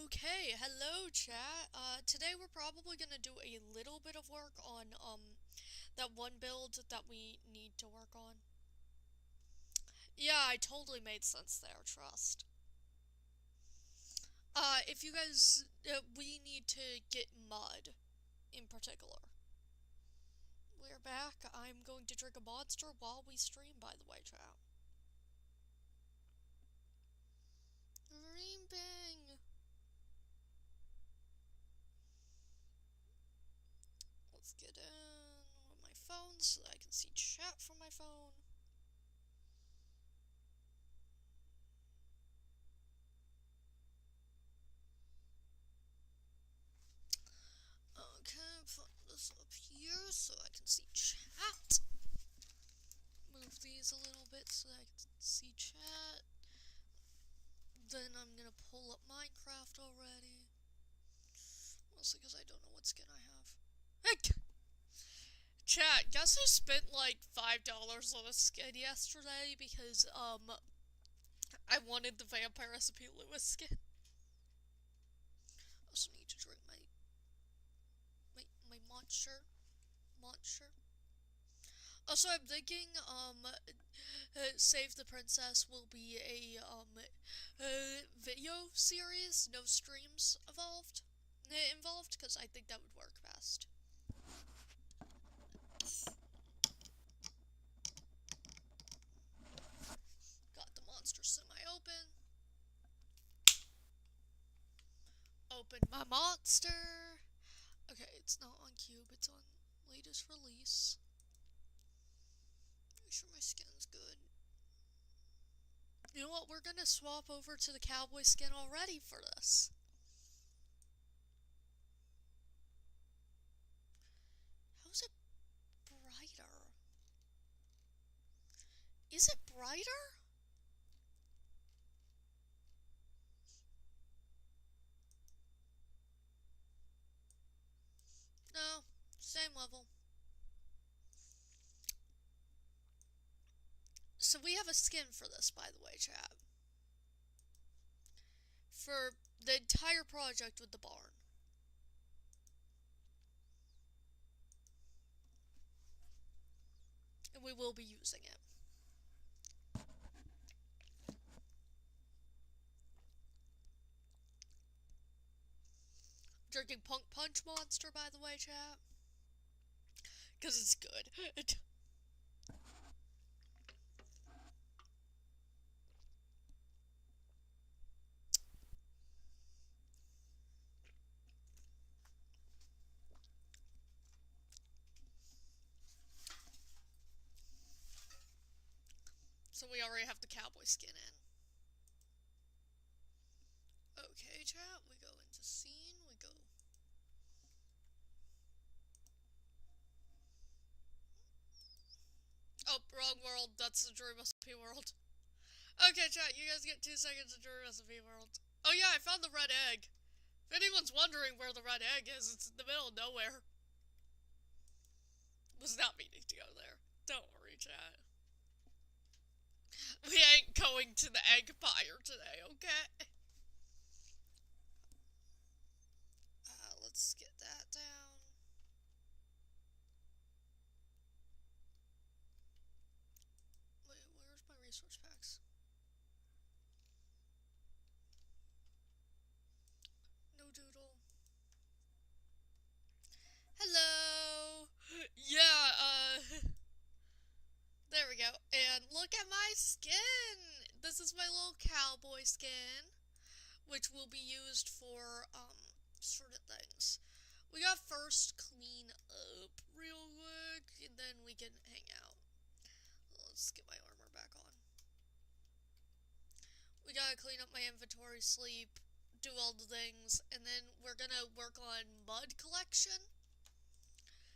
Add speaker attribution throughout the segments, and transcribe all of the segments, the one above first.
Speaker 1: Okay, hello chat. Today we're probably gonna do a little bit of work on, that one build that we need to work on. Yeah, I totally made sense there, trust. If you guys, we need to get mud, in particular. We're back. I'm going to drink a monster while we stream, by the way, chat. Green bang! Let's get in with my phone so that I can see chat from my phone. Okay, put this up here so I can see chat. Move these a little bit so that I can see chat. Then I'm gonna pull up Minecraft already. Mostly because I don't know what skin I have. Heck! Chat, guess I spent like $5 on a skin yesterday because, I wanted the Vampire Recipe Lewis skin. I also need to drink my monster. Also, I'm thinking, Save the Princess will be a, video series, no streams involved, because I think that would work best. Got the monster semi-open. Open my monster. Okay, it's not on Cube, it's on latest release. Make sure my skin's good. You know what, we're gonna swap over to the cowboy skin already for this. How's it brighter? Is it brighter? No, same level. So we have a skin for this, by the way, chat. For the entire project with the barn. And we will be using it. Drinking Punk Punch Monster, by the way, chat. Because it's good. So we already have the cowboy skin in. Okay, chat, we go into scene, we go... Oh, wrong world, that's the Dream Recipe world. Okay, chat, you guys get 2 seconds of Dream Recipe world. Oh yeah, I found the red egg. If anyone's wondering where the red egg is, it's in the middle of nowhere. Was not meaning to go there. Don't worry, chat. We ain't going to the Eggpire today, okay? Let's get that down. Wait, where's my resource packs? No doodle. Hello! Yeah, there we go. And look at my skin! This is my little cowboy skin, which will be used for, certain things. We gotta first clean up real quick, and then we can hang out. Let's get my armor back on. We gotta clean up my inventory, sleep, do all the things, and then we're gonna work on mud collection.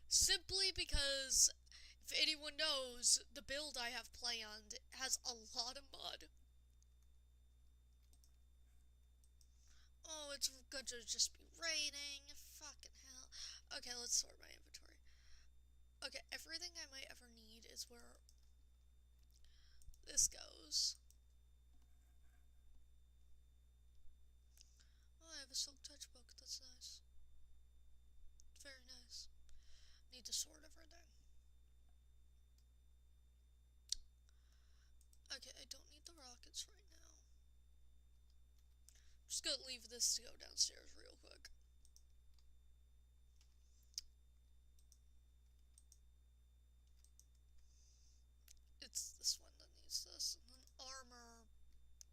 Speaker 1: Simply because, if anyone knows, the build I have planned has a lot of mud. Oh, it's gonna just be raining. Fucking hell. Okay, let's sort my inventory. Okay, everything I might ever need is where this goes. Oh, I have a silk touch book. That's nice. Very nice. Need to sort everything. Okay, I don't need the rockets right now. Just gonna leave this to go downstairs real quick. It's this one that needs this. And then armor.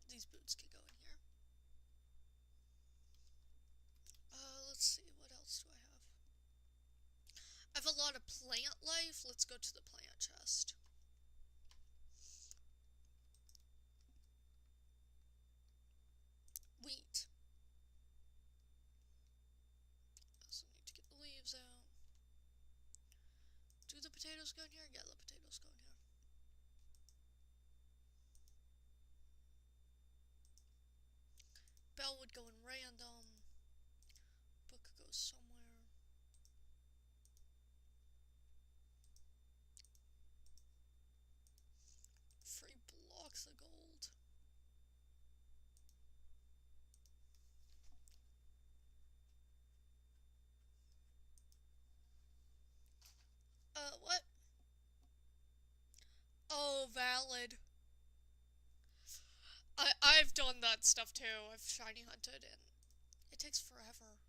Speaker 1: These boots can go in here. Let's see. What else do I have? I have a lot of plant life. Let's go to the plant chest. Wheat. I also need to get the leaves out. Do the potatoes go in here? Yeah, the potatoes go in here. Bell would go in random. Book goes somewhere. Free blocks of gold. What? Oh, valid. I've done that stuff too. I've shiny hunted and it takes forever.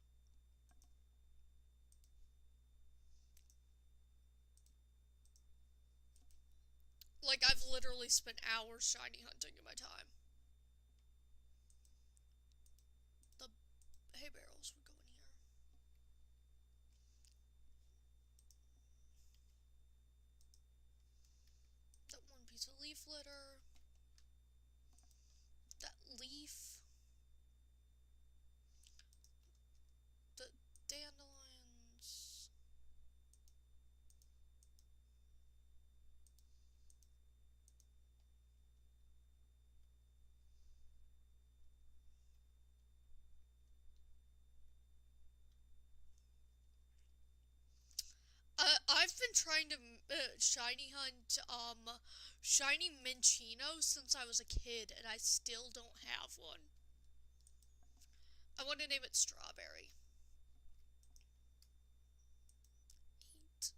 Speaker 1: Like, I've literally spent hours shiny hunting in my time. The hay barrels would go in here. That one piece of leaf litter. That leaf. The dandelions. I've been trying to shiny hunt shiny Minchino since I was a kid, and I still don't have one. I want to name it Strawberry. 8.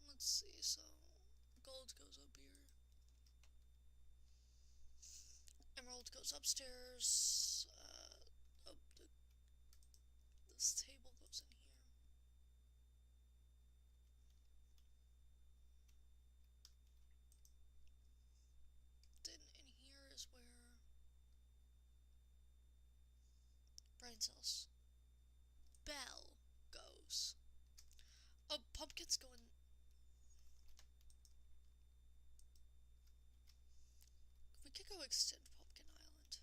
Speaker 1: Let's see, so gold goes up here. Emerald goes upstairs. This table goes in here. Then in here is where brain cells. Bell goes. Oh, pumpkins go in. We could go extend Pumpkin Island.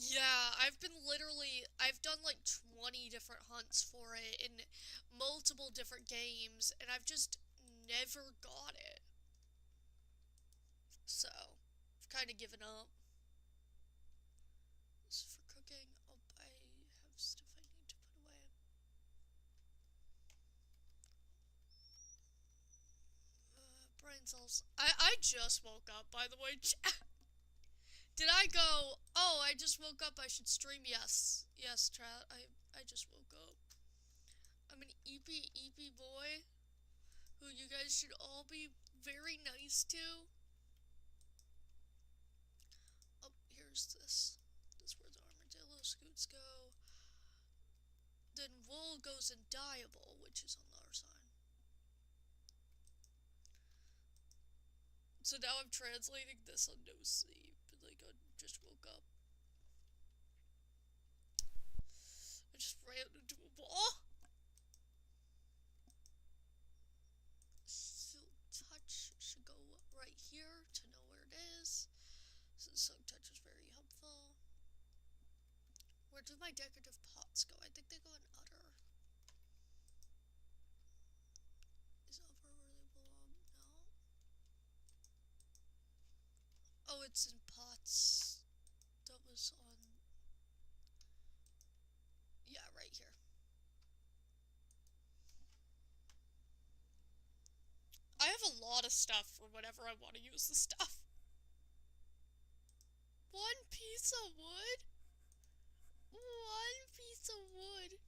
Speaker 1: Yeah, I've done like 20 different hunts for it in multiple different games, and I've just never got it. So, I've kind of given up. This is for cooking. Oh, I have stuff I need to put away. Brain cells. I just woke up, by the way. Did I go, oh, I just woke up, I should stream? Yes. Yes, chat. I just woke up. I'm an eepy boy who you guys should all be very nice to. Oh, here's this. This is where the armadillo scoots go. Then wool goes in dyeable, which is on the other side. So now I'm translating this on no sleep. Like, I just woke up. I just ran into a wall. Silk touch should go right here to know where it is. Since silk touch is very helpful. Where do my decorative pots go? I think they go in utter. Is upper where they belong? No. Oh, it's in pots. That was on. Yeah, right here. I have a lot of stuff for whenever I want to use the stuff. piece of wood? One piece of wood.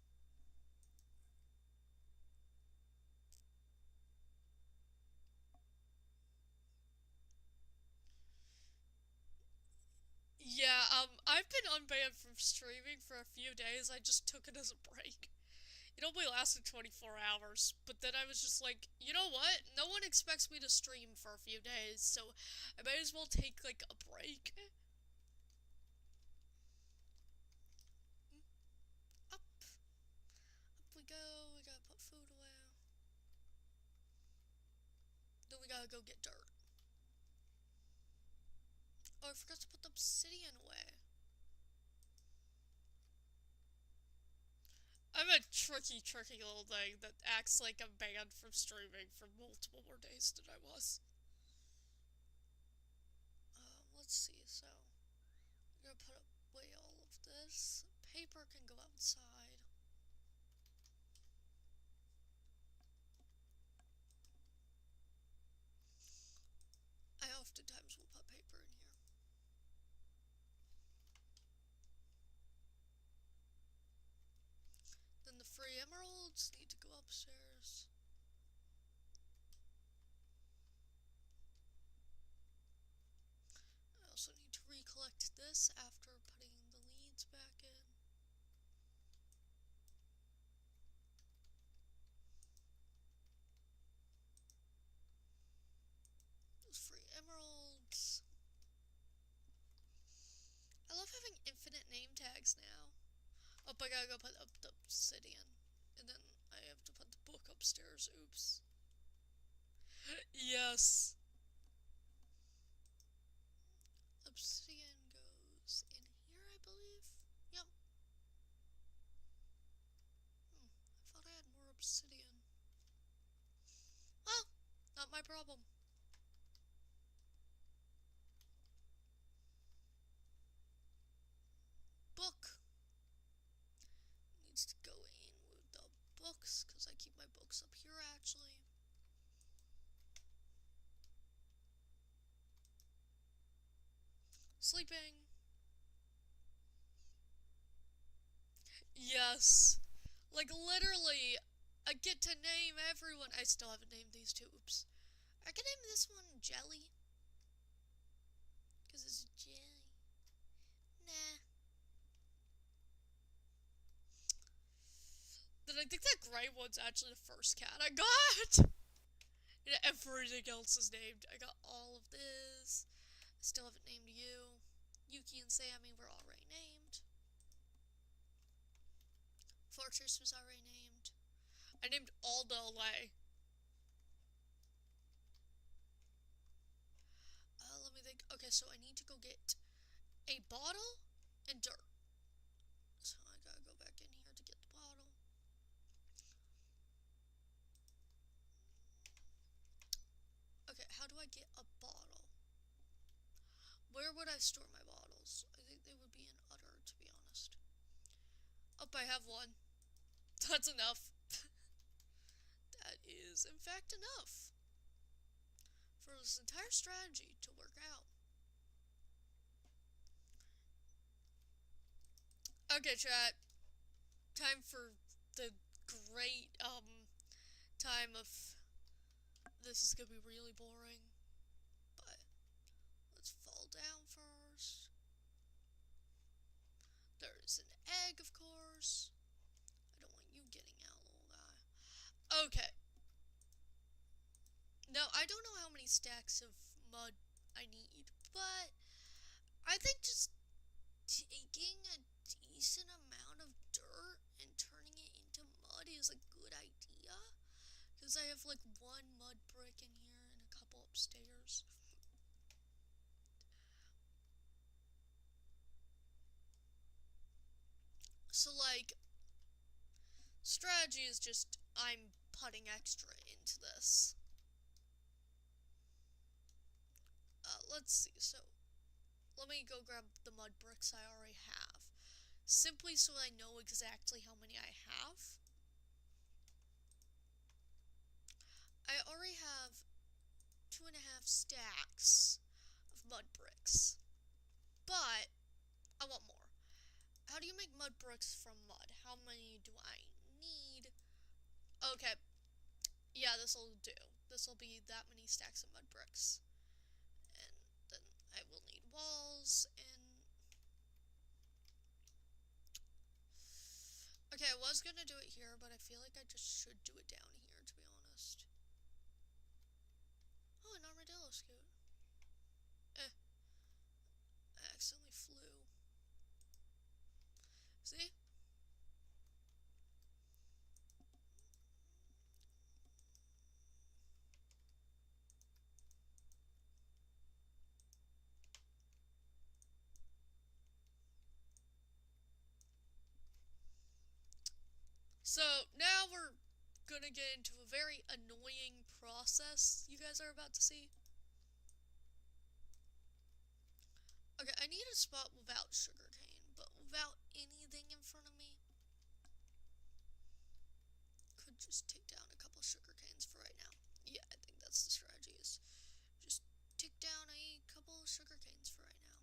Speaker 1: Yeah, I've been unbanned from streaming for a few days. I just took it as a break. It only lasted 24 hours, but then I was just like, you know what? No one expects me to stream for a few days, so I might as well take, like, a break. Up. Up we go. We gotta put food away. Then we gotta go get dirt. Oh, I forgot to put the obsidian away. I'm a tricky little thing that acts like I'm banned from streaming for multiple more days than I was. Let's see, so I'm gonna put away all of this. Paper can go outside. I oftentimes will put paper in here. Then the free emeralds need to go upstairs. I also need to recollect this after putting the leads back in. Those free emeralds. I love having infinite name tags now. Oh, I gotta go put up the obsidian. And then I have to put the book upstairs. Oops. Yes. Obsidian goes in here, I believe. Yep. I thought I had more obsidian. Well, not my problem. Book needs to go in with the books, because I keep my books up here, actually. Sleeping. Yes. Like, literally, I get to name everyone. I still haven't named these two. Oops. I can name this one Jelly. Because it's jelly. Nah. Then I think that gray one's actually the first cat I got. And everything else is named. I got all of this. I still haven't named you. Yuki and Sammy were already named. Fortress was already named. I named Alda Lay. Let me think. Okay, so I need to go get a bottle and dirt. So I gotta go back in here to get the bottle. Okay, how do I get a bottle? Where would I store my bottles? I think they would be in Utter, to be honest. Oh, I have one. That's enough. That is, in fact, enough for this entire strategy to work out. Okay, chat. Time for the great, time of... This is gonna be really boring. But, let's fall down first. There's an egg, of course. I don't want you getting out, little guy. Okay. Now, I don't know how many stacks of mud I need, but I think just taking a decent amount of dirt and turning it into mud is a good idea. Because I have like one mud brick in here and a couple upstairs. So like, strategy is just I'm putting extra into this. Let's see, so let me go grab the mud bricks I already have. Simply so I know exactly how many I have. I already have 2.5 stacks of mud bricks. But I want more. How do you make mud bricks from mud? How many do I need? Okay. Yeah, this'll do. This'll be that many stacks of mud bricks. And then I will need walls and... Okay, I was gonna do it here, but I feel like I just should do it down here, to be honest. Oh, an armadillo scoot. I accidentally flew. See? So, now we're gonna get into a very annoying process you guys are about to see. Okay, I need a spot without sugarcane, but without anything in front of me. Could just take down a couple sugar canes for right now. Yeah, I think that's the strategy, is just take down a couple sugar canes for right now.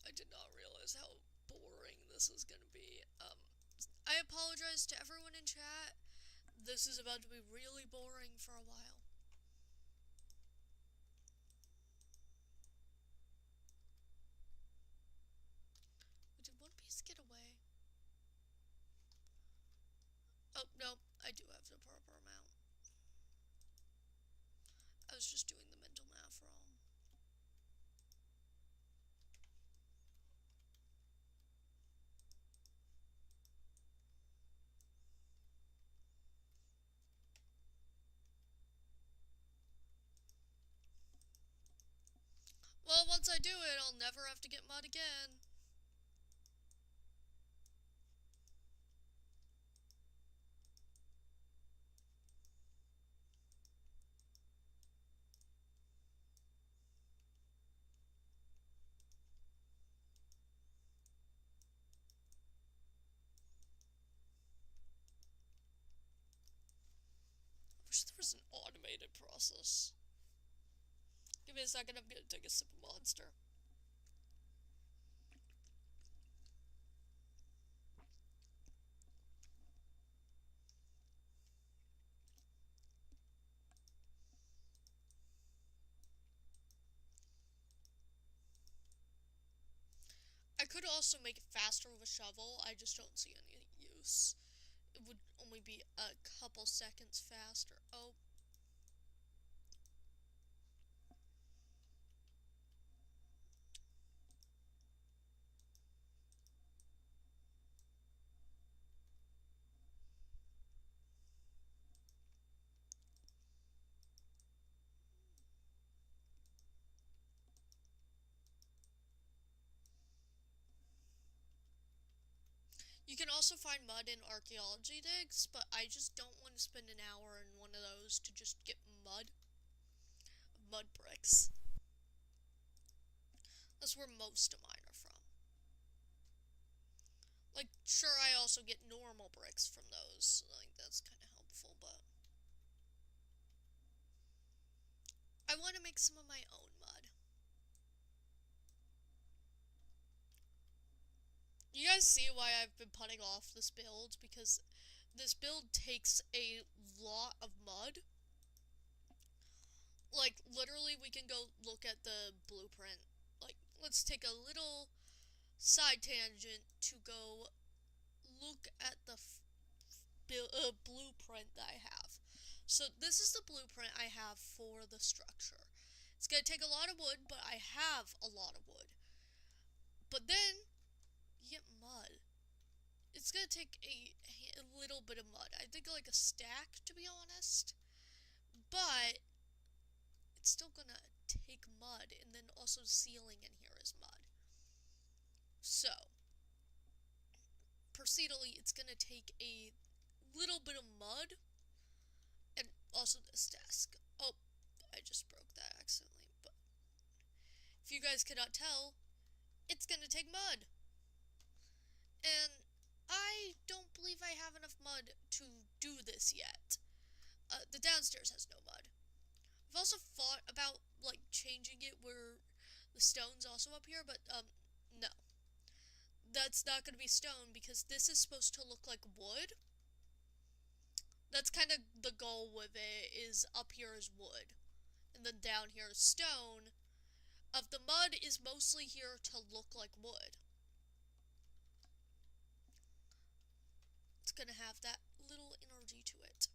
Speaker 1: I did not realize how boring this is gonna be. I apologize to everyone in chat. This is about to be really boring for a while. Did one piece get away? Oh, no, I do have the proper amount. I was just doing the mental math wrong. Well, once I do it, I'll never have to get mud again. I wish there was an automated process. Give me a second, I'm gonna take a sip of Monster. I could also make it faster with a shovel, I just don't see any use. It would only be a couple seconds faster. Oh. You can also find mud in archaeology digs, but I just don't want to spend an hour in one of those to just get mud bricks. That's where most of mine are from. Like, sure, I also get normal bricks from those. Like, that's kind of helpful, but I want to make some of my own mud. You guys see why I've been putting off this build? Because this build takes a lot of mud. Like, literally, we can go look at the blueprint. Like, let's take a little side tangent to go look at the blueprint that I have. So, this is the blueprint I have for the structure. It's going to take a lot of wood, but I have a lot of wood. But then, you get mud. It's going to take a little bit of mud. I think like a stack, to be honest. But it's still going to take mud. And then also the ceiling in here is mud. So, procedurally, it's going to take a little bit of mud. And also this desk. Oh, I just broke that accidentally. But if you guys cannot tell, it's gonna take mud. And I don't believe I have enough mud to do this yet. The downstairs has no mud. I've also thought about, like, changing it where the stone's also up here, but, no. That's not gonna be stone because this is supposed to look like wood. That's kind of the goal with it, is up here is wood. And then down here is stone. Of the mud is mostly here to look like wood. It's gonna have that little energy to it.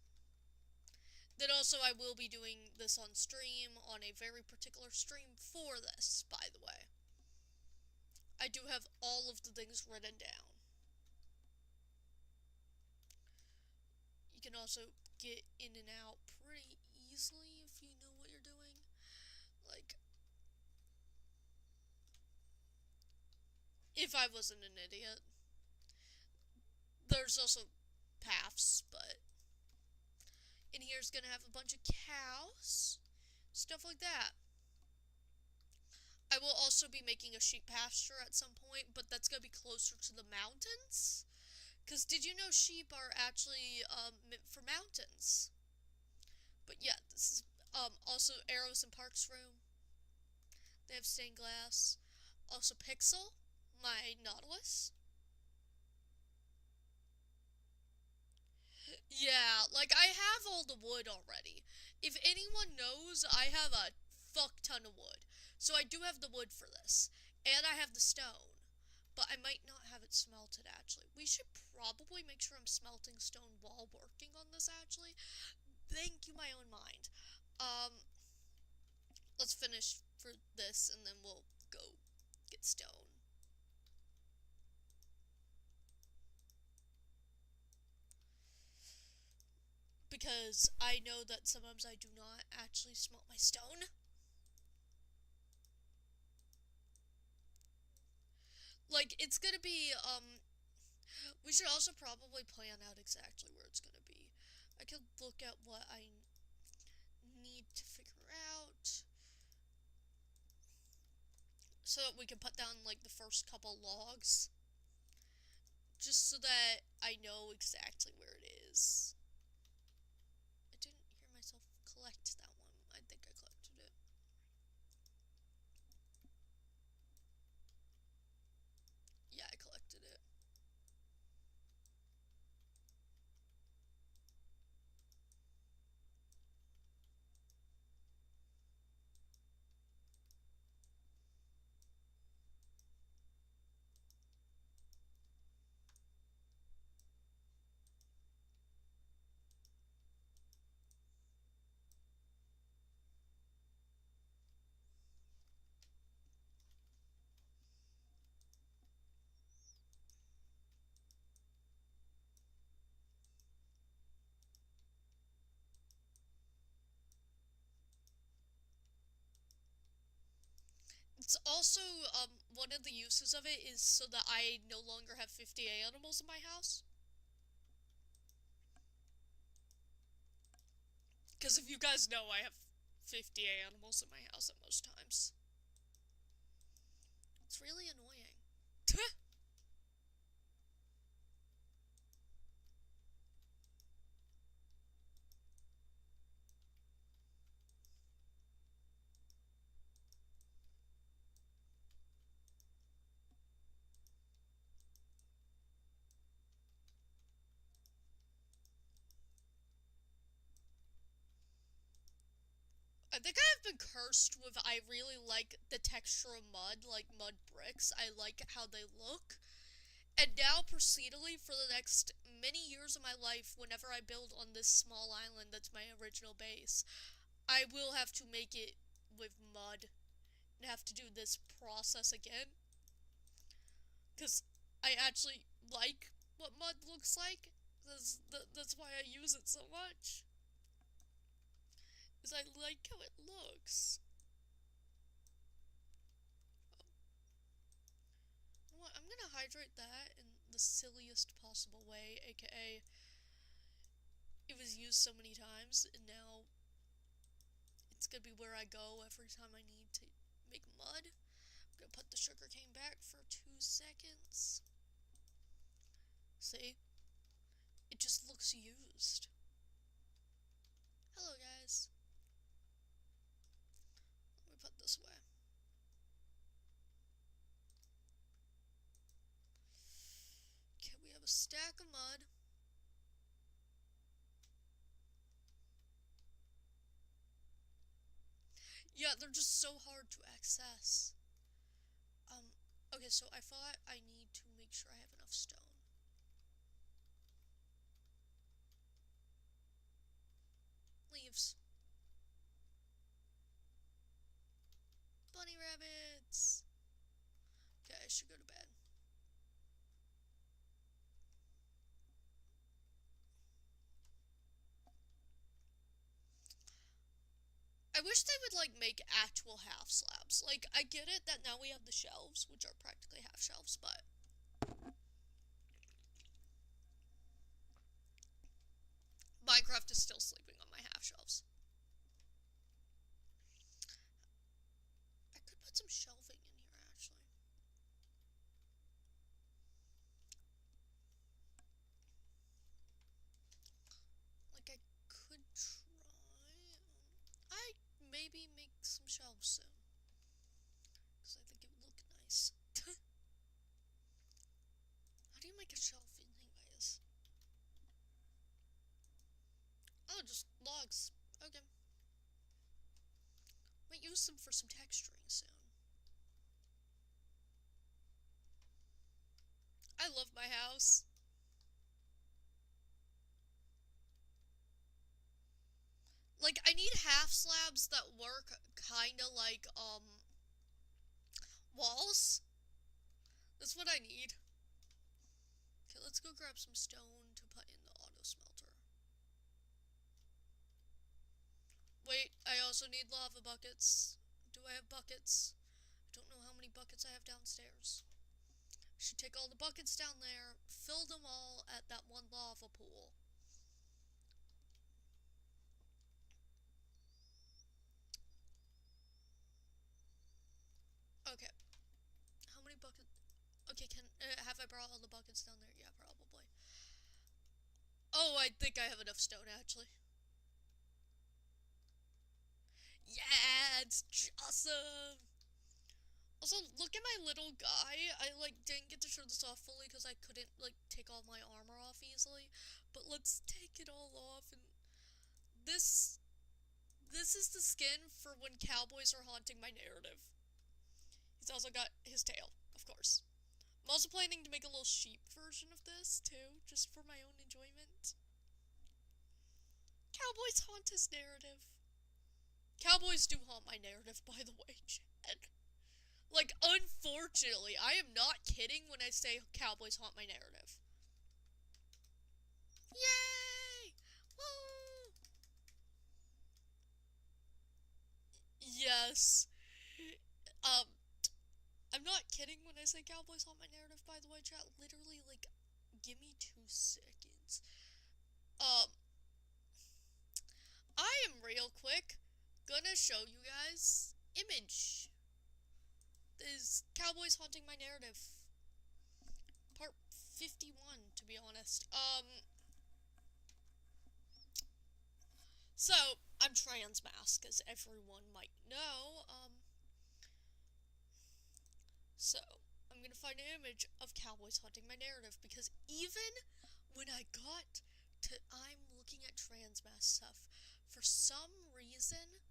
Speaker 1: Then also I will be doing this on stream, on a very particular stream for this, by the way. I do have all of the things written down. You can also get in and out pretty easily if you know what you're doing. Like, if I wasn't an idiot. There's also paths, but in here's gonna have a bunch of cows, stuff like that. I will also be making a sheep pasture at some point, but that's gonna be closer to the mountains. Because did you know sheep are actually meant for mountains? But yeah, this is also Arrows and Parks room. They have stained glass. Also Pixel, my Nautilus. Yeah, like, I have all the wood already. If anyone knows, I have a fuck ton of wood. So I do have the wood for this. And I have the stone. But I might not have it smelted, actually. We should probably make sure I'm smelting stone while working on this, actually. Thank you, my own mind. Let's finish for this, and then we'll go get stone. Because I know that sometimes I do not actually smelt my stone. Like, it's gonna be, we should also probably plan out exactly where it's gonna be. I could look at what I need to figure out, so that we can put down, like, the first couple logs. Just so that I know exactly where it is. I didn't hear myself collect that one. I think I collected it. Yeah, I collected it. It's also, one of the uses of it is so that I no longer have 50 animals in my house. Because if you guys know, I have 50 animals in my house at most times. It's really annoying. I think I've been cursed with, I really like the texture of mud, like mud bricks. I like how they look. And now, procedurally, for the next many years of my life, whenever I build on this small island that's my original base, I will have to make it with mud and have to do this process again. Because I actually like what mud looks like. That's why I use it so much. Because I like how it looks. You know what? I'm gonna hydrate that in the silliest possible way, aka it was used so many times, and now it's gonna be where I go every time I need to make mud. gonna put the sugarcane back for 2 seconds. See? It just looks used. Hello, guys. Let me put this away. Okay, we have a stack of mud. Yeah, they're just so hard to access. Okay, so I thought I need to make sure I have enough stone. Leaves. Bunny rabbits! Okay, I should go to bed. I wish they would, like, make actual half slabs. Like, I get it that now we have the shelves, which are practically half shelves, but Minecraft is still sleeping on my half shelves. I could put some shelving in here, actually. Like, I could try. I maybe make some shelves soon. Because I think it would look nice. How do you make a shelf anyways? Oh, just logs. Okay. Might use them for some texturing soon. I love my house. Like, I need half slabs that work kinda like, walls. That's what I need. Okay, let's go grab some stone to put in the auto smelter. Wait, I also need lava buckets. Do I have buckets? I don't know how many buckets I have downstairs. I should take all the buckets down there, fill them all at that one lava pool. Okay. How many buckets? Okay, have I brought all the buckets down there? Yeah, probably. Oh, I think I have enough stone, actually. Yeah, it's awesome! Also, look at my little guy. I, like, didn't get to show this off fully because I couldn't, like, take all my armor off easily. But let's take it all off, and this is the skin for when cowboys are haunting my narrative. He's also got his tail, of course. I'm also planning to make a little sheep version of this, too, just for my own enjoyment. Cowboys haunt his narrative. Cowboys do haunt my narrative, by the way, Chad. Like, unfortunately, I am not kidding when I say cowboys haunt my narrative. Yay! Woo! Yes. I'm not kidding when I say cowboys haunt my narrative, by the way, chat. Literally, like, give me 2 seconds. I am real quick gonna show you guys image. This Cowboys Haunting My Narrative. Part 51, to be honest. So, I'm trans mask, as everyone might know. So, I'm gonna find an image of Cowboys Haunting My Narrative, because even when I got to I'm looking at trans mask stuff, for some reason,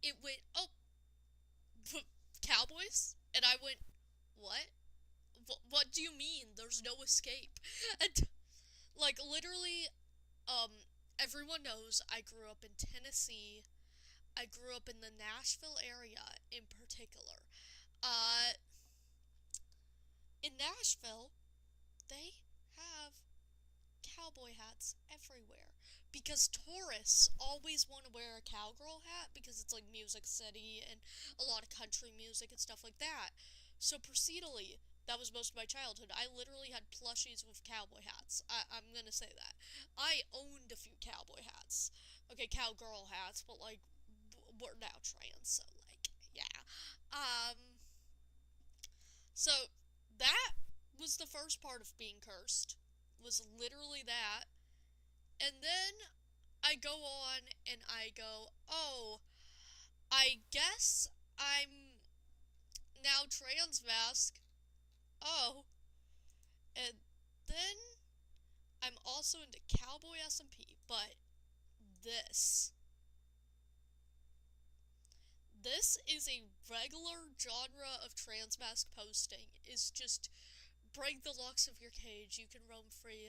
Speaker 1: it went, oh, Cowboys? And I went, what? What do you mean? There's no escape. And, like, literally, everyone knows I grew up in Tennessee. I grew up in the Nashville area in particular. In Nashville, they have cowboy hats everywhere because tourists always want to wear a cowgirl hat because it's like Music City and a lot of country music and stuff like that. So procedurally, that was most of my childhood. I literally had plushies with cowboy hats. I'm gonna say that. I owned a few cowboy hats. Okay, cowgirl hats, but like, we're now trans, so like, yeah. So that was the first part of being cursed. Was literally that. And then I go on and I go, oh, I guess I'm now trans mask. Oh. And then I'm also into cowboy SMP, but this. This is a regular genre of trans mask posting. Is just break the locks of your cage. You can roam free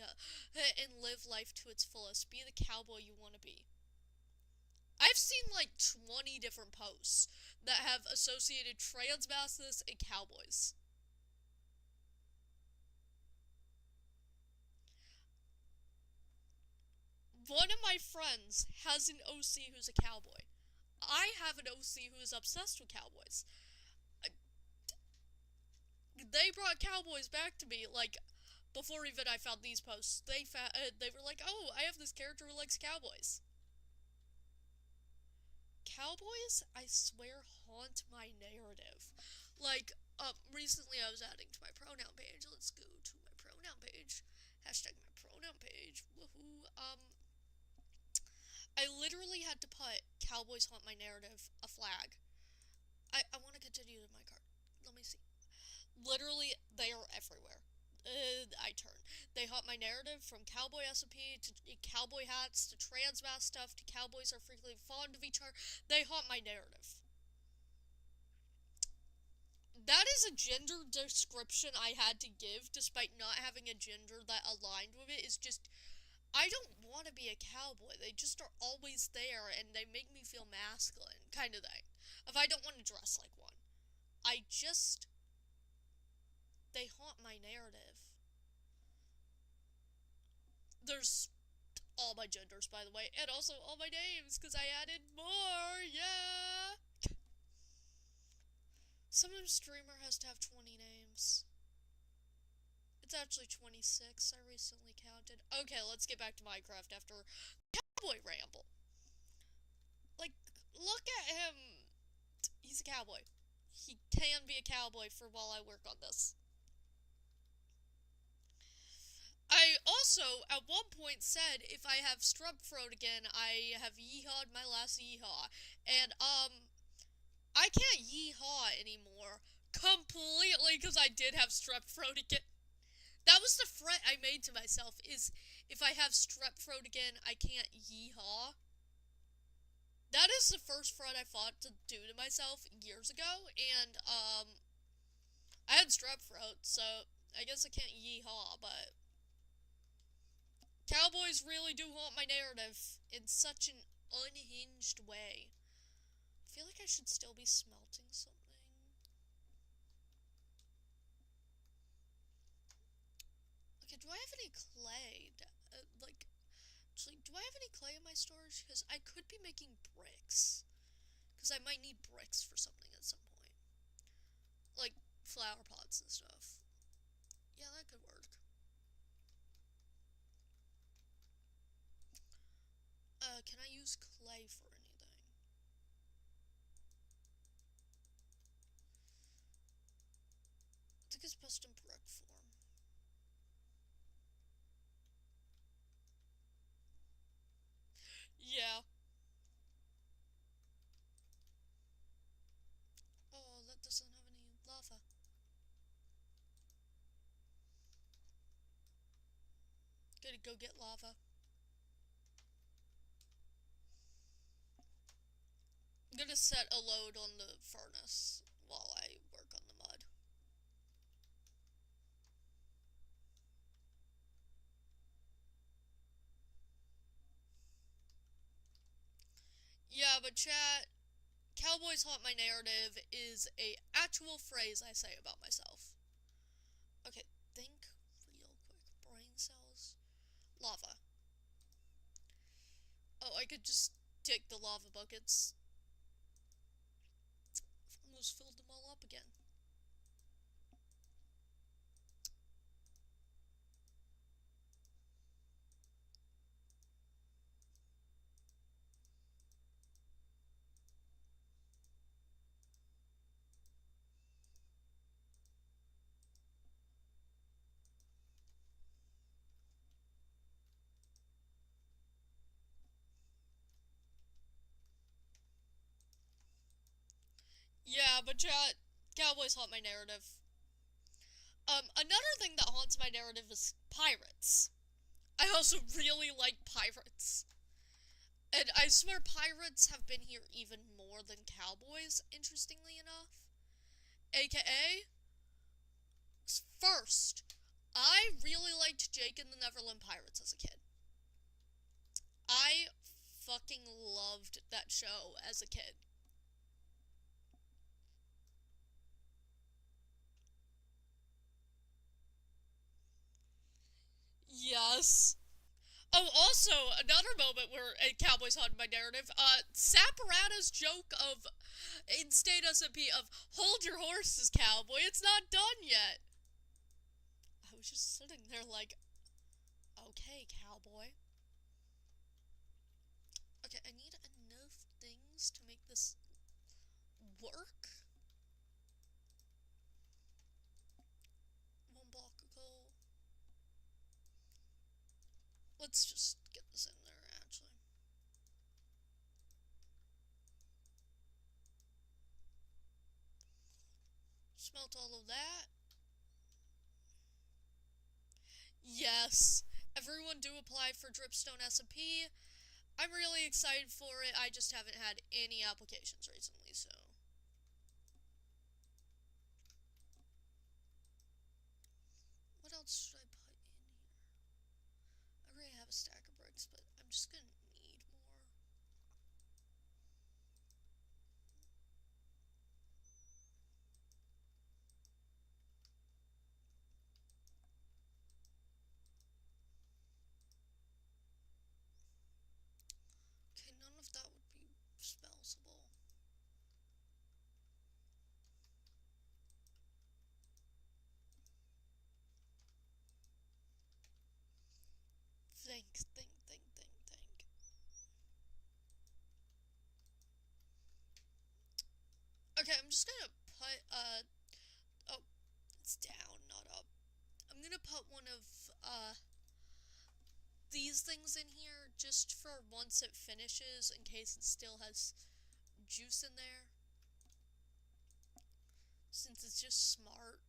Speaker 1: and live life to its fullest. Be the cowboy you want to be. I've seen like 20 different posts that have associated trans masks and cowboys. One of my friends has an OC who's a cowboy. I have an OC who is obsessed with cowboys. They brought cowboys back to me, like, before even I found these posts. They were like, oh, I have this character who likes cowboys. Cowboys, I swear, haunt my narrative. Like, recently I was adding to my pronoun page. Let's go to my pronoun page. Hashtag my pronoun page. Woohoo. I literally had to put Cowboys Haunt My Narrative, a flag. I want to continue to my card. Let me see. Literally, they are everywhere. I turn. They haunt my narrative from cowboy SMP to cowboy hats to trans mask stuff to cowboys are frequently fond of each other. They haunt my narrative. That is a gender description I had to give despite not having a gender that aligned with it. Is just, I don't want to be a cowboy. They just are always there and they make me feel masculine, kind of thing. If I don't want to dress like one. I just, they haunt my narrative. There's all my genders, by the way, and also all my names, because I added more, yeah! Some streamer has to have 20 names. It's actually 26, I recently counted. Okay, let's get back to Minecraft after cowboy ramble. Like, look at him. He's a cowboy. He can be a cowboy for while I work on this. I also, at one point, said if I have strep throat again, I have yeehawed my last yeehaw. And, I can't yeehaw anymore. Completely, because I did have strep throat again. That was the threat I made to myself, is if I have strep throat again, I can't yeehaw. That is the first threat I fought to do to myself years ago, and, I had strep throat, so I guess I can't yeehaw, but cowboys really do haunt my narrative in such an unhinged way. I feel like I should still be smelting something. Okay, do I have any clay? Do I have any clay in my storage? Because I could be making bricks. Because I might need bricks for something at some point. Like flower pots and stuff. Yeah, that could work. Can I use clay for anything? I think it's best in brick form. Yeah. Oh, that doesn't have any lava. Gotta go get lava. I'm gonna set a load on the furnace while I work on the mud. Yeah, but chat, Cowboys Haunt My Narrative is a actual phrase I say about myself. Okay, think real quick. Brain cells. Lava. Oh, I could just take the lava buckets. I've almost filled them all up again. but Cowboys haunt my narrative. Another thing that haunts my narrative is pirates. I also really like pirates. And I swear pirates have been here even more than cowboys, interestingly enough. AKA, first, I really liked Jake and the Neverland Pirates as a kid. I fucking loved that show as a kid. Yes. Oh, also, another moment where Cowboys haunted my narrative, Saparato's joke of, in State SMP, of, hold your horses, cowboy, it's not done yet. I was just sitting there like, okay, cowboy. Okay, I need enough things to make this work. One block ago. Let's just get this in there, actually. Smelt all of that. Yes. Everyone do apply for Dripstone SMP. I'm really excited for it. I just haven't had any applications recently, so. What else should I put in here? I already have a stack of bricks, but I'm just gonna need more. Okay, none of that would be spellsable. Think. Okay, I'm just gonna put, oh, it's down, not up. I'm gonna put one of, these things in here just for once it finishes, in case it still has juice in there. Since it's just smart.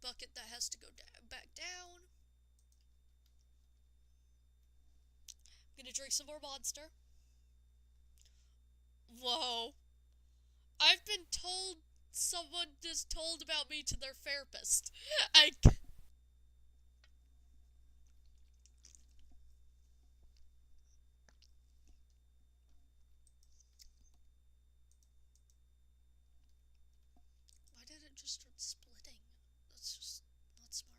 Speaker 1: Bucket that has to go back down. I'm gonna drink some more Monster. Whoa. I've been told someone just told about me to their therapist. Why did it just start splitting? That's just not smart.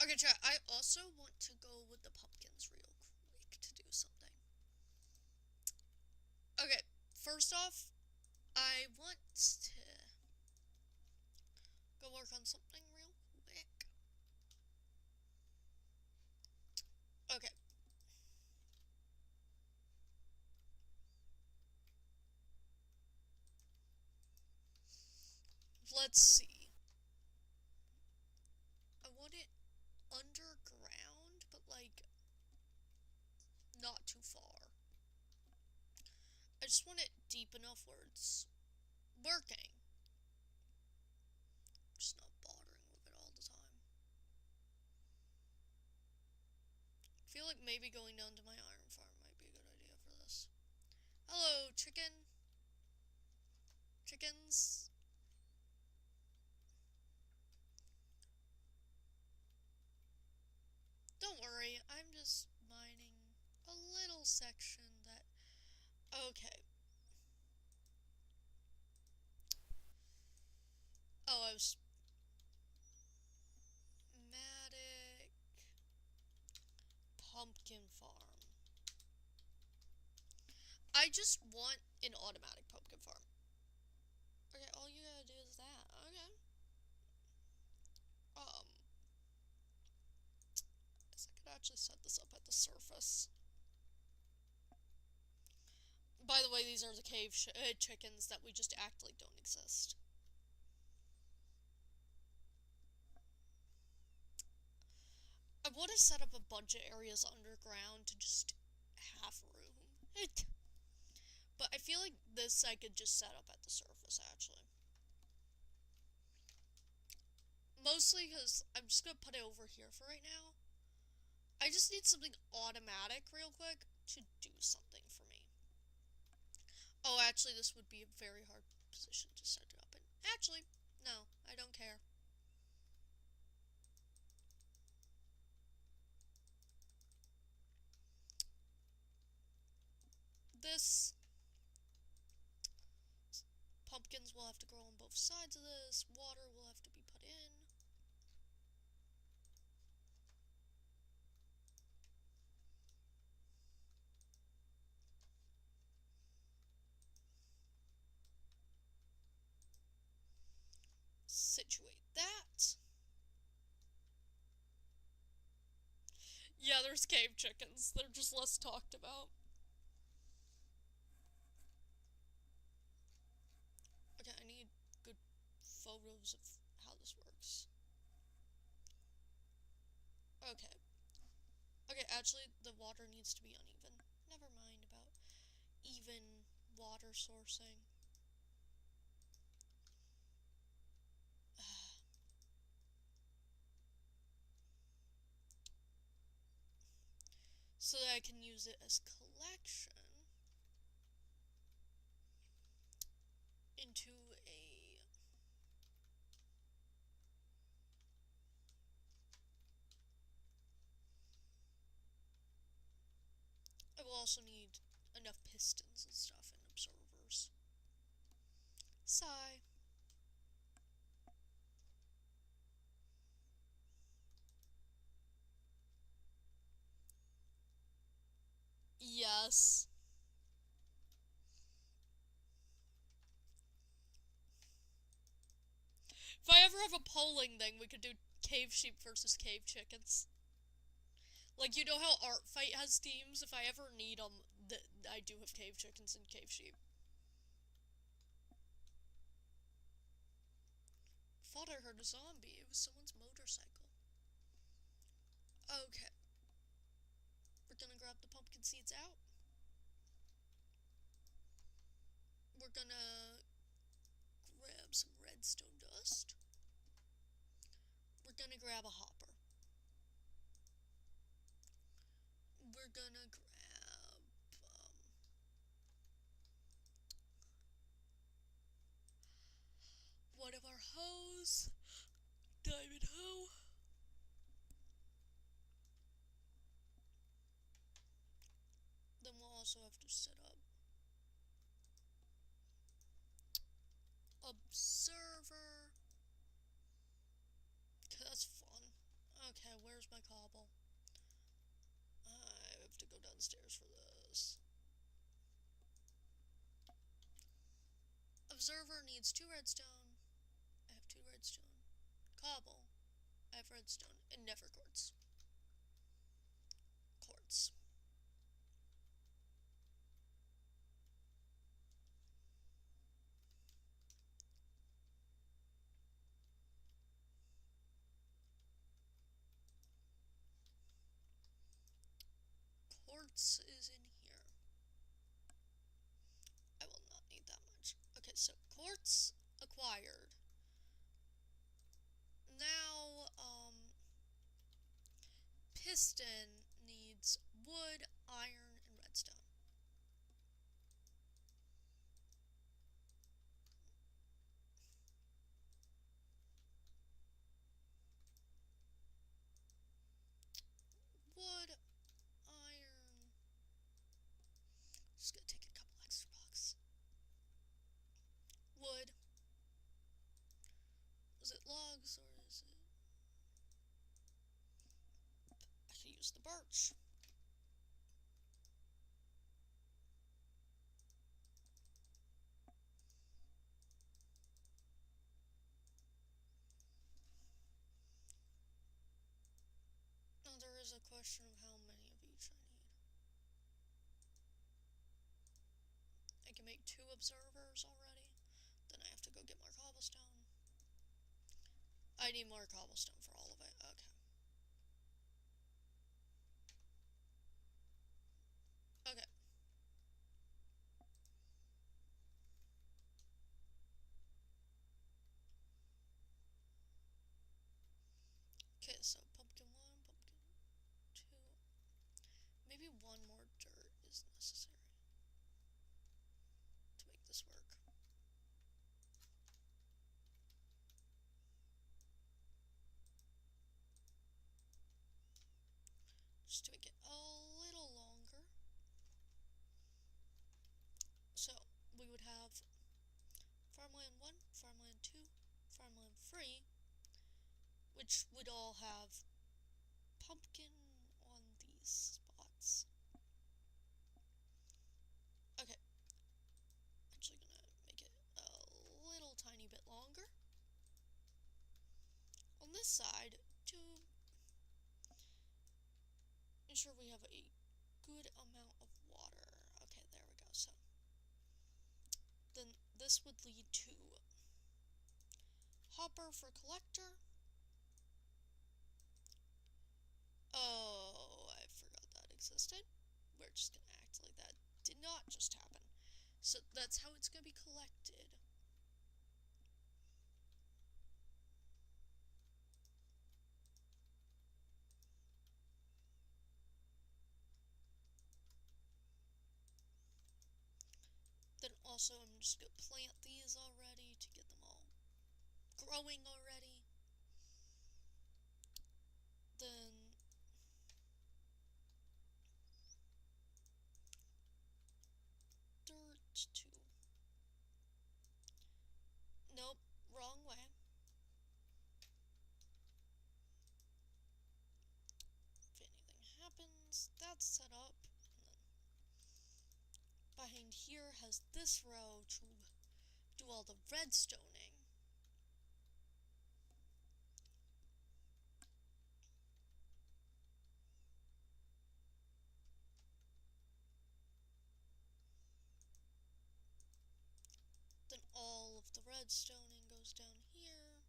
Speaker 1: Okay, chat, I also want to go with the pumpkins real quick to do something. Okay, first off, I want to go work on something real quick. Okay. Let's see. I want it underground, but like not too far. I just want it deep enough where it's working. Just not bothering with it all the time. I feel like maybe going down to my iron farm might be a good idea for this. Hello, chicken. Chickens. Don't worry, I'm just mining a little section that... Okay. Oh, I was... Matic... Pumpkin farm. I just want an automatic pumpkin farm. Okay, all you gotta do is that. Okay. Guess I could actually set this up at the surface. By the way, these are the cave chickens that we just act like don't exist. I want to set up a bunch of areas underground to just have room. But I feel like this I could just set up at the surface, actually. Mostly because I'm just going to put it over here for right now. I just need something automatic real quick to do something for me. Oh, actually, this would be a very hard position to set it up in. Actually, no, I don't care. This pumpkins will have to grow on both sides of this. Water will have to be put in. Situate that. Yeah, there's cave chickens. They're just less talked about. Okay, I need good photos of how this works. Okay. Okay, actually, the water needs to be uneven. Never mind about even water sourcing. So that I can use it as collection into a... I will also need enough pistons and stuff and observers. Sigh. Yes. If I ever have a polling thing, we could do cave sheep versus cave chickens. Like, you know how Art Fight has teams? If I ever need them, I do have cave chickens and cave sheep. Thought I heard a zombie. It was someone's motorcycle. Okay. We're gonna grab the pumpkin seeds out. We're gonna grab some redstone dust. We're gonna grab a hopper. We're gonna grab one of our hoes. Diamond hoe. Then we'll also have to set up observer. That's fun. Okay, where's my cobble? I have to go downstairs for this. Observer needs 2 redstone. I have 2 redstone. Cobble. I have redstone. And never quartz. Quartz. Quartz is in here. I will not need that much. Okay, so quartz acquired. Now, piston needs wood, iron, and redstone. Wood, iron. Just gonna take a couple extra blocks. Wood. Is it logs or is it... I can use the birch. Now there is a question of how many of each I need. I can make 2 observers already. Then I have to go get more cobblestone. I need more cobblestone for all of it. Okay. is necessary to make this work. Just to make it a little longer. So we would have farmland 1, farmland 2, farmland 3, which would all have pumpkin on these spots. Okay, actually gonna make it a little tiny bit longer. On this side, to ensure we have a good amount of water. Okay, there we go. So then this would lead to hopper for collector. Oh, I forgot that existed. We're just gonna act like that did not just happen. So that's how it's gonna be collected. Then also I'm just gonna plant these already to get them all growing already. Then dirt to... Nope, wrong way. If anything happens, that's set up. And then behind here has this row to do all the redstoning. Then all of the redstoning goes down here.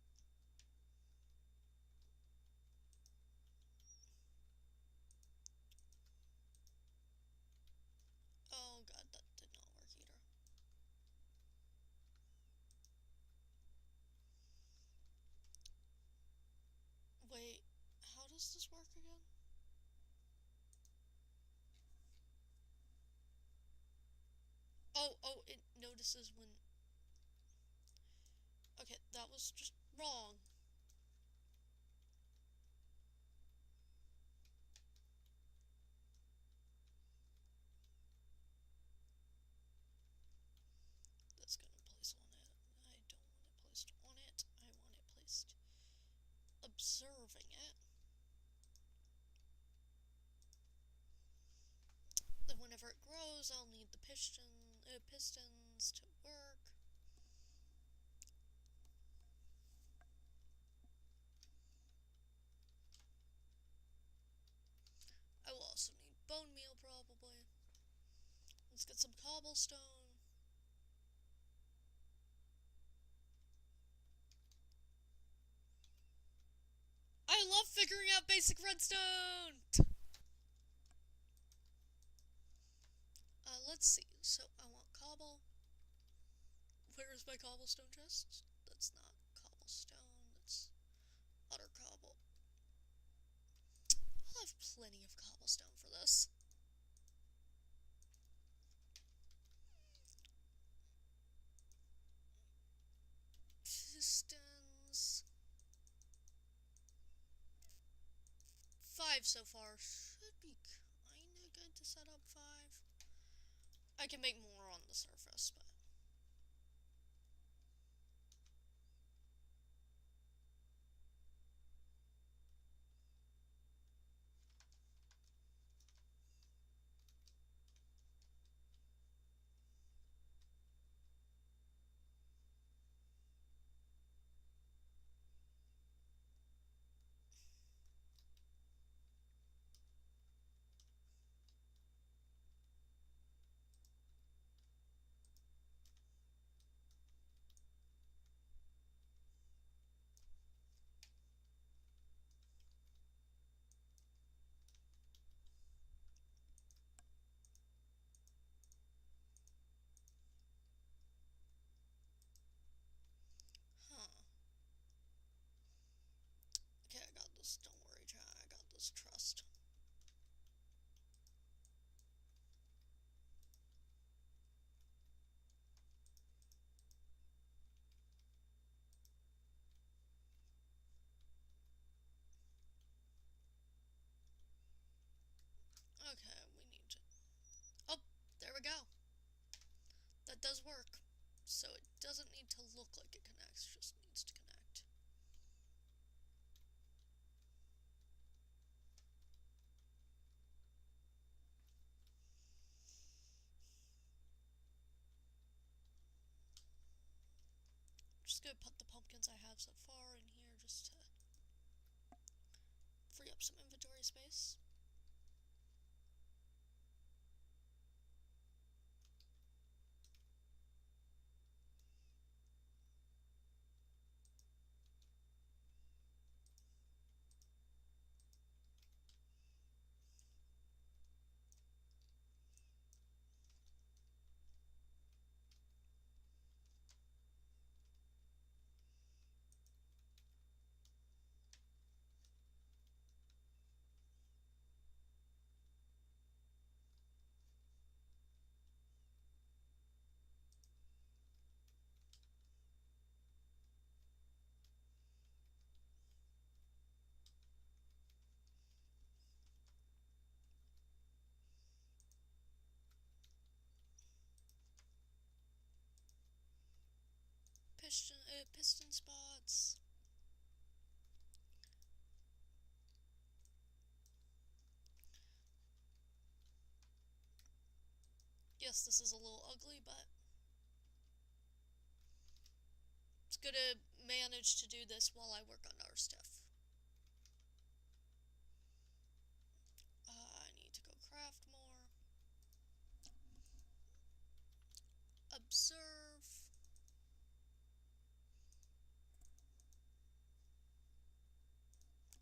Speaker 1: Oh god, that did not work either. Wait, how does this work again? Oh, it notices when... Okay, that was just wrong. That's gonna place on it. I don't want it placed on it. I want it placed observing it. Then whenever it grows, I'll need the pistons to work. I will also need bone meal probably. Let's get some cobblestone. I love figuring out basic redstone! Let's see. So I want cobble. Where is my cobblestone chest? That's not cobblestone. That's utter cobble. I'll have plenty of cobblestone for this. Pistons. 5 so far. Should be kinda good to set up 5. I can make more on the surface, but... just gonna put the pumpkins I have so far in here just to free up some inventory space. Piston spots. Yes, this is a little ugly, but it's gonna manage to do this while I work on our stuff. I need to go craft more. Observe.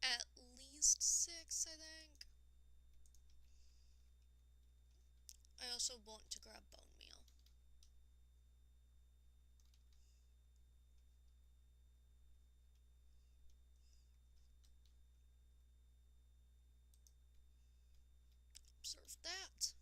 Speaker 1: At least 6, I think. I also want to grab bone meal. Observe that.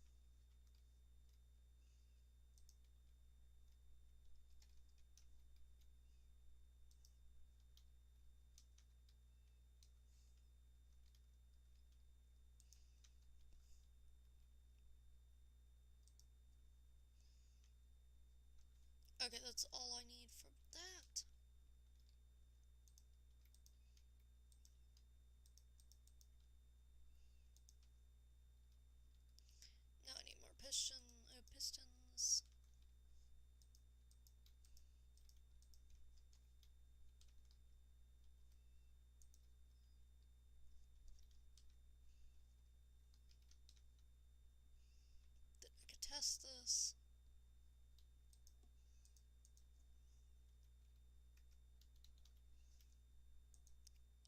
Speaker 1: Okay, that's all I need for that. Now I need more pistons. Then I could test this.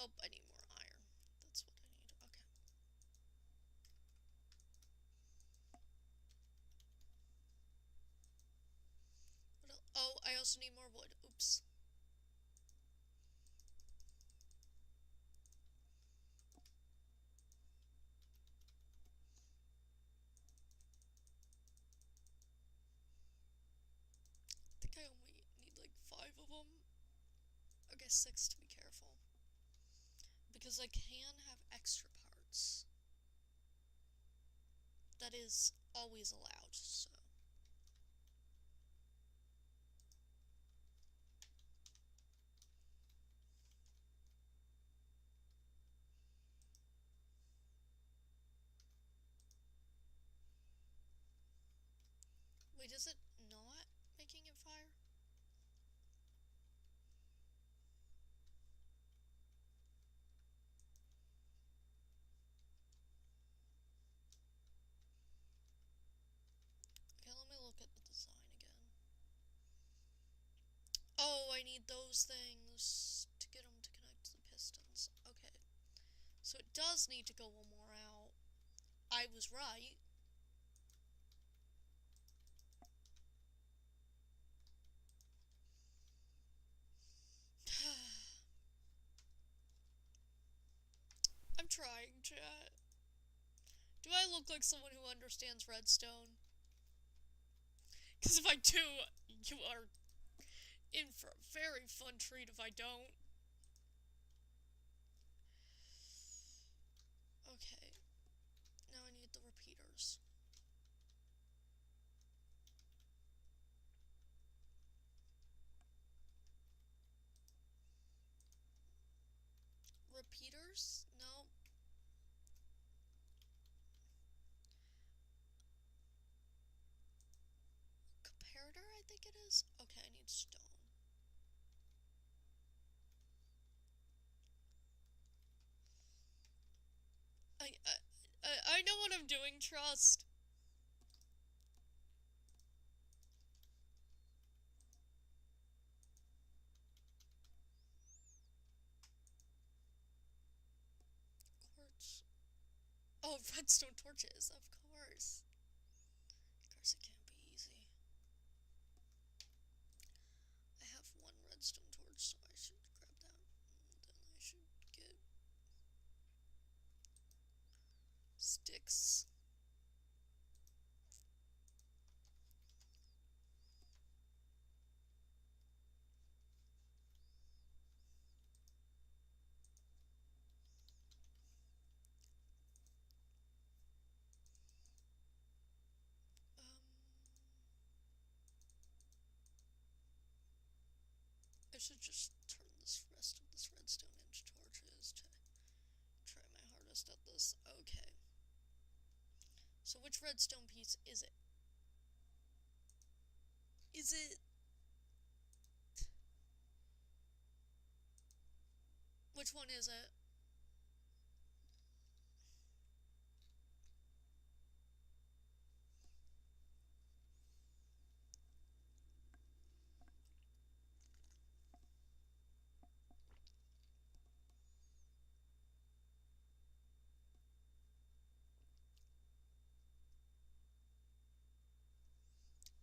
Speaker 1: Oh, I need more iron. That's what I need. Okay. What else? Oh, I also need more wood. Oops. I think I only need like 5 of them. Okay, 6 to be careful. Because I can have extra parts. That is always allowed, so. Wait, is it not making it fire? Okay, let me look at the design again. Oh, I need those things to get them to connect to the pistons. Okay. So it does need to go one more out. I was right. I'm trying, chat. Do I look like someone who understands redstone? Because if I do, you are in for a very fun treat if I don't. Okay. Now I need the repeaters. Repeaters? No. Comparator, I think it is. Okay, I need stone. trust. Quartz. Oh, redstone torches, of course. Of course it can't be easy. I have one redstone torch, so I should grab that. And then I should get sticks. I should just turn this rest of this redstone into torches to try my hardest at this. Okay. So which redstone piece is it? Is it... Which one is it?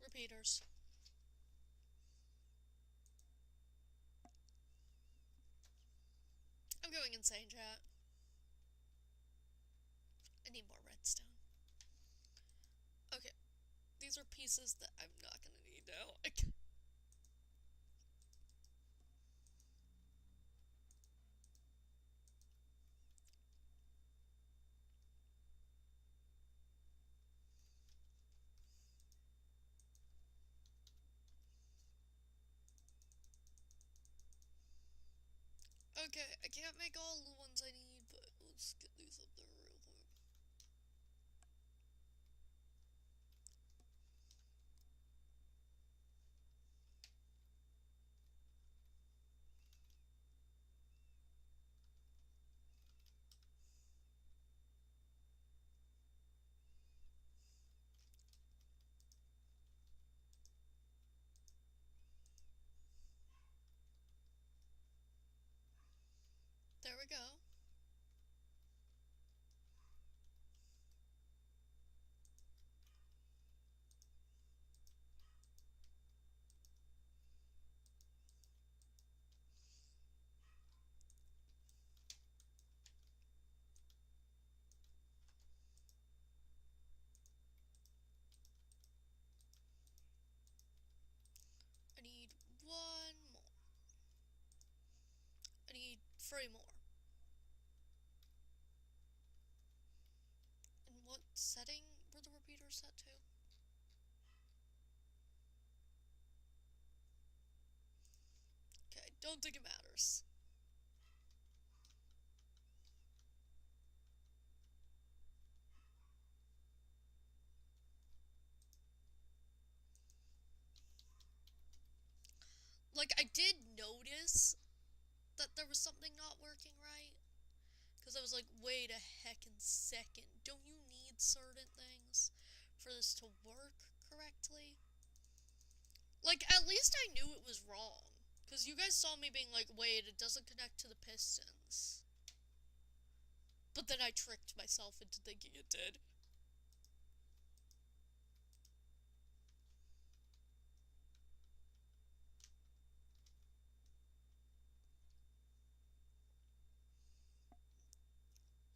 Speaker 1: Repeaters. I'm going insane, chat. I need more redstone. Okay. These are pieces that I'm not gonna need now. Okay, I can't make all the ones I need, but let's get these up there real quick. There we go. I need one more. I need 3 more. And what setting were the repeaters set to? Okay, don't think it matters. Like, I did notice that there was something not working right. Because I was like, wait a heckin' second. Don't you need certain things for this to work correctly? Like, at least I knew it was wrong. Because you guys saw me being like, wait, it doesn't connect to the pistons. But then I tricked myself into thinking it did.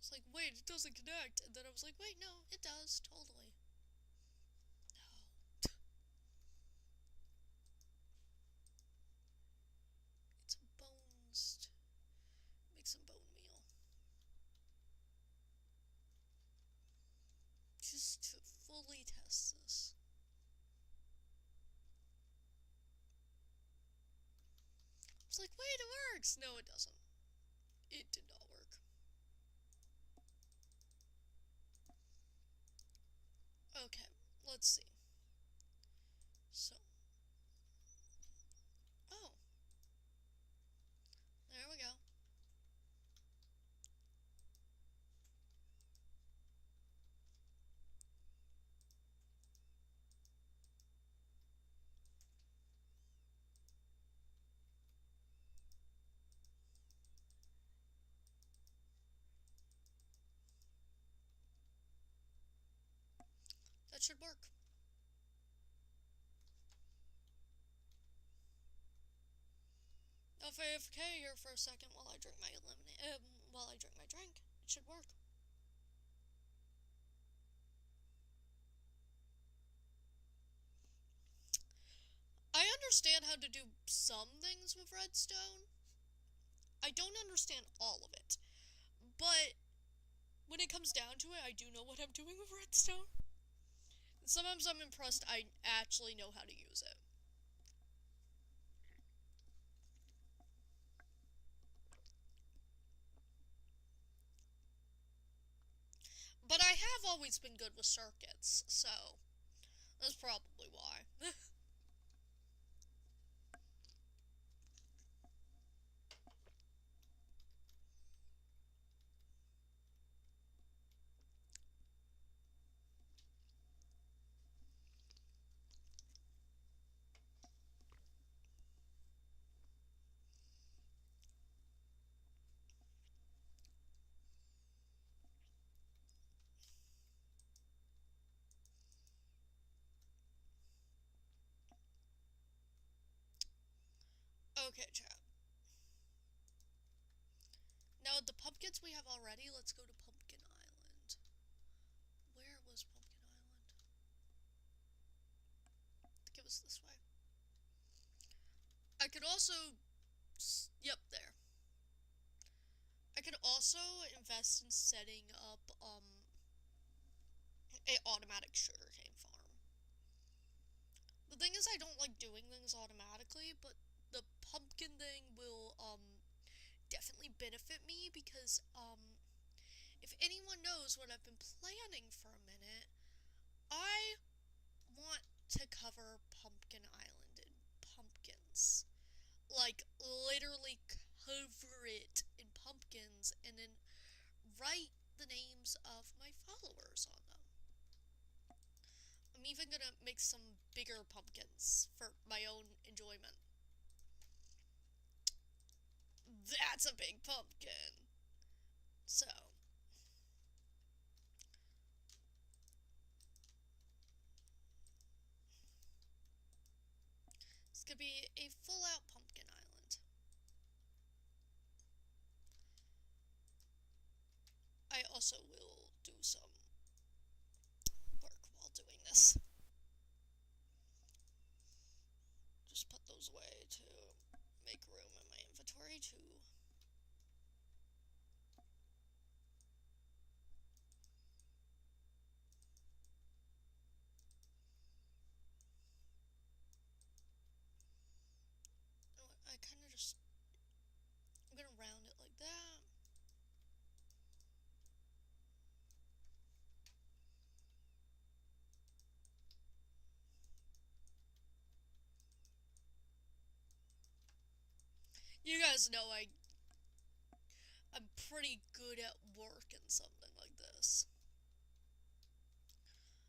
Speaker 1: It's like, wait, it doesn't connect. And then I was like, wait, no, it does, totally. No. It's bones. Make some bone meal. Just to fully test this. It's like, wait, it works. No, it doesn't. It did not work. Okay, let's see. So. Oh. There we go. That should work. I'll AFK here for a second while I drink my drink. It should work. I understand how to do some things with redstone. I don't understand all of it. But when it comes down to it, I do know what I'm doing with redstone. And sometimes I'm impressed I actually know how to use it. But I have always been good with circuits, so that's probably why. Okay, chat. Now, the pumpkins we have already, let's go to Pumpkin Island. Where was Pumpkin Island? I think it was this way. I could also... Yep, there. I could also invest in setting up, a automatic sugarcane farm. The thing is, I don't like doing things automatically, but the pumpkin thing will, definitely benefit me because, if anyone knows what I've been planning for a minute, I want to cover Pumpkin Island in pumpkins. Like, literally cover it in pumpkins and then write the names of my followers on them. I'm even gonna make some bigger pumpkins for my own enjoyment. That's a big pumpkin. So, this could be a full-out pumpkin island. I also will do some work while doing this. Just put those away to make room in my inventory to... I kind of just... I'm gonna round it like that. You guys know I'm pretty good at working something like this.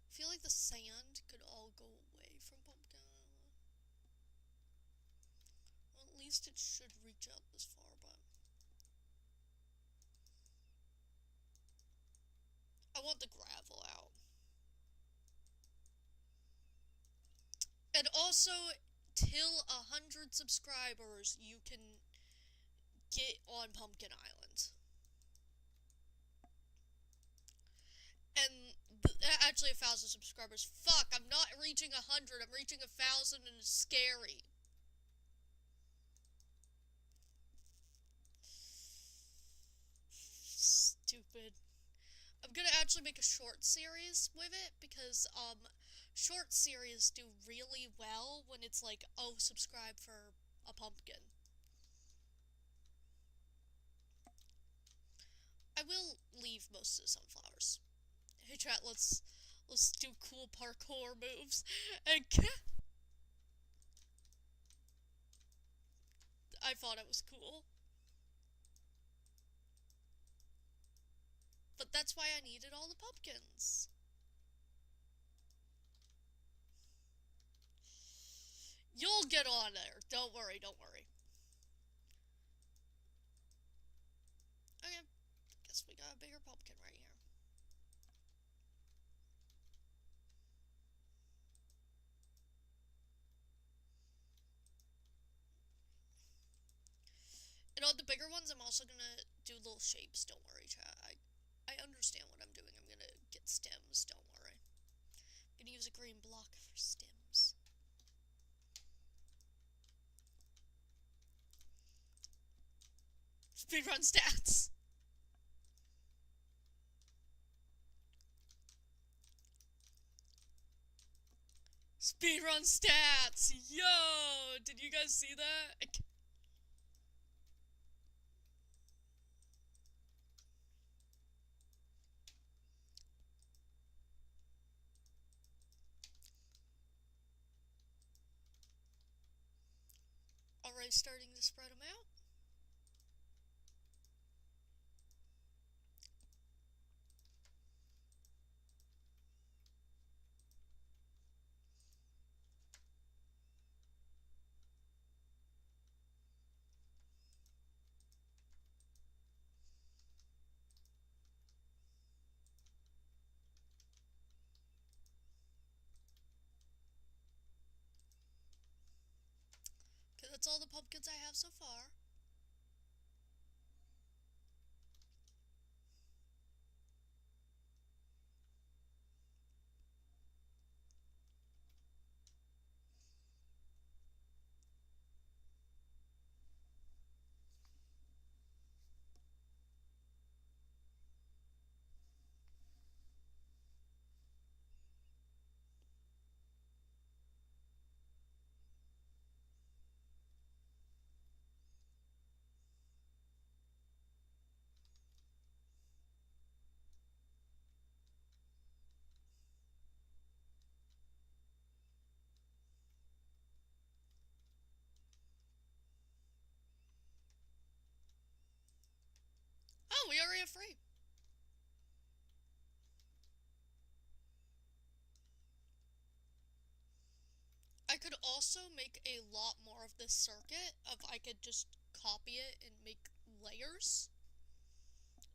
Speaker 1: I feel like the sand could all go away from Pumpkin Island. Well, at least it should reach out this far, but... I want the gravel out. And also, till 100 subscribers, you can get on Pumpkin Island. And actually 1,000 subscribers. Fuck, I'm not reaching 100, I'm reaching 1,000 and it's scary. Stupid. I'm gonna actually make a short series with it because, short series do really well when it's like, oh, subscribe for a pumpkin. I will leave most of the sunflowers. Hey chat, let's do cool parkour moves. And I thought it was cool. But that's why I needed all the pumpkins. You'll get on there. Don't worry, don't worry. Okay, guess we got a bigger pumpkin right here. And on the bigger ones, I'm also gonna do little shapes. Don't worry, chat. I understand what I'm doing. I'm gonna get stems. Don't worry. I'm gonna use a green block for stems. Speedrun stats. Speedrun stats! Yo! Did you guys see that? Already starting to spread them out. Okay, that's all the pumpkins I have so far. Oh, we already have free. I could also make a lot more of this circuit if I could just copy it and make layers.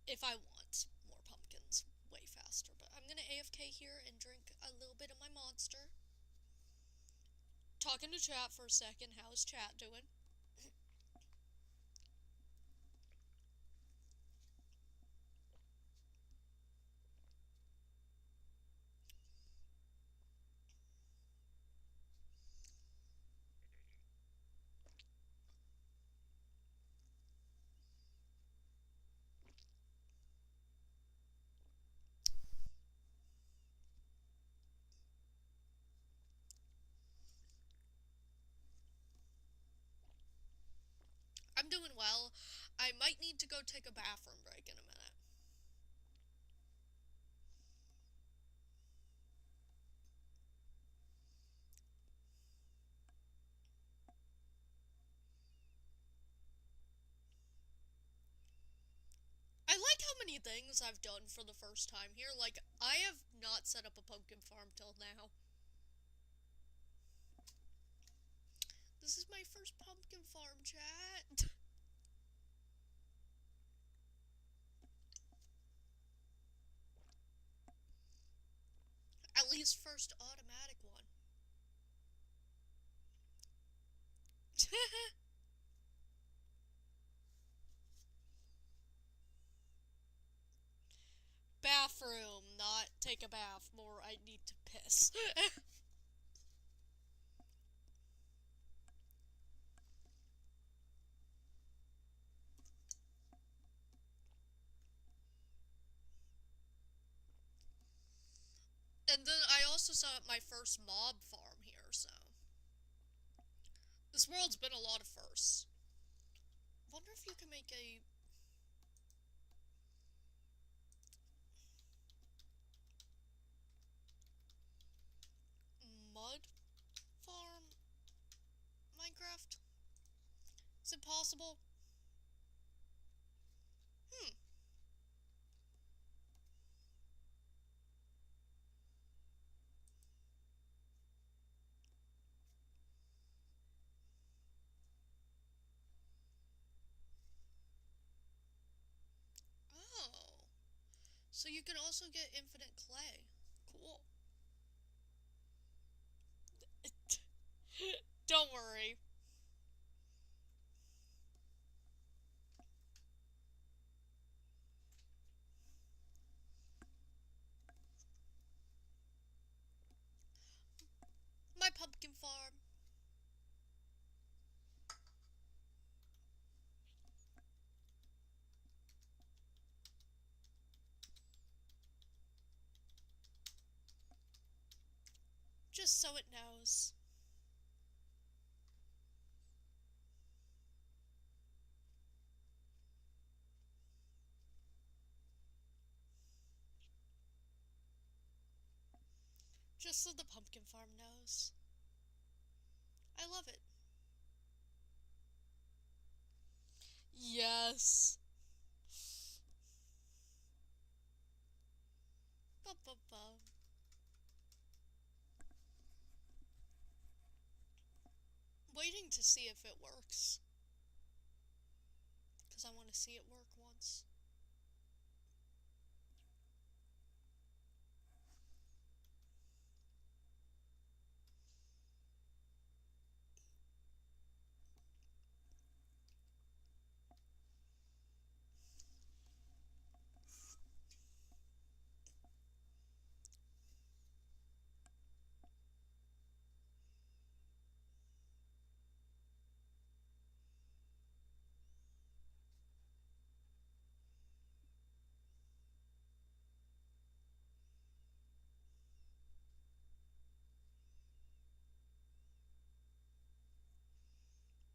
Speaker 1: If I want more pumpkins way faster. But I'm gonna AFK here and drink a little bit of my monster. Talking to chat for a second. How is chat doing? I'm doing well. I might need to go take a bathroom break in a minute. I like how many things I've done for the first time here. Like, I have not set up a pumpkin farm till now. This is my first pumpkin farm, chat. At least first automatic one. Bathroom, not take a bath. More, I need to piss. And then I also set up my first mob farm here, so. This world's been a lot of firsts. Wonder if you can make a mud farm Minecraft? Is it possible? Hmm. Oh. So you can also get infinite clay. Cool. Don't worry. pumpkin farm. Just so it knows. Just so the pumpkin farm knows. I love it. Yes. Bum, bum, bum. Waiting to see if it works. Because I want to see it work once.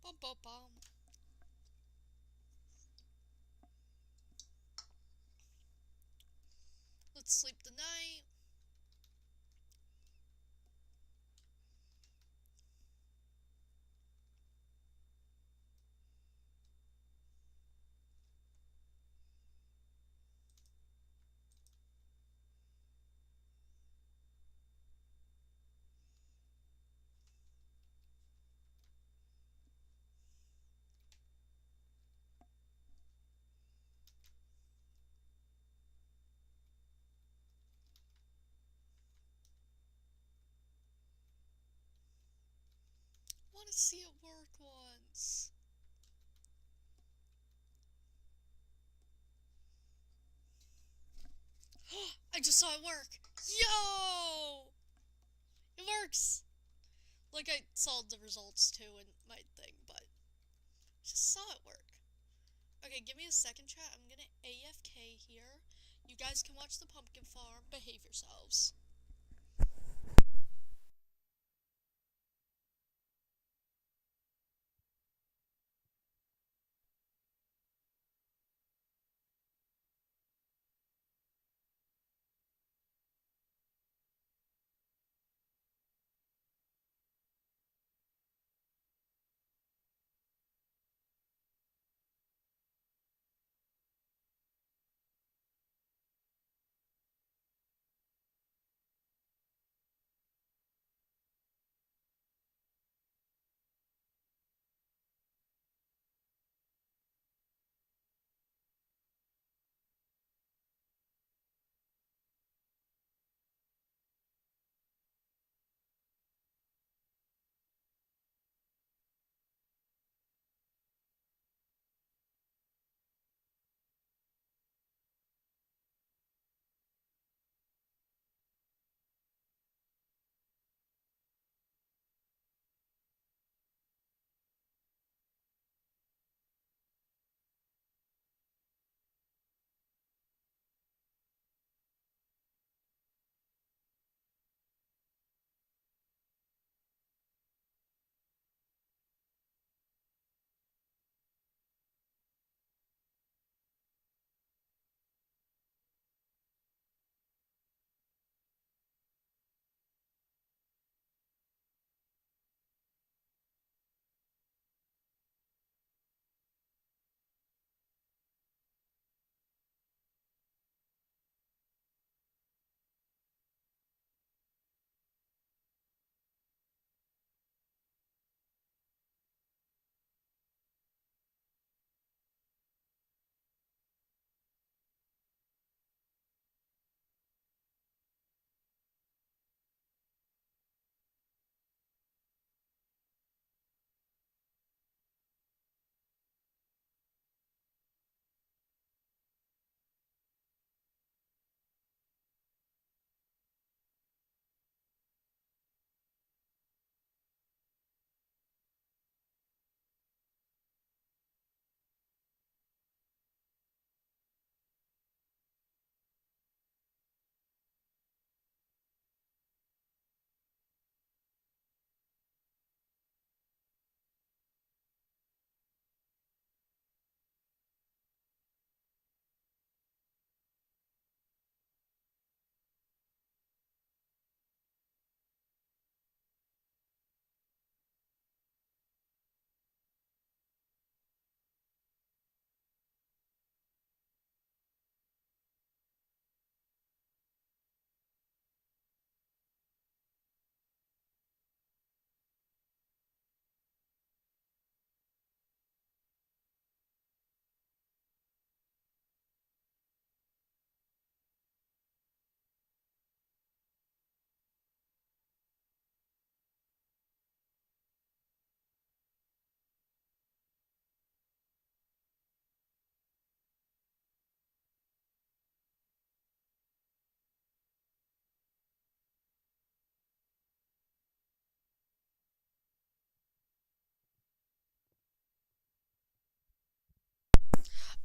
Speaker 1: Bum, bum, bum. Let's sleep the night. Want to see it work once. I just saw it work. Yo! It works. Like, I saw the results too in my thing, but just saw it work. Okay, give me a second, chat. I'm gonna AFK here. You guys can watch the pumpkin farm. Behave yourselves.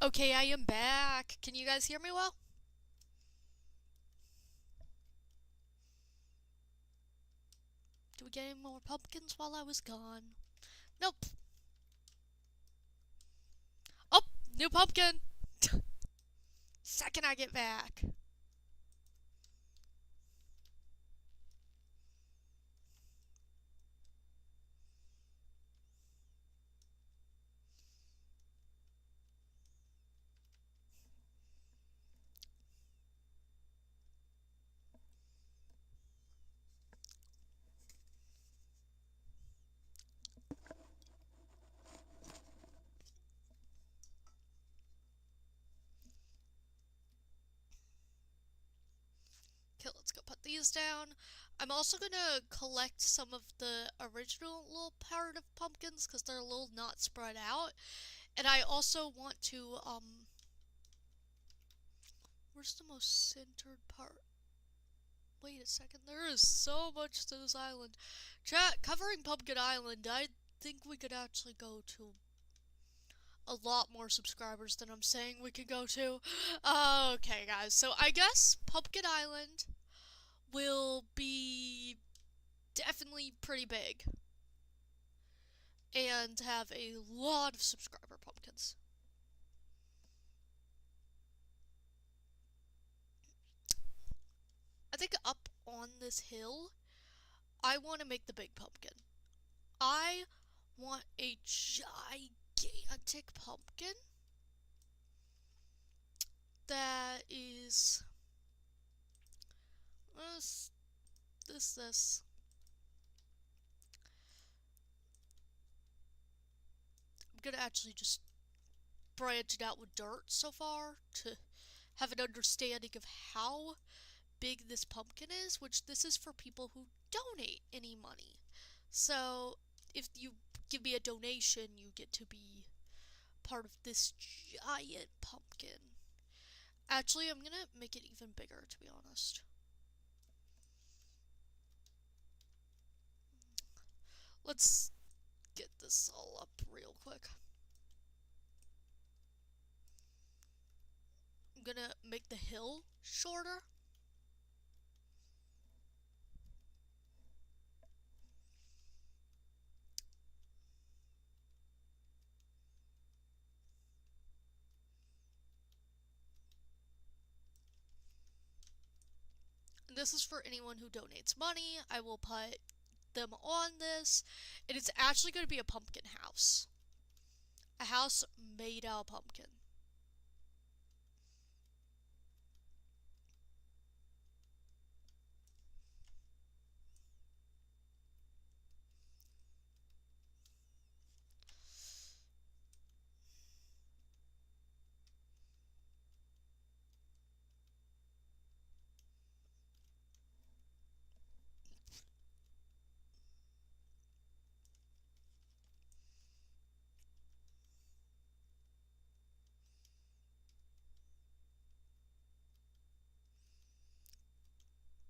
Speaker 1: Okay, I am back. Can you guys hear me well? Do we get any more pumpkins while I was gone? Nope. Oh, new pumpkin. Second I get back. Okay, let's go put these down. I'm also gonna collect some of the original little part of pumpkins because they're a little not spread out. And I also want to, where's the most centered part? Wait a second, there is so much to this island. Chat, covering Pumpkin Island, I think we could actually go to a lot more subscribers than I'm saying we could go to. Okay, guys, so I guess Pumpkin Island will be definitely pretty big and have a lot of subscriber pumpkins. I think up on this hill, I want to make the big pumpkin. I want a gigantic pumpkin that is this. I'm gonna actually just branch it out with dirt so far to have an understanding of how big this pumpkin is, which this is for people who donate any money. So if you give me a donation, you get to be part of this giant pumpkin. Actually, I'm gonna make it even bigger, to be honest. Let's get this all up real quick. I'm gonna make the hill shorter. And this is for anyone who donates money. I will put them on this. And it's actually going to be a pumpkin house. A house made out of pumpkin.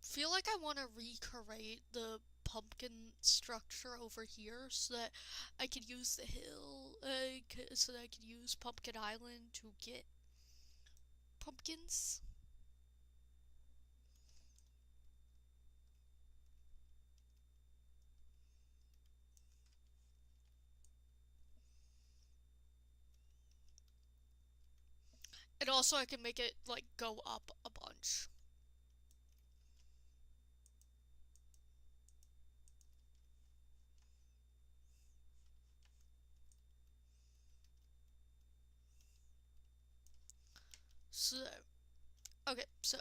Speaker 1: Feel like I want to recreate the pumpkin structure over here so that I could use the hill, so that I could use Pumpkin Island to get pumpkins. And also I can make it, like, go up a bunch. So, okay, so.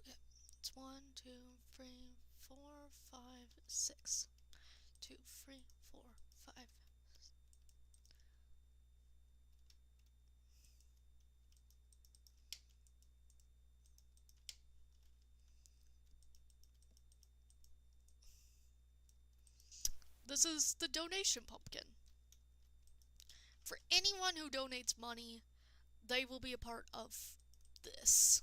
Speaker 1: Okay, it's 1, 2, 3, 4, 5, 6. 2, 3, 4, 5. This is the donation pumpkin. For anyone who donates money, they will be a part of this.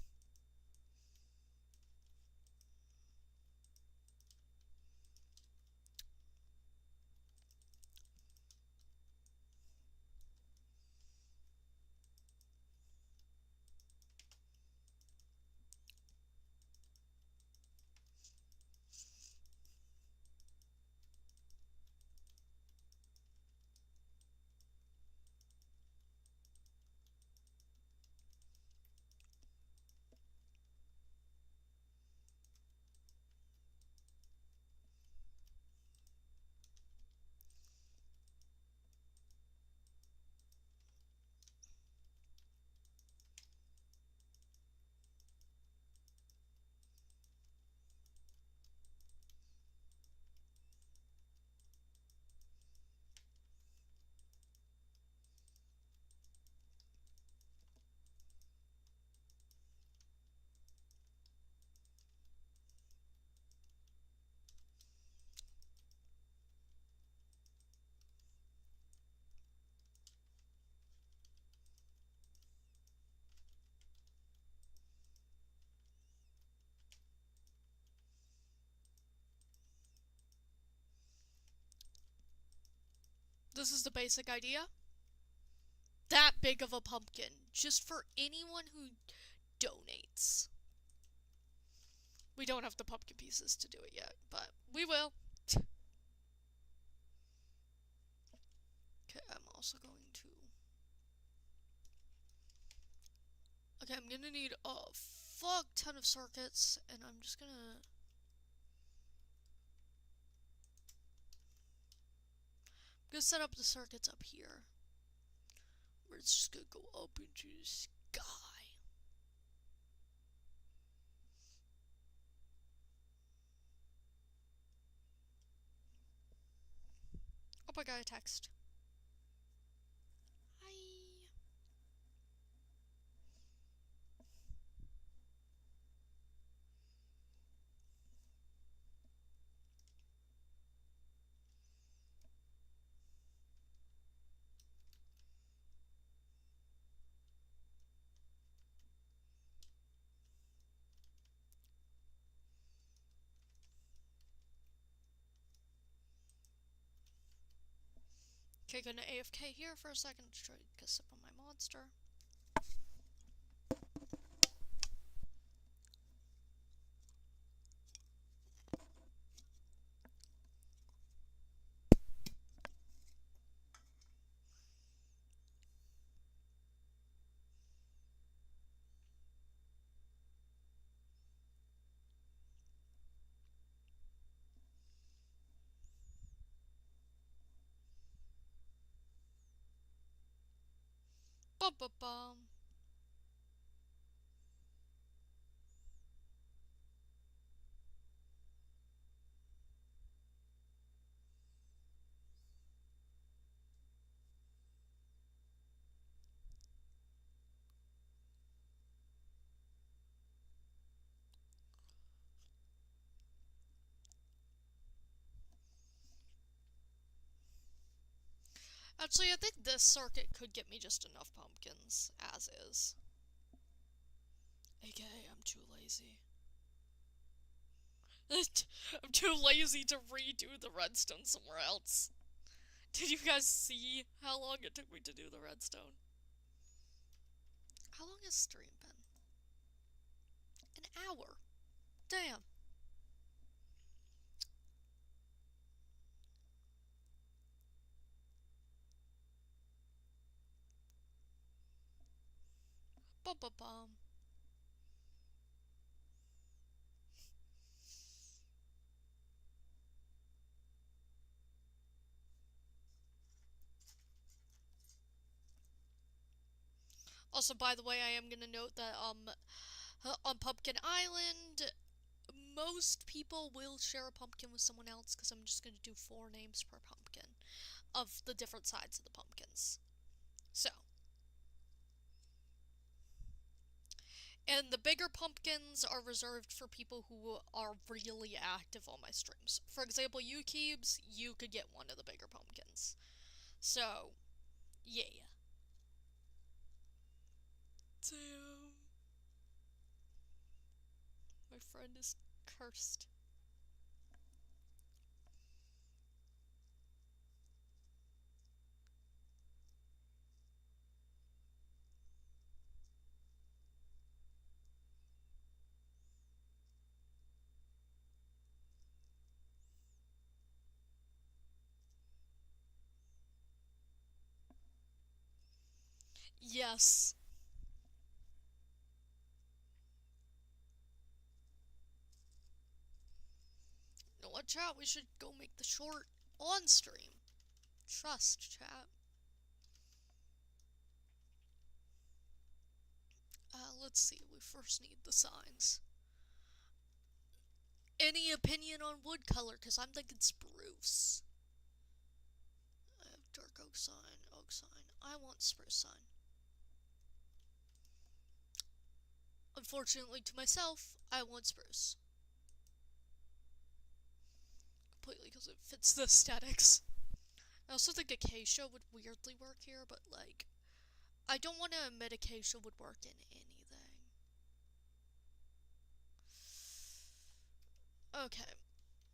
Speaker 1: This is the basic idea. That big of a pumpkin, just for anyone who donates. We don't have the pumpkin pieces to do it yet, but we will. Okay, I'm also going to... Okay, I'm gonna need a fuck ton of circuits, and I'm just gonna... set up the circuits up here. Where it's just gonna go up into the sky. Oh, I got a text. Hi. Okay, gonna AFK here for a second to try to get a sip on my monster. Bum bum bum. Actually, I think this circuit could get me just enough pumpkins, as is. AKA, I'm too lazy. I'm too lazy to redo the redstone somewhere else. Did you guys see how long it took me to do the redstone? How long has stream been? An hour. Damn. Bum bum bum. Also, by the way, I am gonna note that, on Pumpkin Island, most people will share a pumpkin with someone else, because I'm just gonna do 4 names per pumpkin of the different sides of the pumpkins. So. And the bigger pumpkins are reserved for people who are really active on my streams. For example, you Keebs, you could get one of the bigger pumpkins. So, yeah. Damn. My friend is cursed. Yes. You know what, chat? We should go make the short on stream. Trust, chat. Let's see. We first need the signs. Any opinion on wood color? Because I'm thinking spruce. I have dark oak sign, oak sign. I want spruce sign. Unfortunately to myself, I want spruce. Completely because it fits the aesthetics. I also think acacia would weirdly work here, but like, I don't want to admit acacia would work in anything. Okay,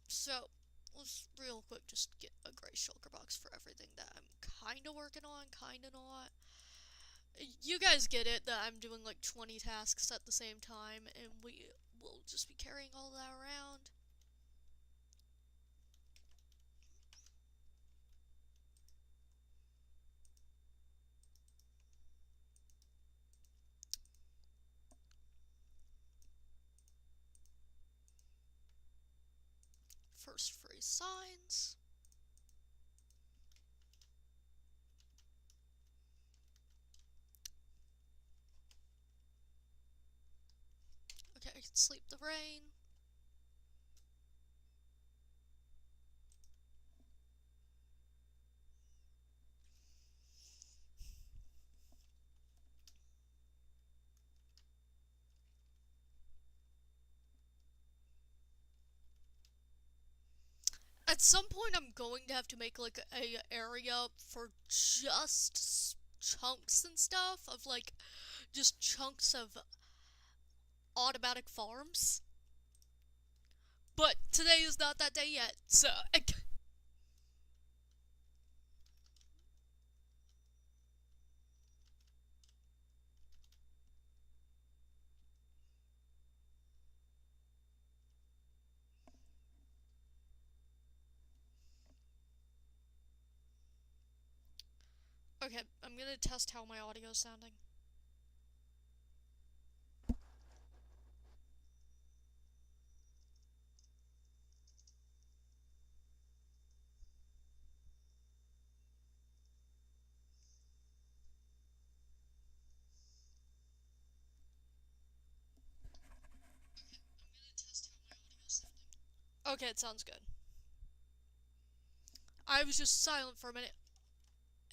Speaker 1: so let's real quick just get a gray shulker box for everything that I'm kind of working on, kind of not. You guys get it that I'm doing like 20 tasks at the same time, and we will just be carrying all that around. First phrase signs. Okay, I can sleep the rain. At some point, I'm going to have to make like a area for just chunks and stuff of like just chunks of automatic farms. But today is not that day yet, so. Okay, I'm gonna test how my audio is sounding. Okay, it sounds good. I was just silent for a minute.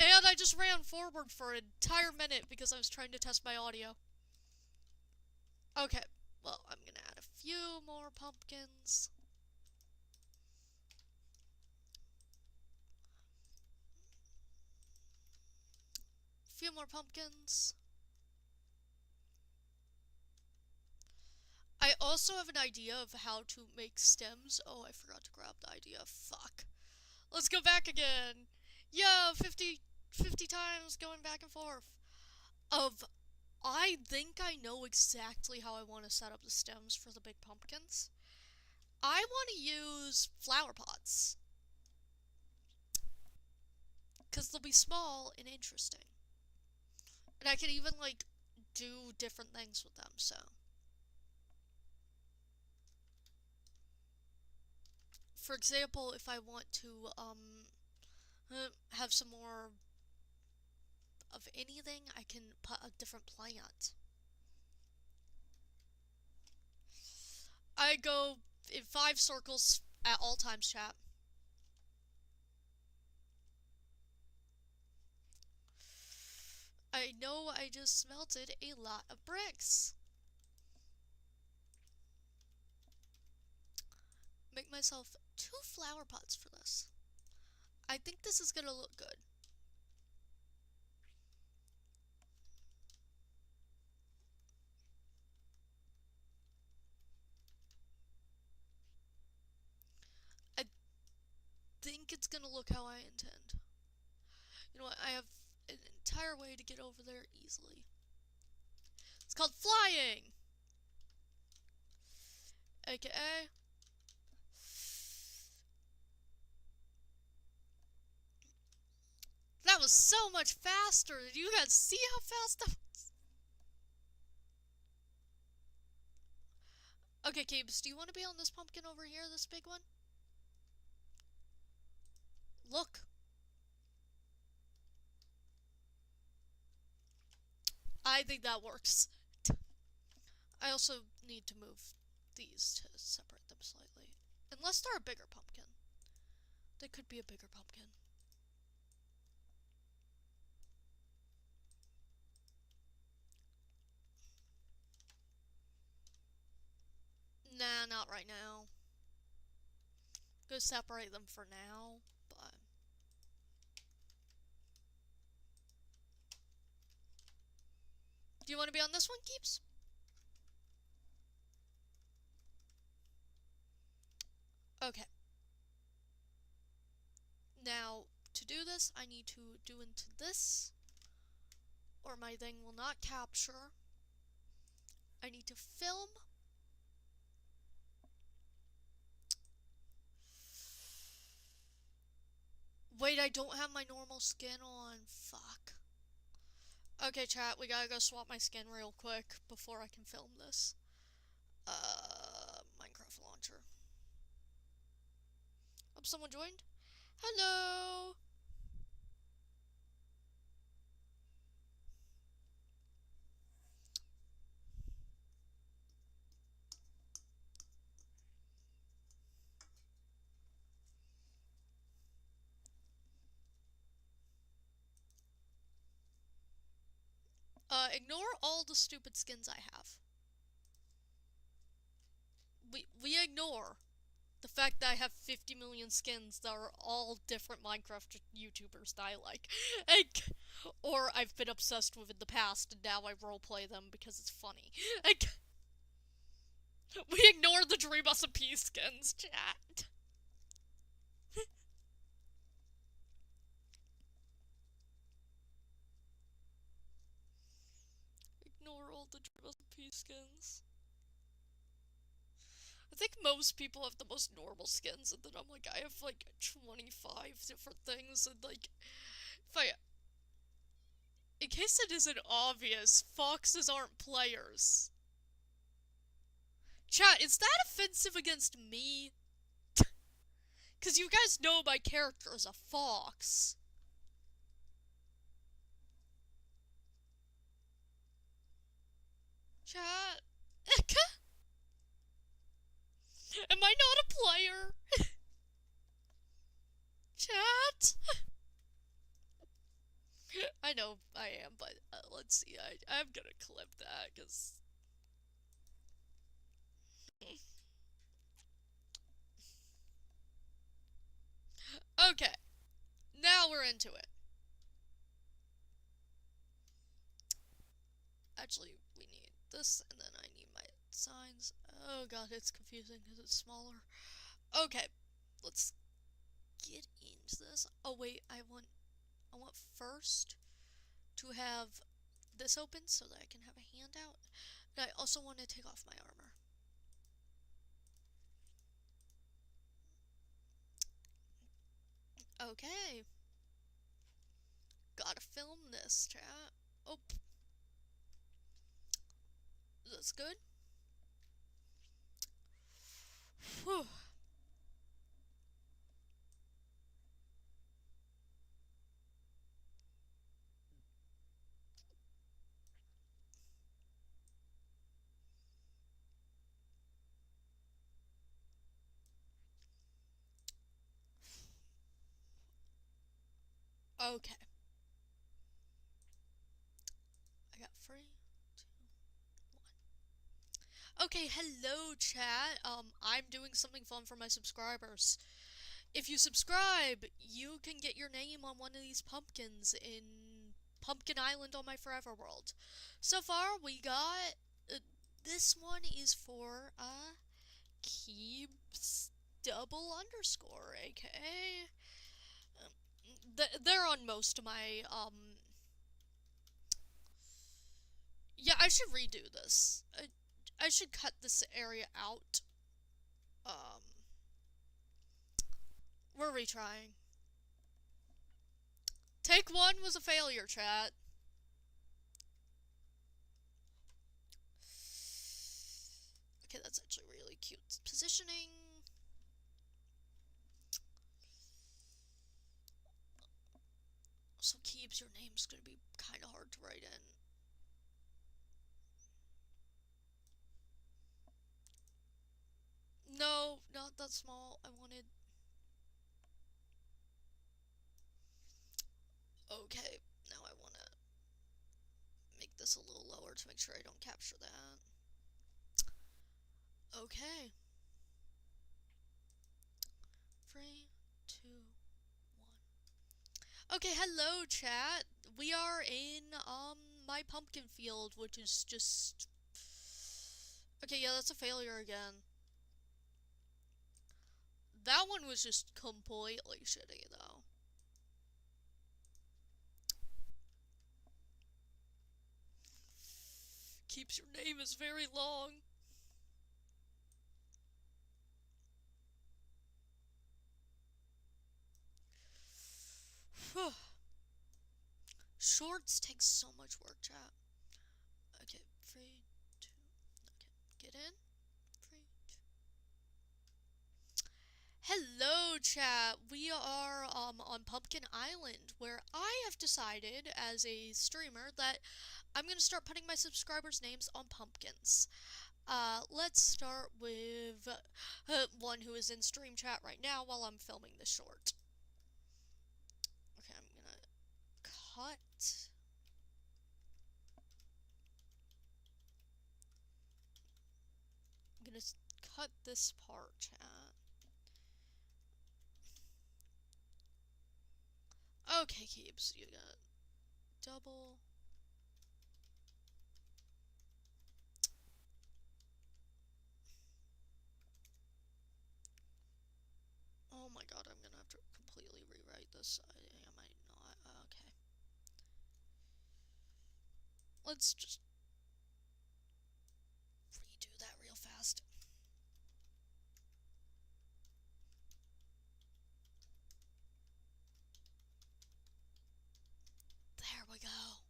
Speaker 1: And I just ran forward for an entire minute because I was trying to test my audio. Okay, well, I'm gonna add a few more pumpkins. A few more pumpkins. I also have an idea of how to make stems. Oh, I forgot to grab the idea. Fuck. Let's go back again. Yo, 50 times going back and forth. I think I know exactly how I want to set up the stems for the big pumpkins. I want to use flower pots. Because they'll be small and interesting. And I can even, like, do different things with them, so. For example, if I want to, have some more of anything, I can put a different plant. I go in 5 circles at all times, chat. I know I just smelted a lot of bricks. Make myself 2 flower pots for this. I think this is gonna look good. I think it's gonna look how I intend. You know what, I have an entire way to get over there easily. It's called flying! AKA... That was so much faster! Did you guys see how fast that was? Okay, Cabes, do you want to be on this pumpkin over here, this big one? Look. I think that works. I also need to move these to separate them slightly. Unless they're a bigger pumpkin. They could be a bigger pumpkin. Nah, not right now. Go separate them for now, but... Do you want to be on this one, Keeps? Okay. this, I need to do into this, or my thing will not capture. I need to film. Wait, I don't have my normal skin on. Fuck. Okay, chat, we gotta go swap my skin real quick before I can film this. Minecraft launcher. Oh, someone joined? Hello! Ignore all the stupid skins I have. We ignore the fact that I have 50 million skins that are all different Minecraft YouTubers that I like. Or I've been obsessed with in the past, and now I roleplay them because it's funny. We ignore the Dream SMP skins, chat. Ignore all the Dream SMP skins. I think most people have the most normal skins, and then I'm like, I have like 25 different things, and like, in case it isn't obvious, foxes aren't players. Chat, is that offensive against me? Cause you guys know my character is a fox. Chat. Am I not a player? Chat? I know I am, but let's see. I'm gonna clip that, because... Okay. Now we're into it. Actually, we need this, and then I need my signs. Oh god, it's confusing because it's smaller. Okay. Let's get into this. Oh wait, I want first to have this open so that I can have a handout. And I also want to take off my armor. Okay. Gotta film this, chat. Oh. That's good. Whew. Okay. I got 3, 2, 1. Okay, hello chat. I'm doing something fun for my subscribers. If you subscribe, you can get your name on one of these pumpkins in Pumpkin Island on my Forever World. So far, we got... this one is for, Keeps double underscore, aka... they're on most of my, yeah, I should redo this. I should cut this area out. We're retrying. Take 1 was a failure, chat. Okay, that's actually really cute positioning. So Keebs, your name's gonna be kind of hard to write in. No, not that small. I wanted... Okay, now I want to make this a little lower to make sure I don't capture that. Okay. 3, 2, 1. Okay, hello chat. We are in, my pumpkin field, which is just... Okay, yeah, that's a failure again. That one was just completely shitty, though. Keeps, your name is very long. Shorts take so much work, chat. Okay, 3, 2, okay, get in. 3, 2. Hello, chat. We are on Pumpkin Island, where I have decided as a streamer that I'm gonna start putting my subscribers' names on pumpkins. Let's start with one who is in stream chat right now while I'm filming this short. Okay, I'm gonna cut. I'm gonna cut this part, chat. Okay, Keeps, you got double. Oh my god, I'm gonna have to completely rewrite this. I might not. Okay. Let's just redo that real fast. There we go.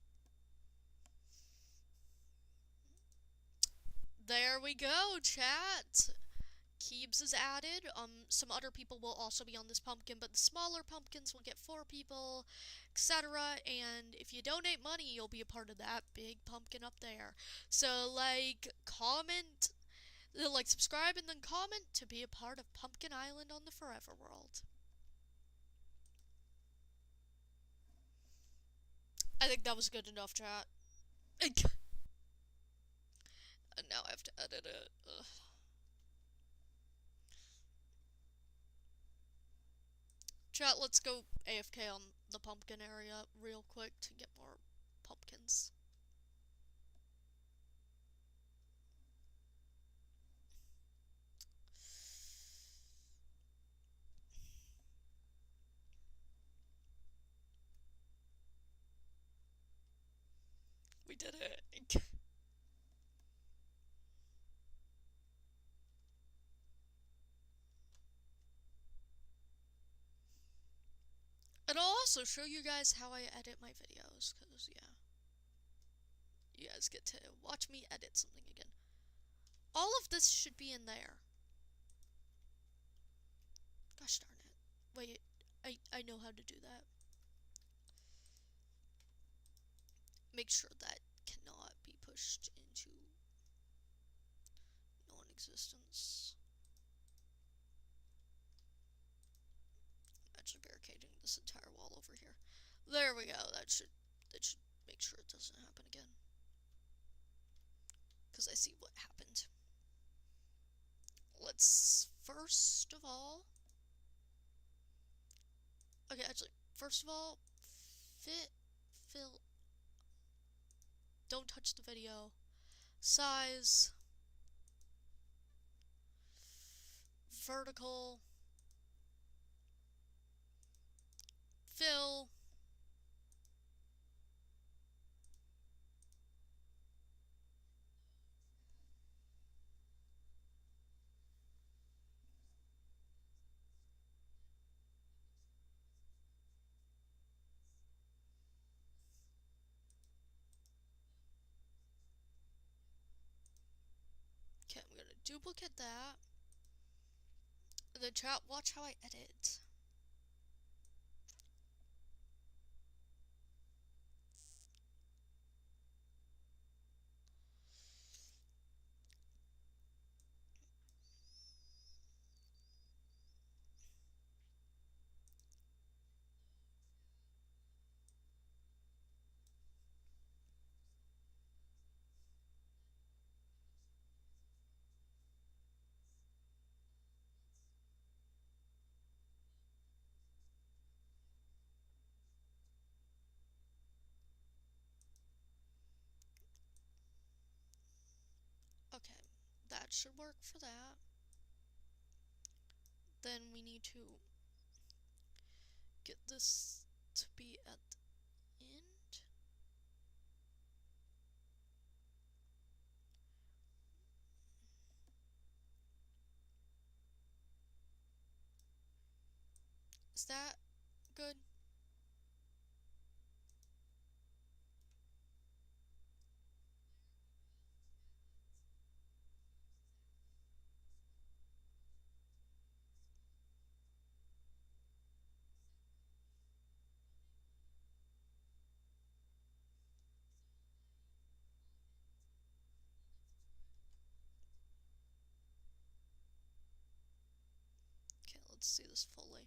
Speaker 1: There we go, chat. Keebs is added. Some other people will also be on this pumpkin, but the smaller pumpkins will get 4 people, etc. And if you donate money, you'll be a part of that big pumpkin up there. So, like, comment, like, subscribe and then comment to be a part of Pumpkin Island on the Forever World. I think that was good enough, chat. And now I have to edit it. Ugh. Chat, let's go AFK on the pumpkin area real quick to get more pumpkins. We did it. And I'll also show you guys how I edit my videos, because, yeah. You guys get to watch me edit something again. All of this should be in there. Gosh darn it. Wait, I know how to do that. Make sure that cannot be pushed into non-existence. I'm actually barricading this entire wall over here. There we go. That should make sure it doesn't happen again. Because I see what happened. Let's first of all. Okay, actually, first of all, fill. Don't touch the video. Size. Vertical. Fill. Okay, I'm gonna duplicate that. The chat, watch how I edit. Okay, that should work for that. Then we need to get this to be at the end. Is that good? Okay, let's see this fully.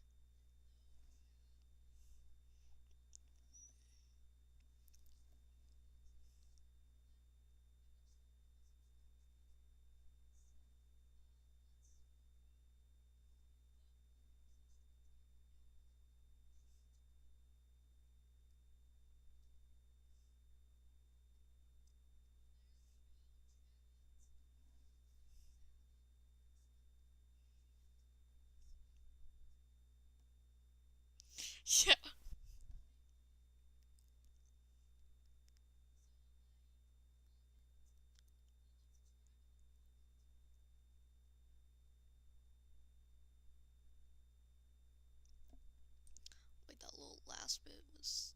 Speaker 1: Yeah. Wait, that little last bit was...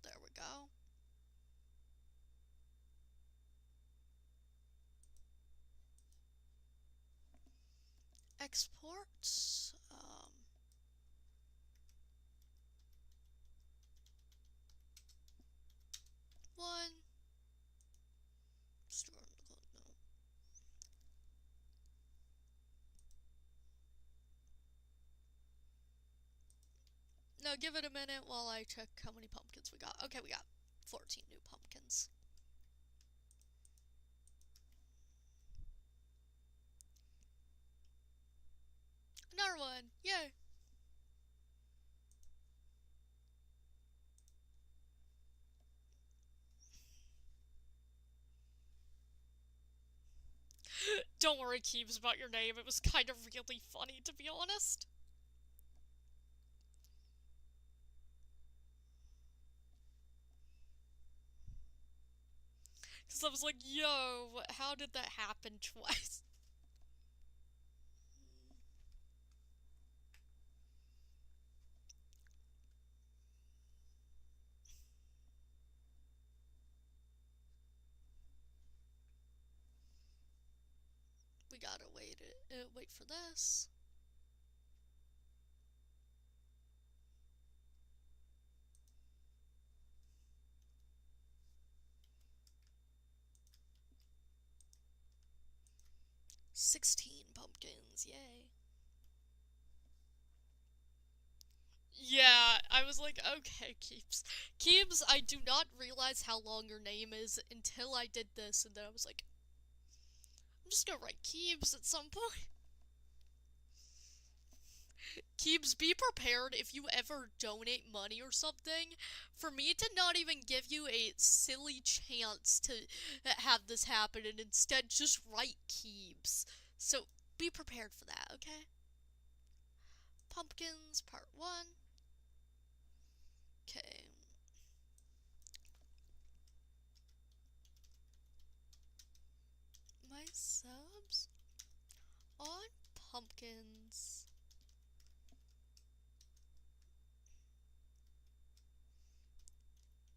Speaker 1: There we go. Export. One. Store no. No, give it a minute while I check how many pumpkins we got. Okay, we got 14 new pumpkins. Another one! Yay! Don't worry, Keeves, about your name. It was kind of really funny, to be honest. Because I was like, yo, how did that happen twice? We gotta wait for this. $16 pumpkins, yay. Yeah, I was like, okay, Keeps. Keeps, I do not realize how long your name is until I did this, and then I was like, I'm just gonna write Keeps at some point. Keeps, be prepared if you ever donate money or something, for me to not even give you a silly chance to have this happen, and instead just write Keeps. So, be prepared for that, okay? Pumpkins, part 1. Okay. My subs on pumpkins.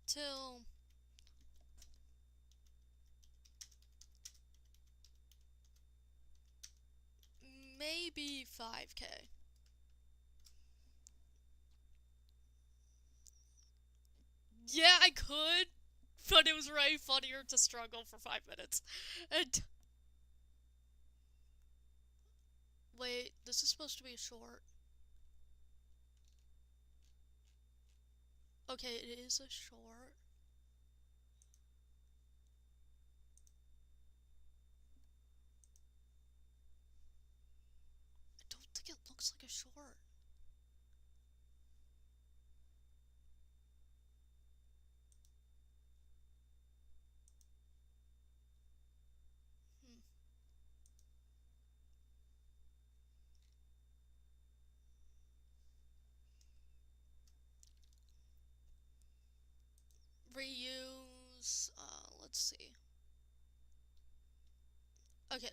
Speaker 1: Till maybe 5K. Yeah, I could, but it was way funnier to struggle for 5 minutes. And Wait, this is supposed to be a short. Okay, it is a short. I don't think it looks like a short. Hmm. Reuse, let's see. Okay.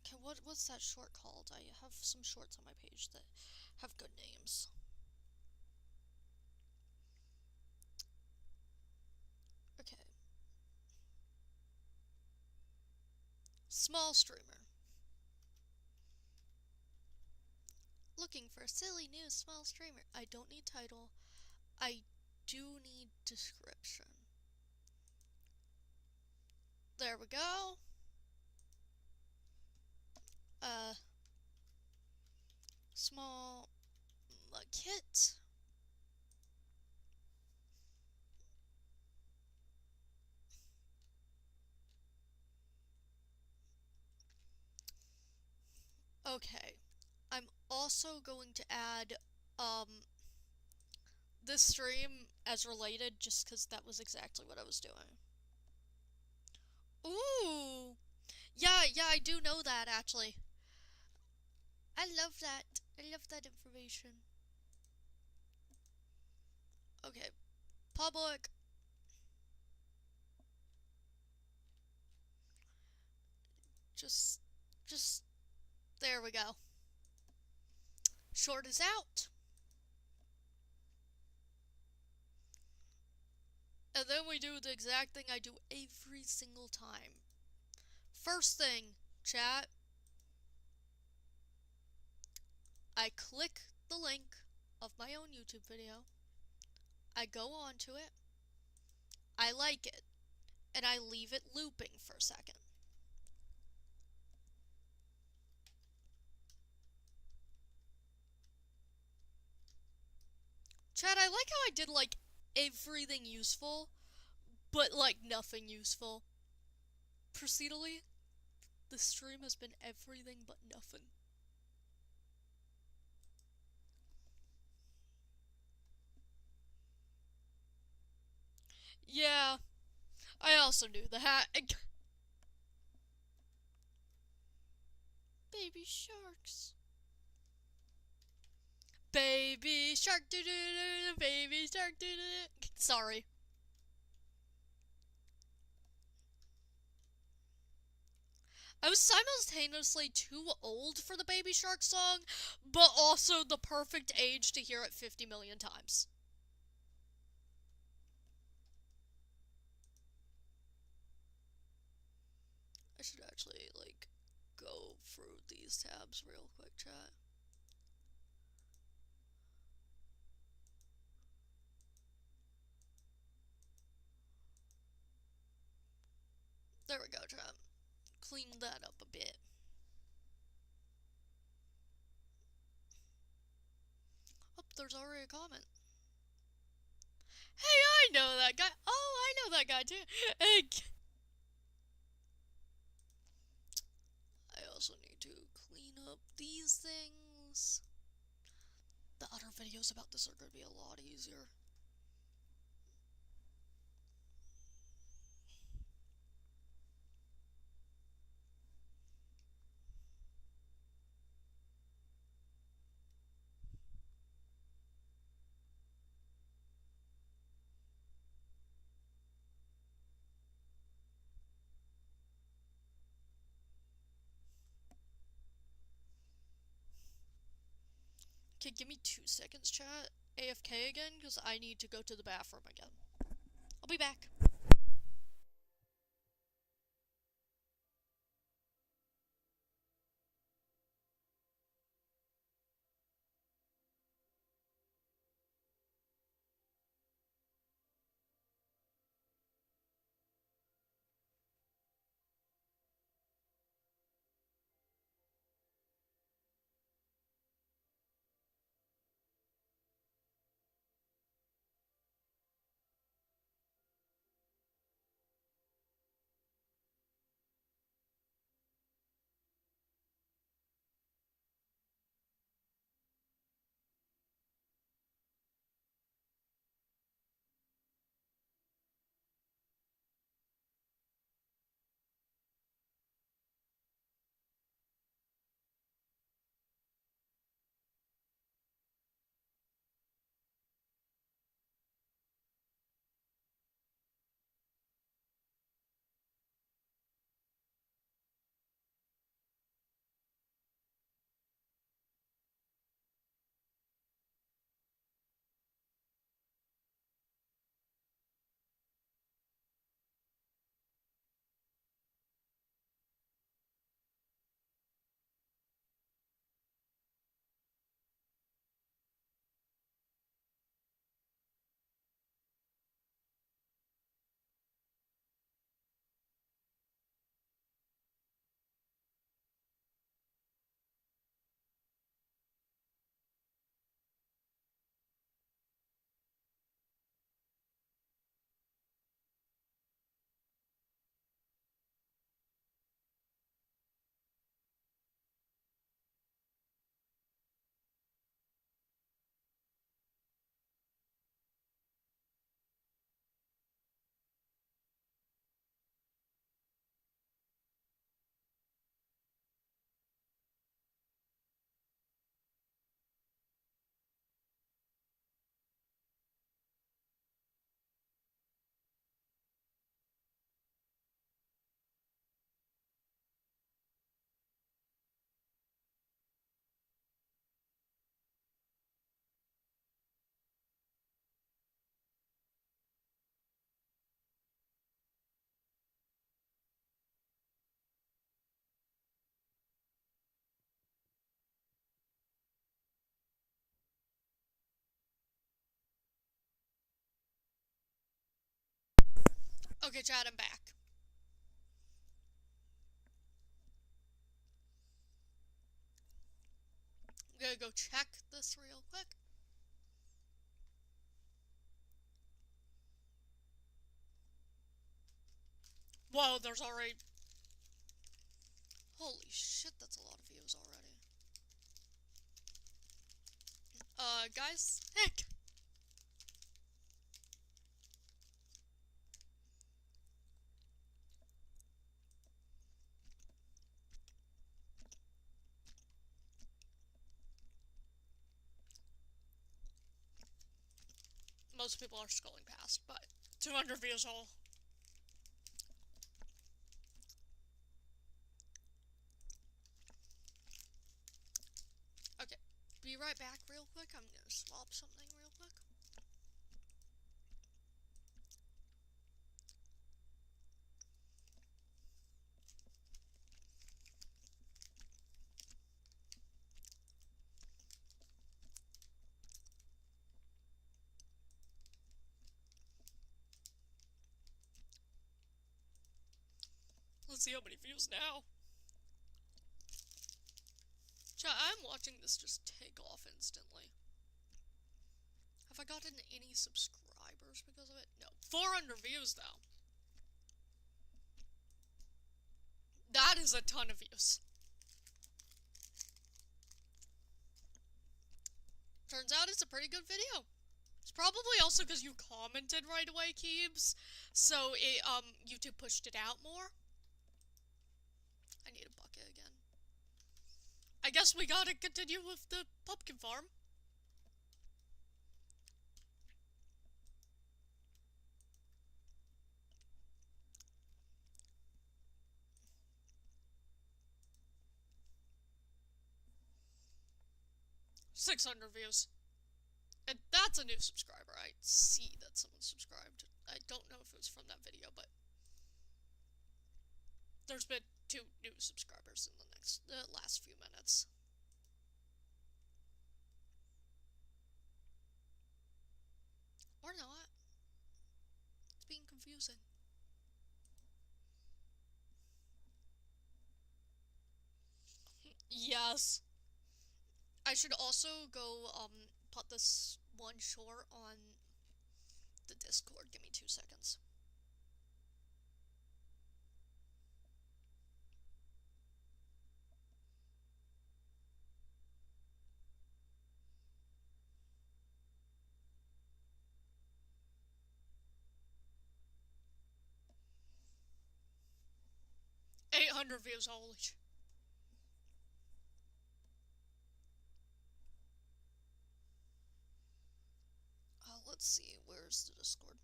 Speaker 1: Okay, what's that short called? I have some shorts on my page that have good names. Okay. Small streamer. Looking for a silly new small streamer. I don't need title. I do need description. There we go. Small kit. Okay. I'm also going to add, this stream as related just because that was exactly what I was doing. Ooh! Yeah, I do know that, actually. I love that. I love that information. Okay. Public. Just, there we go. Short is out. And then we do the exact thing I do every single time. First thing, chat. I click the link of my own YouTube video. I go onto it. I like it. And I leave it looping for a second. Chat, I like how I did, like, everything useful, but, like, nothing useful. Procedurally, the stream has been everything but nothing. Yeah, I also knew that. Baby sharks. Baby shark doo doo doo, baby shark doo doo. Sorry. I was simultaneously too old for the Baby Shark song, but also the perfect age to hear it 50 million times. I should actually, like, go through these tabs real quick, chat. There we go, chat. Clean that up a bit. Oh, there's already a comment. Hey, I know that guy. Oh, I know that guy too. I also need to clean up these things. The other videos about this are going to be a lot easier. Okay, give me 2 seconds, chat. AFK again, because I need to go to the bathroom again. I'll be back. Okay, chat, I'm back. I'm gonna go check this real quick. Whoa, there's already... Holy shit, that's a lot of views already. Guys, heck! Most people are scrolling past, but 200 views all. Okay, be right back real quick. I'm gonna swap something real quick. Let's see how many views now. Chat, I'm watching this just take off instantly. Have I gotten any subscribers because of it? No. 400 views, though. That is a ton of views. Turns out it's a pretty good video. It's probably also because you commented right away, Keebs. So it, YouTube pushed it out more. I need a bucket again. I guess we gotta continue with the pumpkin farm. $600 views. And that's a new subscriber. I see that someone subscribed. I don't know if it was from that video, but there's been 2 new subscribers in the last few minutes. Or not. It's being confusing. Yes. I should also go, put this one short on the Discord. Give me 2 seconds. $800 views, holy sh... let's see, where's the Discord?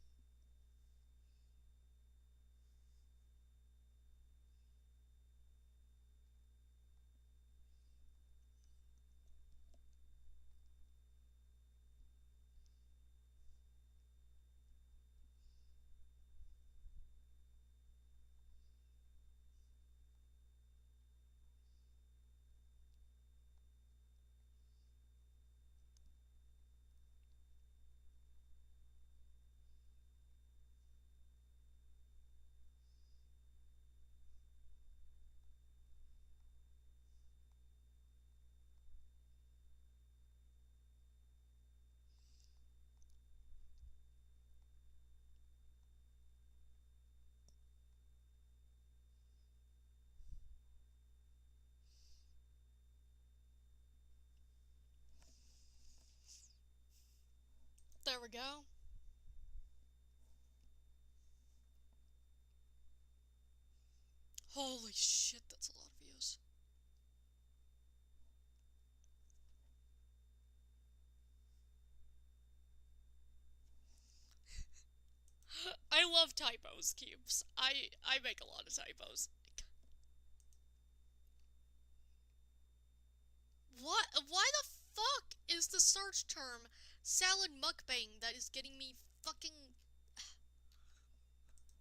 Speaker 1: There we go. Holy shit, that's a lot of views. I love typos, Cubes. I make a lot of typos. What? Why the fuck is the search term salad mukbang that is getting me fucking...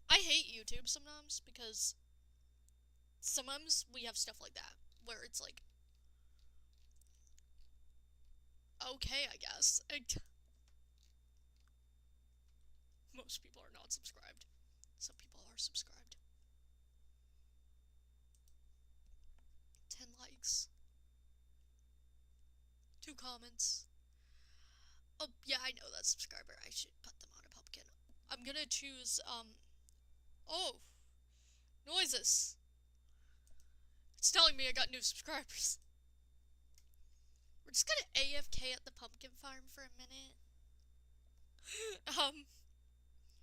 Speaker 1: I hate YouTube sometimes because sometimes we have stuff like that where it's like, okay, I guess. Most people are not subscribed. some people are subscribed. 10 likes. 2 comments. Oh, yeah, I know that subscriber. I should put them on a pumpkin. I'm gonna choose, oh! Noises! It's telling me I got new subscribers. We're just gonna AFK at the pumpkin farm for a minute.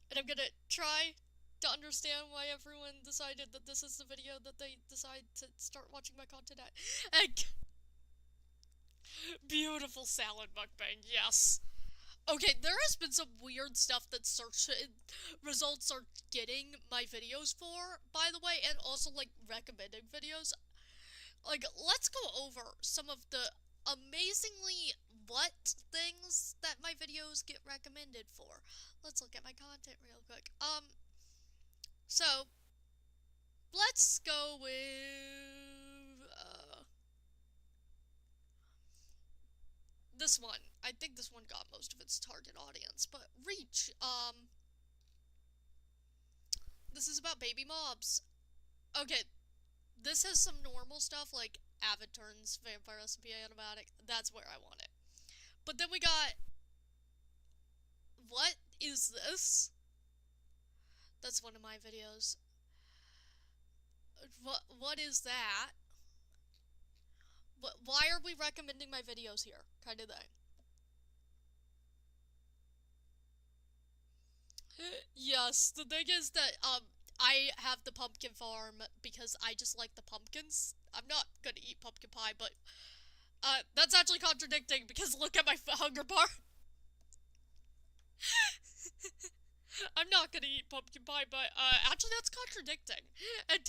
Speaker 1: And I'm gonna try to understand why everyone decided that this is the video that they decide to start watching my content at. And beautiful salad mukbang, yes. Okay, there has been some weird stuff that search results are getting my videos for, by the way, and also, like, recommended videos. Like, let's go over some of the amazingly what things that my videos get recommended for. Let's look at my content real quick. So, let's go with, this one. I think this one got most of its target audience, but reach, this is about baby mobs. Okay, this has some normal stuff like Avid Turns, Vampire Recipe Animatic. That's where I want it. But then we got, what is this? That's one of my videos. What is that? Why are we recommending my videos here? Kind of thing. Yes, the thing is that, I have the pumpkin farm because I just like the pumpkins. I'm not gonna eat pumpkin pie, but, that's actually contradicting because look at my hunger bar. I'm not gonna eat pumpkin pie, but, actually that's contradicting. And,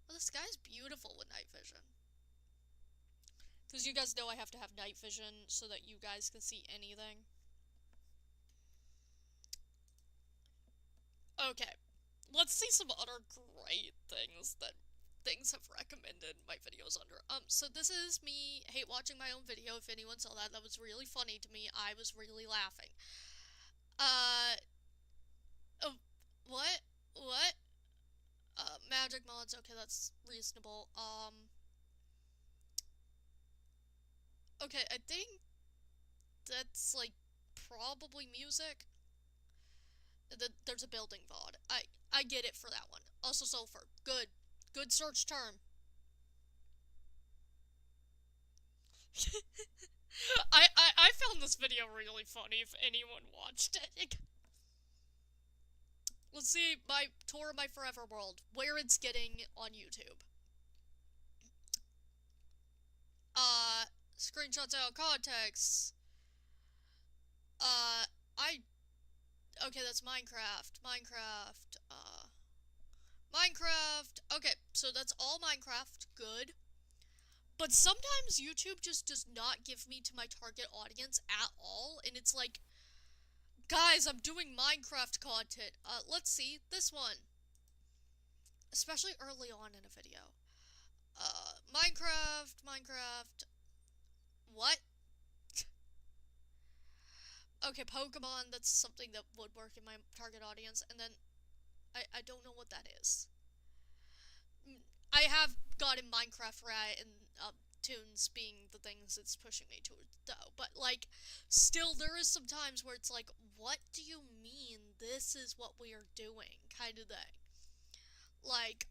Speaker 1: well, the sky's beautiful with night vision. Because you guys know I have to have night vision so that you guys can see anything. Okay, let's see some other great things that things have recommended my videos under. So this is me hate watching my own video. If anyone saw that, that was really funny to me. I was really laughing. What? What? Magic mods, okay, that's reasonable. Okay, I think that's, like, probably music. There's a building VOD. I get it for that one. Also sulfur. Good. Good search term. I found this video really funny if anyone watched it. Let's see my tour of my forever world, where it's getting on YouTube. Screenshots out of context. Okay, that's Minecraft. Minecraft. Okay, so that's all Minecraft. Good. But sometimes YouTube just does not give me to my target audience at all, and it's like, guys, I'm doing Minecraft content. Let's see, this one. Especially early on in a video. Minecraft. What? Okay, Pokemon, that's something that would work in my target audience, and then, I don't know what that is. I have gotten Minecraft right, and, tunes being the things it's pushing me to, though, but, like, still, there is some times where it's like, what do you mean this is what we are doing, kind of thing. Like,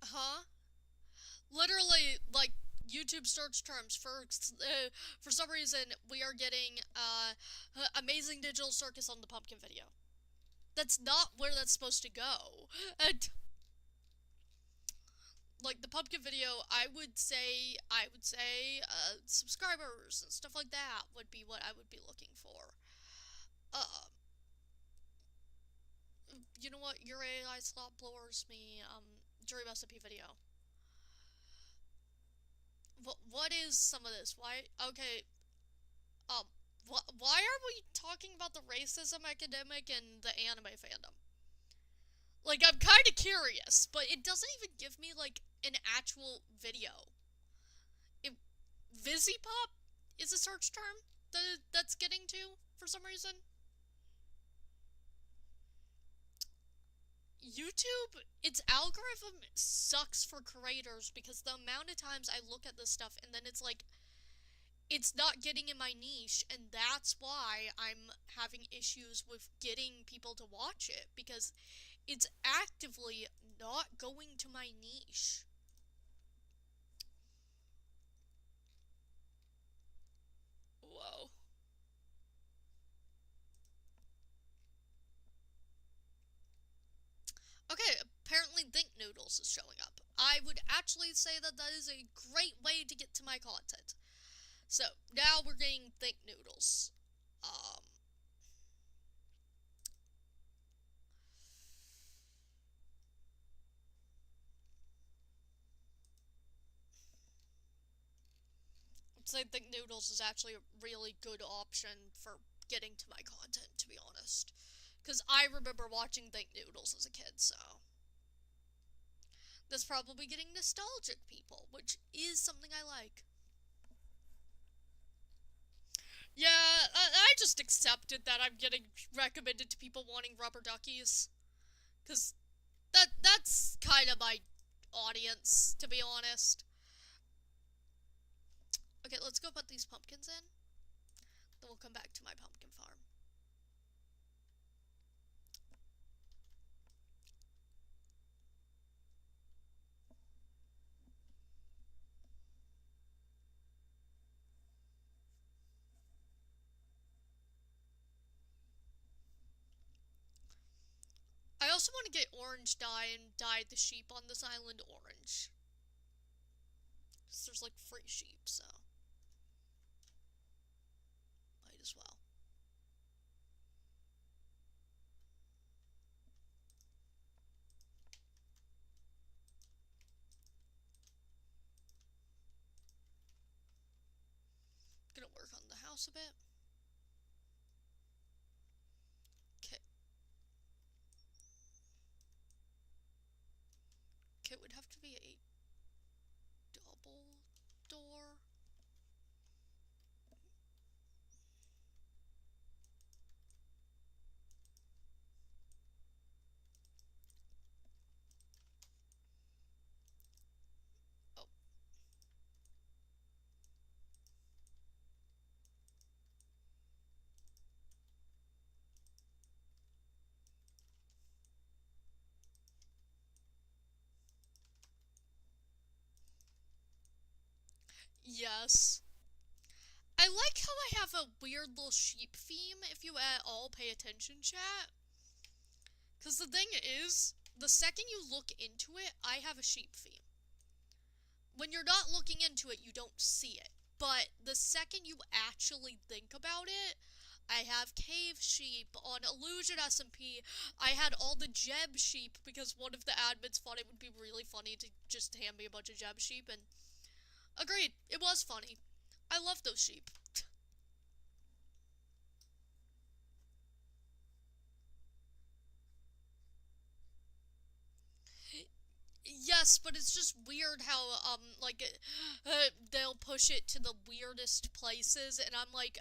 Speaker 1: huh? Literally, like, YouTube search terms for some reason we are getting amazing digital circus on the pumpkin video. That's not where that's supposed to go. And like the pumpkin video, I would say subscribers and stuff like that would be what I would be looking for. You know what? Your AI slot blowers me. Jury recipe video. What is some of this? Why? Okay. Why are we talking about the racism academic and the anime fandom? Like, I'm kind of curious, but it doesn't even give me, like, an actual video. Vizipop is a search term that's getting to, for some reason. YouTube, its algorithm sucks for creators because the amount of times I look at this stuff and then it's like, it's not getting in my niche, and that's why I'm having issues with getting people to watch it, because it's actively not going to my niche. Whoa. Okay, apparently Think Noodles is showing up. I would actually say that that is a great way to get to my content. So, now we're getting Think Noodles. Um, I'd say Think Noodles is actually a really good option for getting to my content, to be honest. Because I remember watching Think Noodles as a kid, so. That's probably getting nostalgic people, which is something I like. Yeah, I just accepted that I'm getting recommended to people wanting rubber duckies. Because that's kind of my audience, to be honest. Okay, let's go put these pumpkins in. Then we'll come back to my pumpkin farm. I also want to get orange dye and dye the sheep on this island orange. Because there's like free sheep, so might as well. Gonna work on the house a bit. Okay. Okay, it would have to be a double door. Oh. Yes. I like how I have a weird little sheep theme, if you at all pay attention, chat. Because the thing is, the second you look into it, I have a sheep theme. When you're not looking into it, you don't see it. But the second you actually think about it, I have cave sheep on Illusion SMP. I had all the gem sheep because one of the admins thought it would be really funny to just hand me a bunch of gem sheep, and agreed, it was funny. I love those sheep. Yes, but it's just weird how, like, they'll push it to the weirdest places, and I'm like,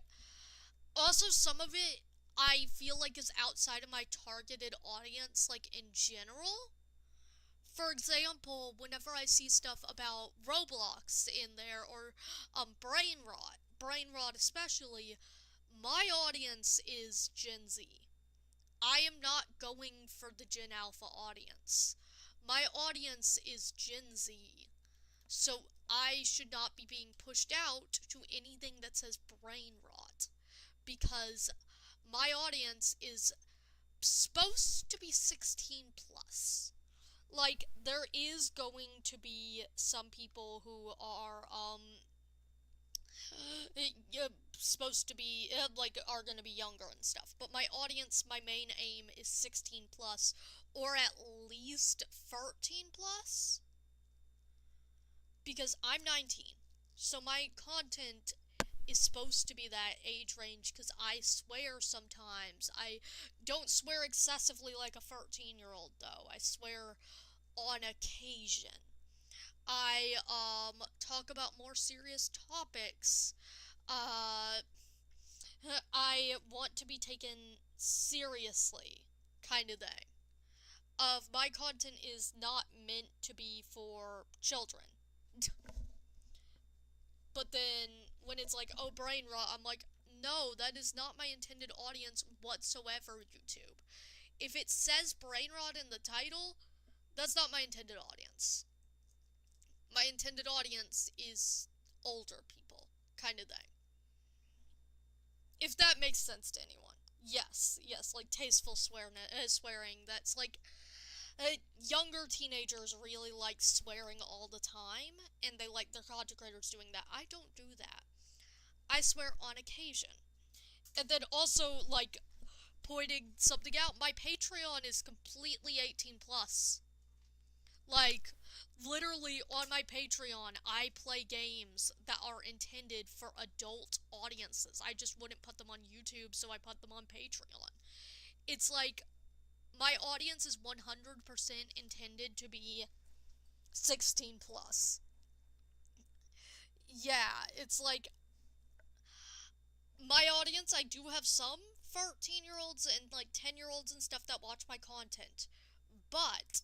Speaker 1: also, some of it, I feel like is outside of my targeted audience, like, in general. For example, whenever I see stuff about Roblox in there, or, Brain Rot especially, my audience is Gen Z. I am not going for the Gen Alpha audience. My audience is Gen Z. So I should not be being pushed out to anything that says brain rot. Because my audience is supposed to be 16 plus. Like, there is going to be some people who are, supposed to be, like, are gonna be younger and stuff. But my audience, my main aim is 16 plus, or at least 13 plus. Because I'm 19. So my content is supposed to be that age range, because I swear sometimes. I don't swear excessively like a 13-year-old, though. I swear on occasion. I, talk about more serious topics. Uh, I want to be taken seriously, kind of thing. of my content is not meant to be for children. But then when it's like, oh, brain rot, I'm like, no, that is not my intended audience whatsoever, YouTube. If it says brain rot in the title, that's not my intended audience. My intended audience is older people, kind of thing. If that makes sense to anyone. Yes, like tasteful swearing. That's like younger teenagers really like swearing all the time, and they like their content creators doing that. I don't do that. I swear on occasion. And then also, like, pointing something out, my Patreon is completely 18 plus. Like, literally on my Patreon, I play games that are intended for adult audiences. I just wouldn't put them on YouTube, so I put them on Patreon. It's like, my audience is 100% intended to be 16 plus. Yeah, it's like, my audience, I do have some 13-year-olds and like 10-year-olds and stuff that watch my content. But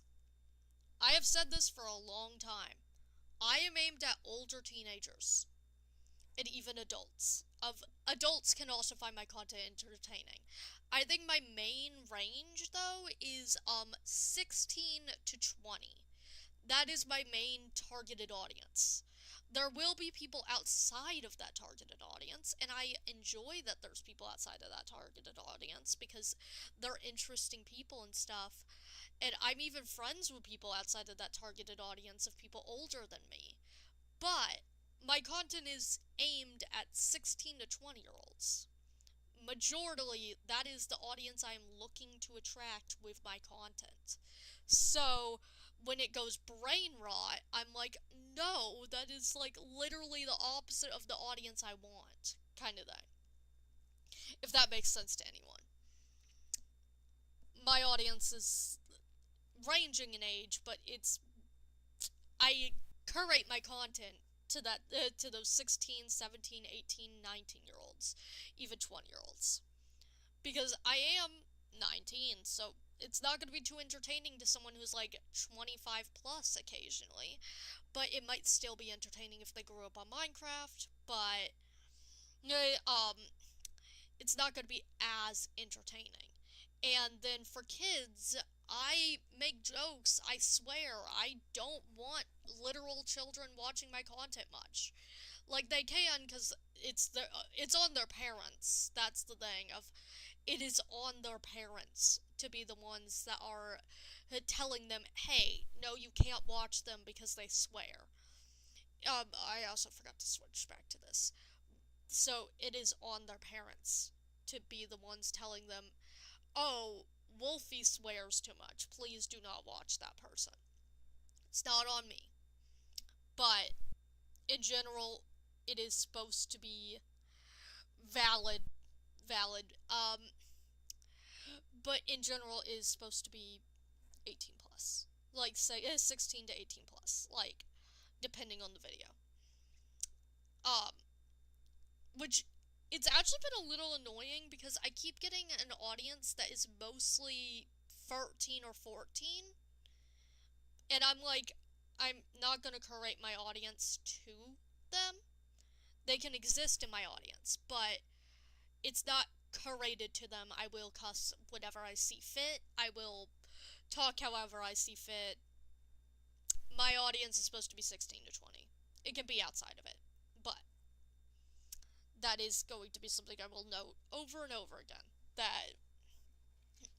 Speaker 1: I have said this for a long time. I am aimed at older teenagers and even adults. Adults can also find my content entertaining. I think my main range though is 16 to 20. That is my main targeted audience. There will be people outside of that targeted audience, and I enjoy that there's people outside of that targeted audience because they're interesting people and stuff. And I'm even friends with people outside of that targeted audience of people older than me. But my content is aimed at 16 to 20-year-olds. Majorly, that is the audience I am looking to attract with my content. So, when it goes brain rot, I'm like, no, that is like literally the opposite of the audience I want, kind of thing. If that makes sense to anyone. My audience is ranging in age, but I curate my content to that to those 16, 17, 18, 19-year-olds, even 20-year-olds. Because I am 19, so it's not going to be too entertaining to someone who's like 25 plus occasionally, but it might still be entertaining if they grew up on Minecraft, but it's not going to be as entertaining. And then for kids, I make jokes, I swear, I don't want literal children watching my content much. Like, they can, because it's on their parents. That's the thing, of it is on their parents to be the ones that are telling them, hey, no, you can't watch them because they swear. I also forgot to switch back to this. So, it is on their parents to be the ones telling them, oh, Wolfie swears too much. Please do not watch that person. It's not on me. But, in general, it is supposed to be valid. But in general, it is supposed to be 18 plus. Like, say, 16 to 18 plus. Like, depending on the video. Um, which, it's actually been a little annoying because I keep getting an audience that is mostly 13 or 14. And I'm like, I'm not gonna curate my audience to them. They can exist in my audience, but it's not curated to them. I will cuss whatever I see fit. I will talk however I see fit. My audience is supposed to be 16 to 20. It can be outside of it, but that is going to be something I will note over and over again, that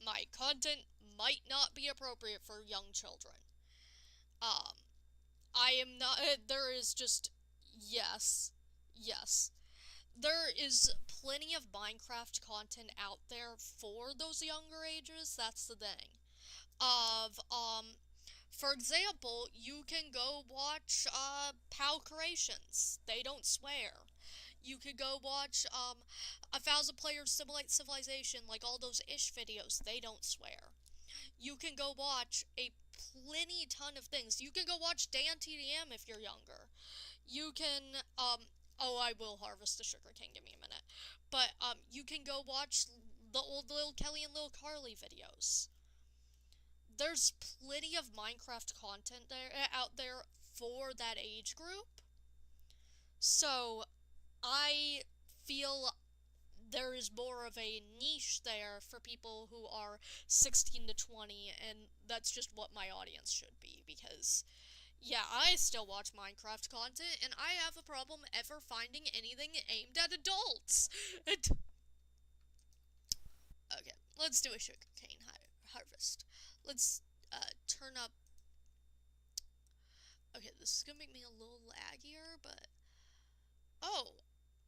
Speaker 1: my content might not be appropriate for young children. I am not, there is just, yes, there is plenty of Minecraft content out there for those younger ages. That's the thing. For example, you can go watch, PAL Creations. They don't swear. You could go watch, 1,000 Players Simulate Civilization, like all those ish videos. They don't swear. You can go watch a plenty ton of things. You can go watch Dan TDM if you're younger. You can, oh, I will harvest the Sugar King, give me a minute. But, you can go watch the old Lil Kelly and Lil Carly videos. there's plenty of Minecraft content out there for that age group. So I feel there is more of a niche there for people who are 16 to 20, and that's just what my audience should be, because yeah, I still watch Minecraft content, and I have a problem ever finding anything aimed at adults. Okay, let's do a sugarcane harvest. Let's turn up. Okay, this is gonna make me a little laggier, but oh,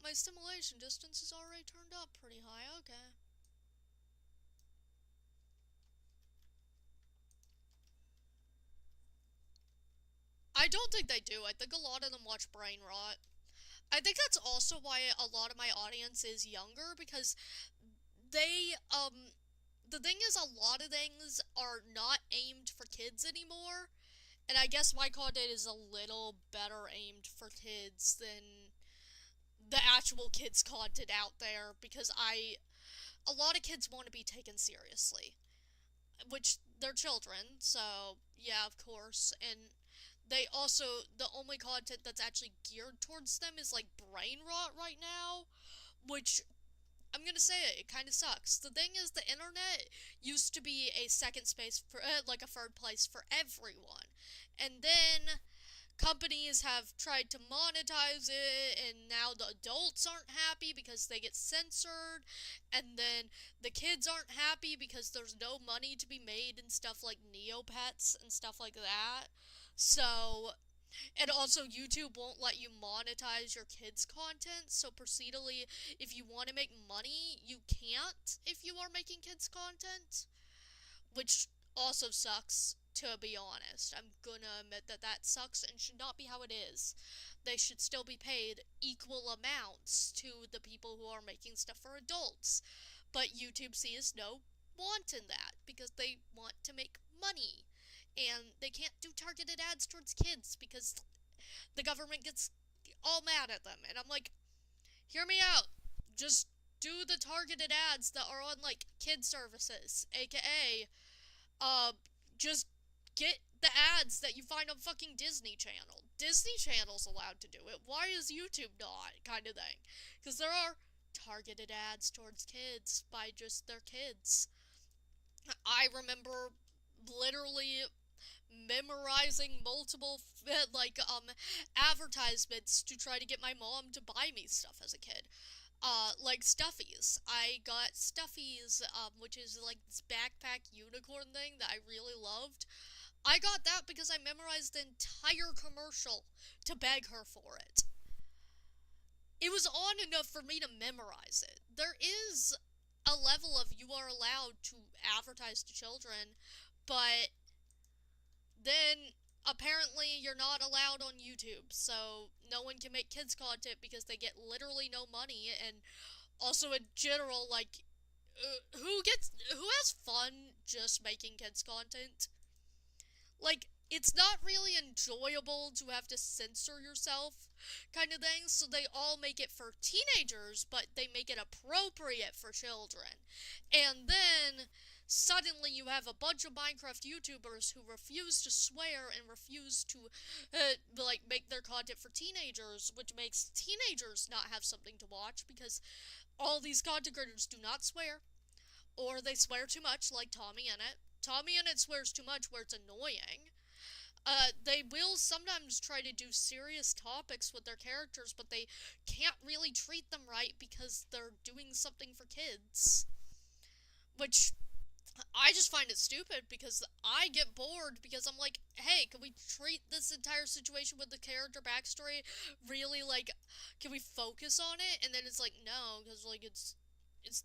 Speaker 1: my stimulation distance is already turned up pretty high. Okay. I don't think they do. I think a lot of them watch Brain Rot. I think that's also why a lot of my audience is younger, because they the thing is, a lot of things are not aimed for kids anymore, and I guess my content is a little better aimed for kids than the actual kids content out there, because a lot of kids want to be taken seriously, which they're children, so yeah, of course. And they also, the only content that's actually geared towards them is like brain rot right now, which I'm gonna say it kind of sucks. The thing is, the internet used to be a second space for, like a third place for everyone. And then companies have tried to monetize it, and now the adults aren't happy because they get censored, and then the kids aren't happy because there's no money to be made and stuff like Neopets and stuff like that. So, and also YouTube won't let you monetize your kids' content, so procedurally, if you want to make money, you can't if you are making kids' content, which also sucks, to be honest. I'm gonna admit that that sucks and should not be how it is. They should still be paid equal amounts to the people who are making stuff for adults. But YouTube sees no want in that, because they want to make money. And they can't do targeted ads towards kids because the government gets all mad at them. And I'm like, hear me out. Just do the targeted ads that are on, like, kid services, aka just get the ads that you find on fucking Disney Channel. Disney Channel's allowed to do it. Why is YouTube not? Kind of thing. Because there are targeted ads towards kids by just their kids. I remember literally memorizing multiple advertisements to try to get my mom to buy me stuff as a kid. Like Stuffies. I got Stuffies, which is like this backpack unicorn thing that I really loved. I got that because I memorized the entire commercial to beg her for it. It was on enough for me to memorize it. There is a level of you are allowed to advertise to children, but then apparently you're not allowed on YouTube, so no one can make kids content because they get literally no money. And also in general, like, who has fun just making kids content? Like, it's not really enjoyable to have to censor yourself, kind of thing, so they all make it for teenagers, but they make it appropriate for children. And then suddenly you have a bunch of Minecraft YouTubers who refuse to swear and refuse to, make their content for teenagers, which makes teenagers not have something to watch, because all these content creators do not swear, or they swear too much, like Tommy Innit. Tommy Innit swears too much where it's annoying. They will sometimes try to do serious topics with their characters, but they can't really treat them right because they're doing something for kids. Which, I just find it stupid, because I get bored because I'm like, hey, can we treat this entire situation with the character backstory really, like, can we focus on it? And then it's like, no, because, like, it's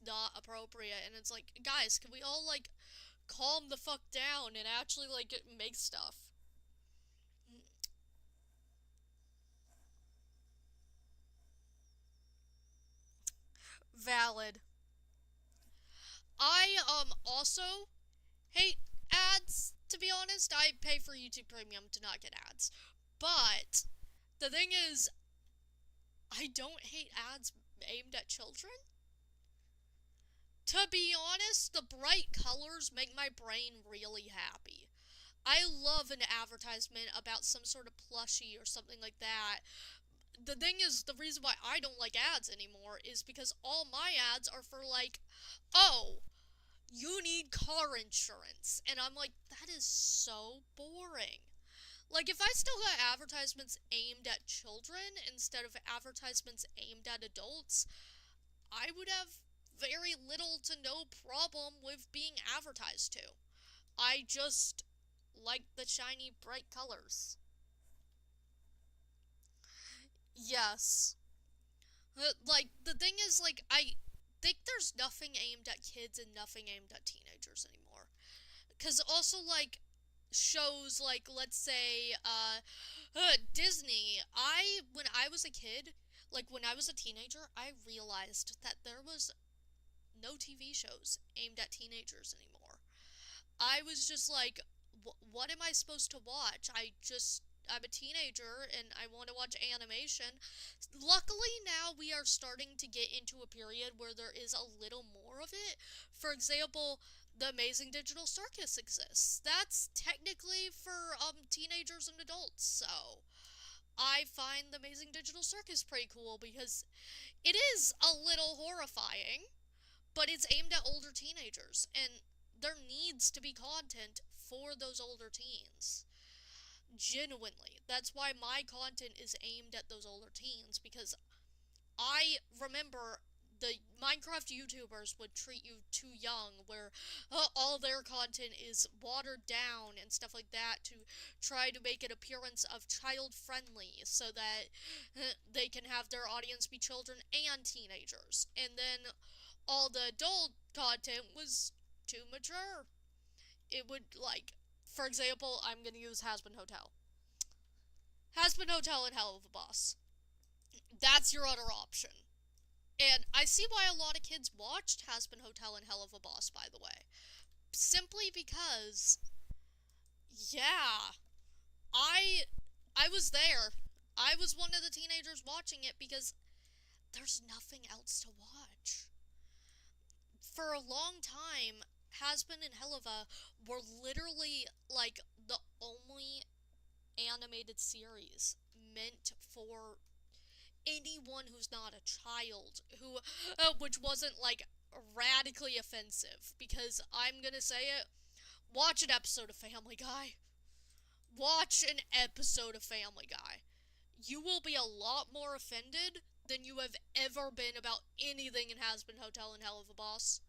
Speaker 1: not appropriate. And it's like, guys, can we all, like, calm the fuck down and actually, like, make stuff? Valid. I, also hate ads, to be honest. I pay for YouTube Premium to not get ads. But the thing is, I don't hate ads aimed at children. To be honest, the bright colors make my brain really happy. I love an advertisement about some sort of plushie or something like that. The thing is, the reason why I don't like ads anymore is because all my ads are for, like, oh, you need car insurance. And I'm like, that is so boring. Like, if I still got advertisements aimed at children instead of advertisements aimed at adults, I would have very little to no problem with being advertised to. I just like the shiny, bright colors. Yes. Like, the thing is, like, I think there's nothing aimed at kids and nothing aimed at teenagers anymore. Because also, like, shows like, let's say, Disney. When I was a kid, like, when I was a teenager, I realized that there was no TV shows aimed at teenagers anymore. I was just like, what am I supposed to watch? I'm a teenager and I want to watch animation. Luckily, now we are starting to get into a period where there is a little more of it. For example, the Amazing Digital Circus exists. That's technically for teenagers and adults. So I find the Amazing Digital Circus pretty cool because it is a little horrifying, but it's aimed at older teenagers, and there needs to be content for those older teens. Genuinely. That's why my content is aimed at those older teens, because I remember the Minecraft YouTubers would treat you too young, where all their content is watered down and stuff like that to try to make an appearance of child friendly so that they can have their audience be children and teenagers. And then all the adult content was too mature. It would, like, for example, I'm gonna use Hazbin Hotel. Hazbin Hotel and Hell of a Boss. That's your other option. And I see why a lot of kids watched Hazbin Hotel and Hell of a Boss, by the way. Simply because, yeah, I I was there. I was one of the teenagers watching it because there's nothing else to watch. For a long time, Hazbin and Helava were literally like the only animated series meant for anyone who's not a child, who, which wasn't like radically offensive. Because I'm gonna say it, watch an episode of Family Guy. Watch an episode of Family Guy. You will be a lot more offended than you have ever been about anything in Hazbin Hotel and Hell of a Boss.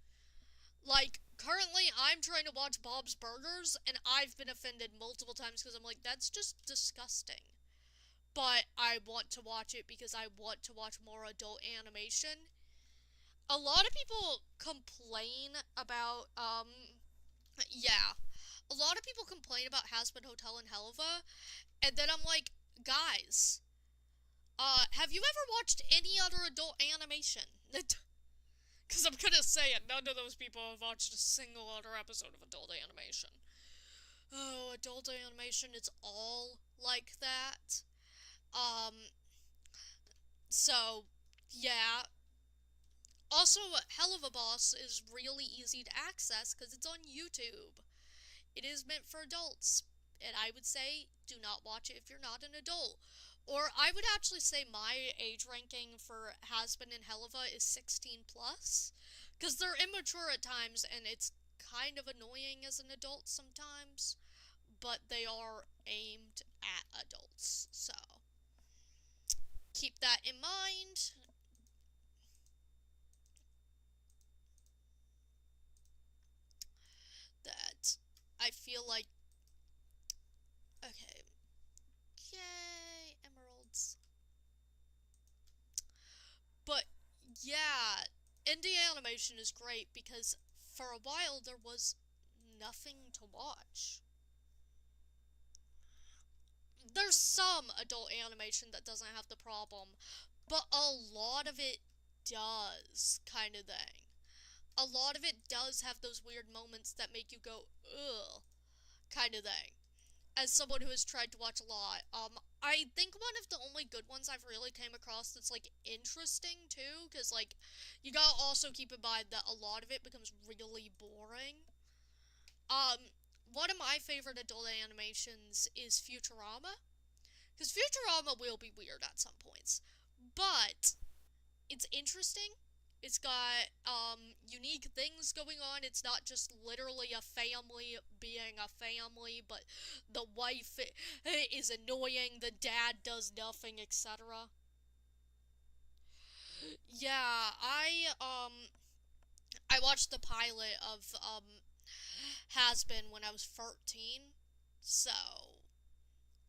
Speaker 1: Like, currently, I'm trying to watch Bob's Burgers, and I've been offended multiple times because I'm like, that's just disgusting. But I want to watch it because I want to watch more adult animation. A lot of people complain about, yeah. A lot of people complain about Hazbin Hotel and Helva, and then I'm like, guys, have you ever watched any other adult animation? Because I'm gonna say it, none of those people have watched a single other episode of adult animation. Oh, adult animation, it's all like that. Um, so, yeah. Also, Hell of a Boss is really easy to access because it's on YouTube. It is meant for adults, and I would say do not watch it if you're not an adult. Or I would actually say my age ranking for Hazbin and Helva is 16 plus, because they're immature at times, and it's kind of annoying as an adult sometimes, but they are aimed at adults, so keep that in mind. That I feel like, okay, yay, emeralds. But yeah, indie animation is great because for a while there was nothing to watch. There's some adult animation that doesn't have the problem, but a lot of it does, kind of thing. A lot of it does have those weird moments that make you go, ugh, kind of thing. as someone who has tried to watch a lot, I think one of the only good ones I've really came across that's like interesting too, because like you gotta also keep in mind that a lot of it becomes really boring. Um, One of my favorite adult animations is Futurama, because Futurama will be weird at some points, but it's interesting. It's got unique things going on. It's not just literally a family being a family, but the wife is annoying, the dad does nothing, etc. Yeah, I watched the pilot of Has Been when I was 13. So,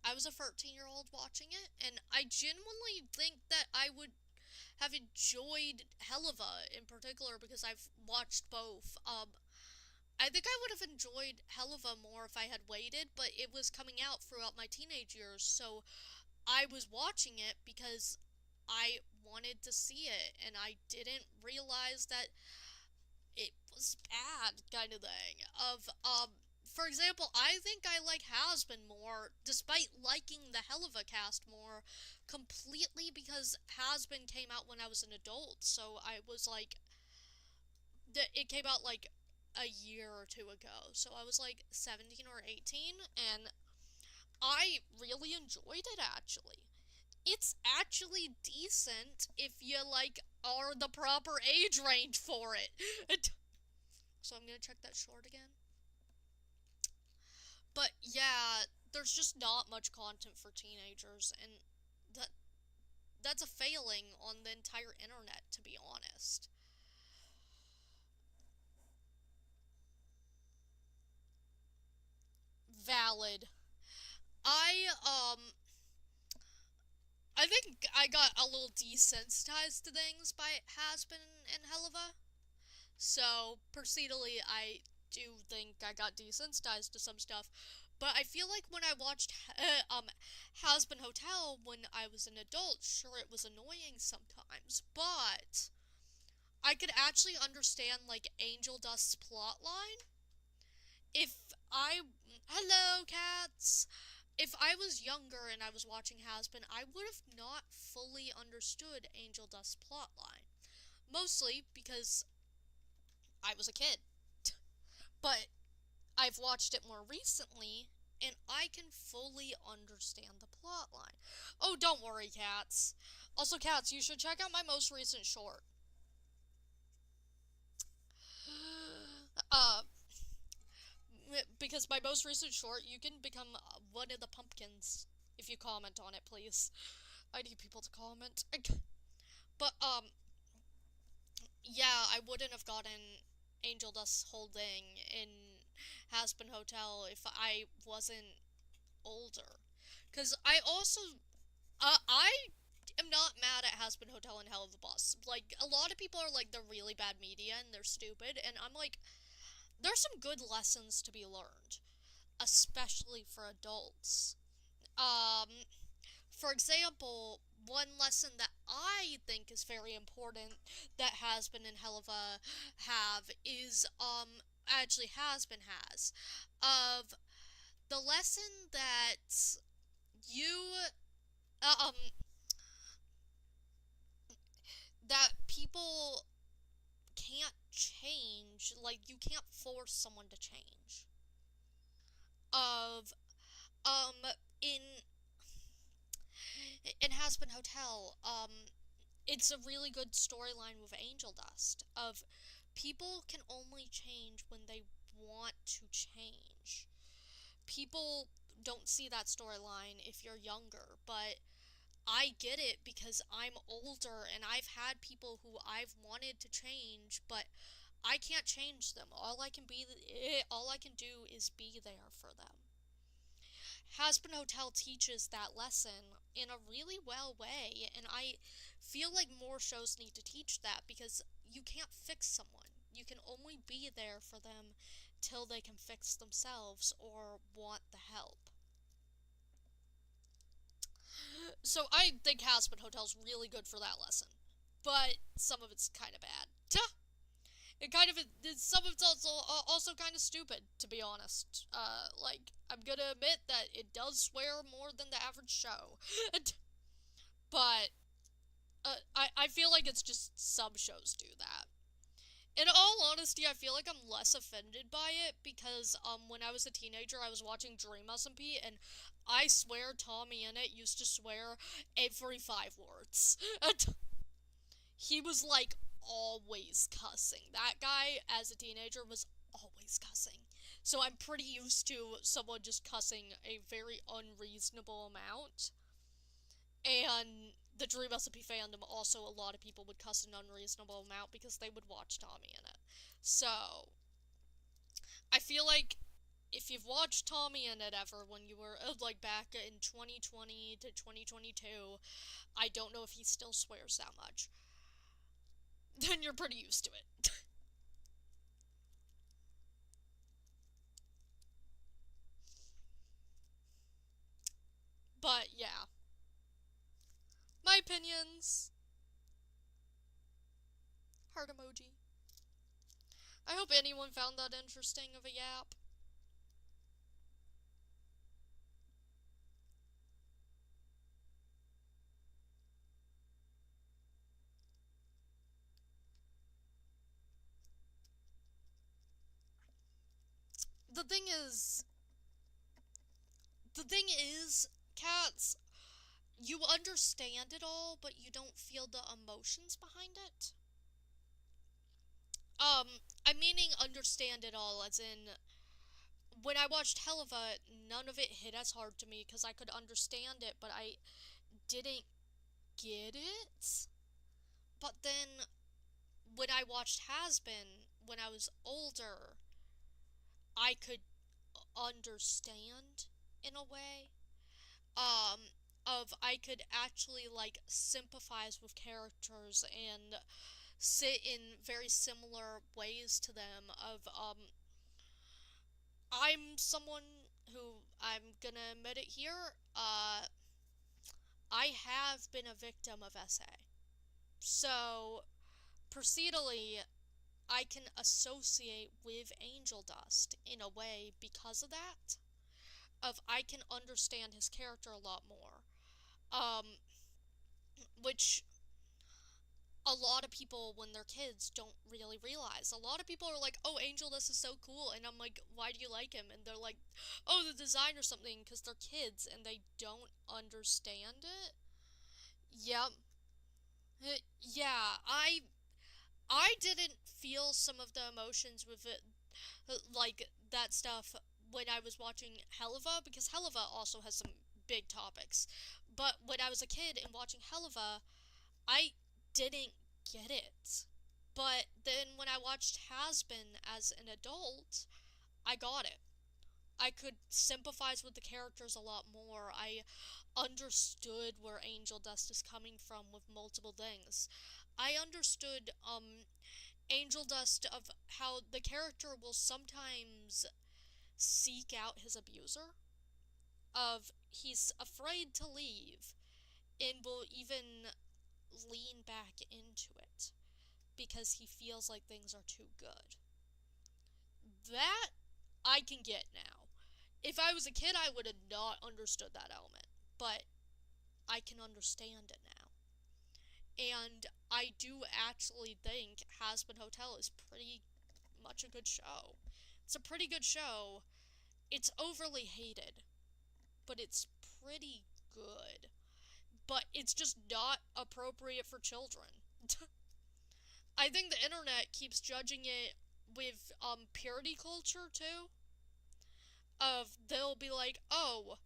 Speaker 1: I was a 13-year-old watching it, and I genuinely think that I would have enjoyed Helva in particular because I've watched both. I think I would have enjoyed Helva more if I had waited, but it was coming out throughout my teenage years, so I was watching it because I wanted to see it, and I didn't realize that it was bad, kind of thing. For example, I think I like Has Been more, despite liking the Helva cast more, completely because Has Been came out when I was an adult, so I was like, it came out like a year or two ago, so I was like 17 or 18, and I really enjoyed it actually. It's actually decent if you like are the proper age range for it. So I'm gonna check that short again. But yeah, there's just not much content for teenagers, and that that's a failing on the entire internet, to be honest. Valid. I I think I got a little desensitized to things by Has Been and Helva. So procedurally, I do think I got desensitized to some stuff. But I feel like when I watched Has Been Hotel when I was an adult, sure it was annoying sometimes, but I could actually understand like Angel Dust's plotline. If I Hello cats. If I was younger and I was watching Has Been, I would have not fully understood Angel Dust's plotline. Mostly because I was a kid. But I've watched it more recently, and I can fully understand the plotline. Oh, don't worry, cats. Also, cats, you should check out my most recent short. Uh, because my most recent short, you can become one of the pumpkins if you comment on it, please. I need people to comment. But, yeah, I wouldn't have gotten Angel Dust's whole thing in Has Been Hotel if I wasn't older. Because I also, I am not mad at Has Been Hotel and Hell of the Boss. Like, a lot of people are like, they're really bad media and they're stupid, and I'm like, there's some good lessons to be learned, especially for adults. Um, for example, one lesson that I think is very important that Has Been and Helva have is, actually Has Been has, of the lesson that you, um, that people can't change, like, you can't force someone to change. Of, in Has Been Hotel, it's a really good storyline with Angel Dust of people can only change when they want to change. People don't see that storyline if you're younger, but I get it because I'm older and I've had people who I've wanted to change, but I can't change them. All I can do is be there for them. Has Been Hotel teaches that lesson in a really well way, and I feel like more shows need to teach that because you can't fix someone. You can only be there for them till they can fix themselves or want the help. So I think Has Been Hotel's really good for that lesson, but some of it's kind of bad. It kind of some of it's also kind of stupid, to be honest. Like I'm gonna admit that it does swear more than the average show, but I feel like it's just some shows do that. In all honesty, I feel like I'm less offended by it because when I was a teenager, I was watching Dream SMP, and I swear Tommy in it used to swear every 5 words. He was like always cussing. That guy, as a teenager, was always cussing. So I'm pretty used to someone just cussing a very unreasonable amount. And the Dream Recipe fandom, also a lot of people would cuss an unreasonable amount because they would watch Tommy in it. So, I feel like if you've watched Tommy in it ever when you were, like, back in 2020 to 2022, I don't know if he still swears that much. Then you're pretty used to it. But, yeah. My opinions. Heart emoji. I hope anyone found that interesting of a yap. The thing is, the thing is, cats, you understand it all, but you don't feel the emotions behind it. I'm meaning understand it all, as in, when I watched Helva, none of it hit as hard to me because I could understand it, but I didn't get it. But then, when I watched Has Been, when I was older, I could understand in a way. Um, of I could actually like sympathize with characters and sit in very similar ways to them of I'm someone who, I'm gonna admit it here, I have been a victim of SA. So procedurally I can associate with Angel Dust in a way because of that. Of I can understand his character a lot more. Um which a lot of people, when they're kids, don't really realize. A lot of people are like, oh, Angel, this is so cool. And I'm like, why do you like him? And they're like, oh, the design or something, because they're kids and they don't understand it. Yep. Yeah, I didn't feel some of the emotions with it, like that stuff, when I was watching Helva, because Helva also has some big topics. But when I was a kid and watching Helva, I didn't get it. But then when I watched Has Been as an adult, I got it. I could sympathize with the characters a lot more. I understood where Angel Dust is coming from with multiple things. I understood Angel Dust of how the character will sometimes seek out his abuser. Of he's afraid to leave and will even lean back into it because he feels like things are too good. That I can get now. If I was a kid, I would have not understood that element, but I can understand it now. And I do actually think Has Been Hotel is pretty much a good show. It's a pretty good show. It's overly hated, but it's pretty good. But it's just not appropriate for children. I think the internet keeps judging it with purity culture too. Of they'll be like, oh,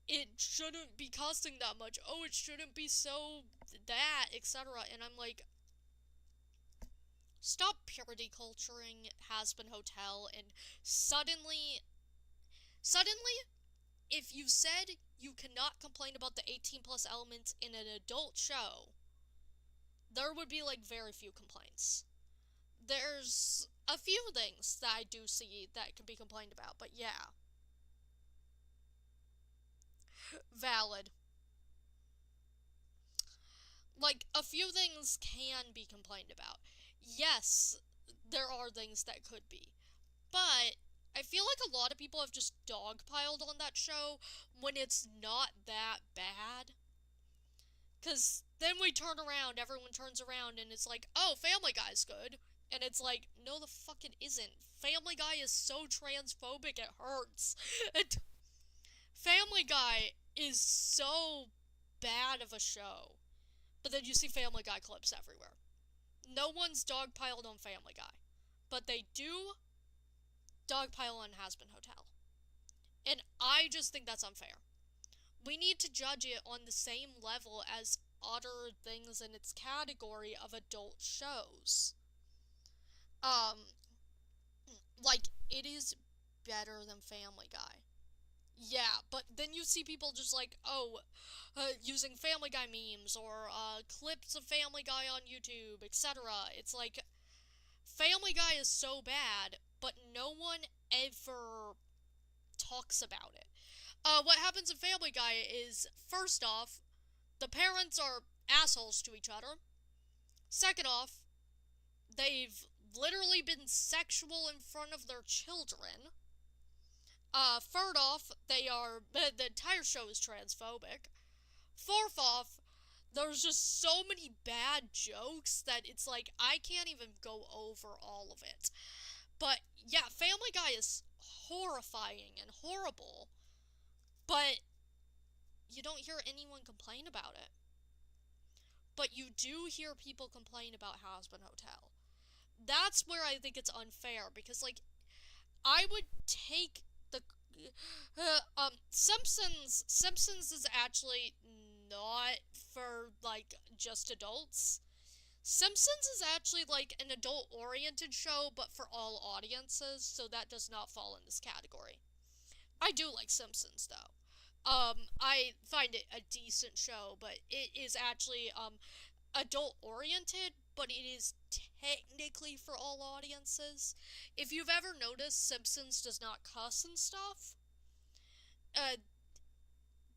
Speaker 1: it shouldn't be costing that much. Oh, it shouldn't be so that, etc. And I'm like, stop purity culturing Has Been Hotel and suddenly, if you said you cannot complain about the 18 plus elements in an adult show, there would be like very few complaints. There's a few things that I do see that can be complained about, but yeah. Valid. Like, a few things can be complained about. Yes, there are things that could be. But I feel like a lot of people have just dogpiled on that show when it's not that bad. Because then we turn around, everyone turns around, and it's like, oh, Family Guy's good. And it's like, no, the fuck it isn't. Family Guy is so transphobic, it hurts. Family Guy is so bad of a show. But then you see Family Guy clips everywhere. No one's dogpiled on Family Guy. But they do dogpile on Hazbin Hotel. And I just think that's unfair. We need to judge it on the same level as other things in its category of adult shows. Like, it is better than Family Guy. Yeah, but then you see people just like, oh, using Family Guy memes or clips of Family Guy on YouTube, etc. It's like, Family Guy is so bad, but no one ever talks about it. What happens in Family Guy is, first off, the parents are assholes to each other. Second off, they've literally been sexual in front of their children. Third off, the entire show is transphobic. Fourth off, there's just so many bad jokes that it's like, I can't even go over all of it. But, yeah, Family Guy is horrifying and horrible, but you don't hear anyone complain about it. But you do hear people complain about Hazbin Hotel. That's where I think it's unfair, because, like, I would take the Simpsons is actually not for, like, just adults. Simpsons is actually, like, an adult-oriented show, but for all audiences, so that does not fall in this category. I do like Simpsons, though. I find it a decent show, but it is actually, adult-oriented, but it is technically for all audiences. If you've ever noticed, Simpsons does not cuss and stuff.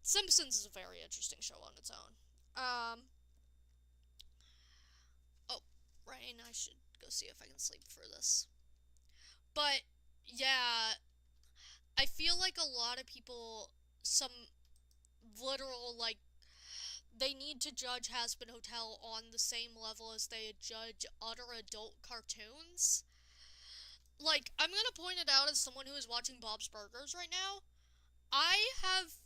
Speaker 1: Simpsons is a very interesting show on its own. Oh, Rain, I should go see if I can sleep for this. But, yeah, I feel like a lot of people, some literal, like, they need to judge Hazbin Hotel on the same level as they judge other adult cartoons. Like, I'm gonna point it out as someone who is watching Bob's Burgers right now. I have,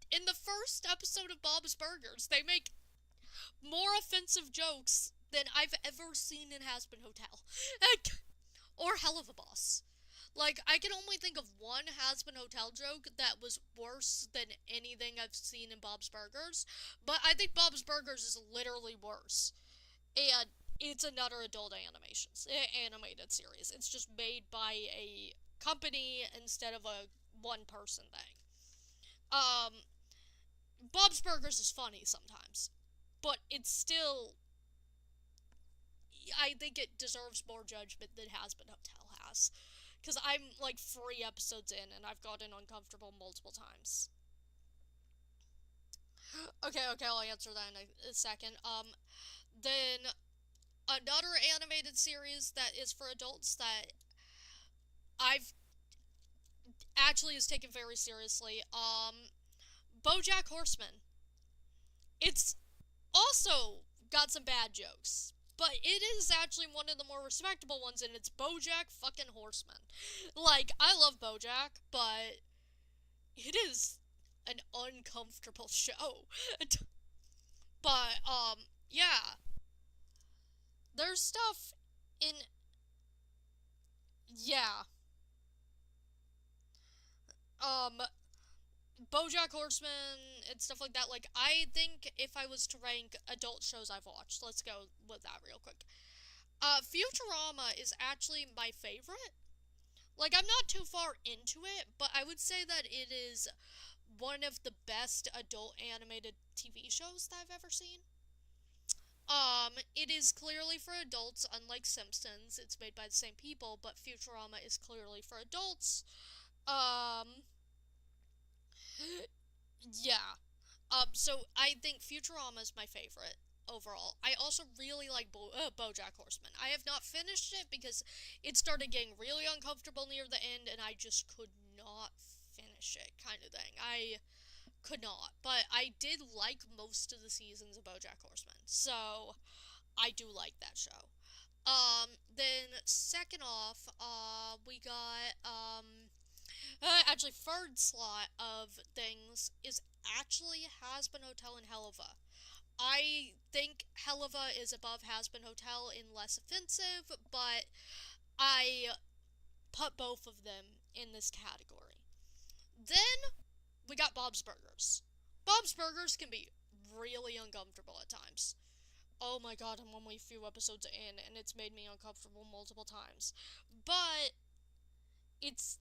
Speaker 1: in the first episode of Bob's Burgers, they make more offensive jokes than I've ever seen in Hazbin Hotel. Or Hell of a Boss. Like, I can only think of one Hazbin Hotel joke that was worse than anything I've seen in Bob's Burgers, but I think Bob's Burgers is literally worse. And it's another adult animated series. It's just made by a company instead of a one-person thing. Bob's Burgers is funny sometimes, but it's still, I think it deserves more judgment than Hazbin Hotel has. Because I'm, like, 3 episodes in, and I've gotten uncomfortable multiple times. Okay, I'll answer that in a second. Then, another animated series that is for adults that I've actually is taken very seriously, BoJack Horseman. It's also got some bad jokes, but it is actually one of the more respectable ones, and it's BoJack fucking Horseman. Like, I love BoJack, but it is an uncomfortable show. But, yeah. There's stuff in... Yeah. BoJack Horseman and stuff like that. Like, I think if I was to rank adult shows I've watched, let's go with that real quick. Futurama is actually my favorite. Like, I'm not too far into it, but I would say that it is one of the best adult animated TV shows that I've ever seen. It is clearly for adults, unlike Simpsons. It's made by the same people, but Futurama is clearly for adults. Yeah. So I think Futurama is my favorite. overall. I also really like BoJack Horseman. I have not finished it because it started getting really uncomfortable near the end, and I just could not finish it, kind of thing. I could not, but I did like most of the seasons of BoJack Horseman, so I do like that show. Then second off, we got actually third slot of things is actually Hazbin Hotel and Helluva. I think Helluva is above Hazbin Hotel in less offensive, but I put both of them in this category. Then we got Bob's Burgers. Bob's Burgers can be really uncomfortable at times. Oh my god, I'm only a few episodes in, and it's made me uncomfortable multiple times. But it's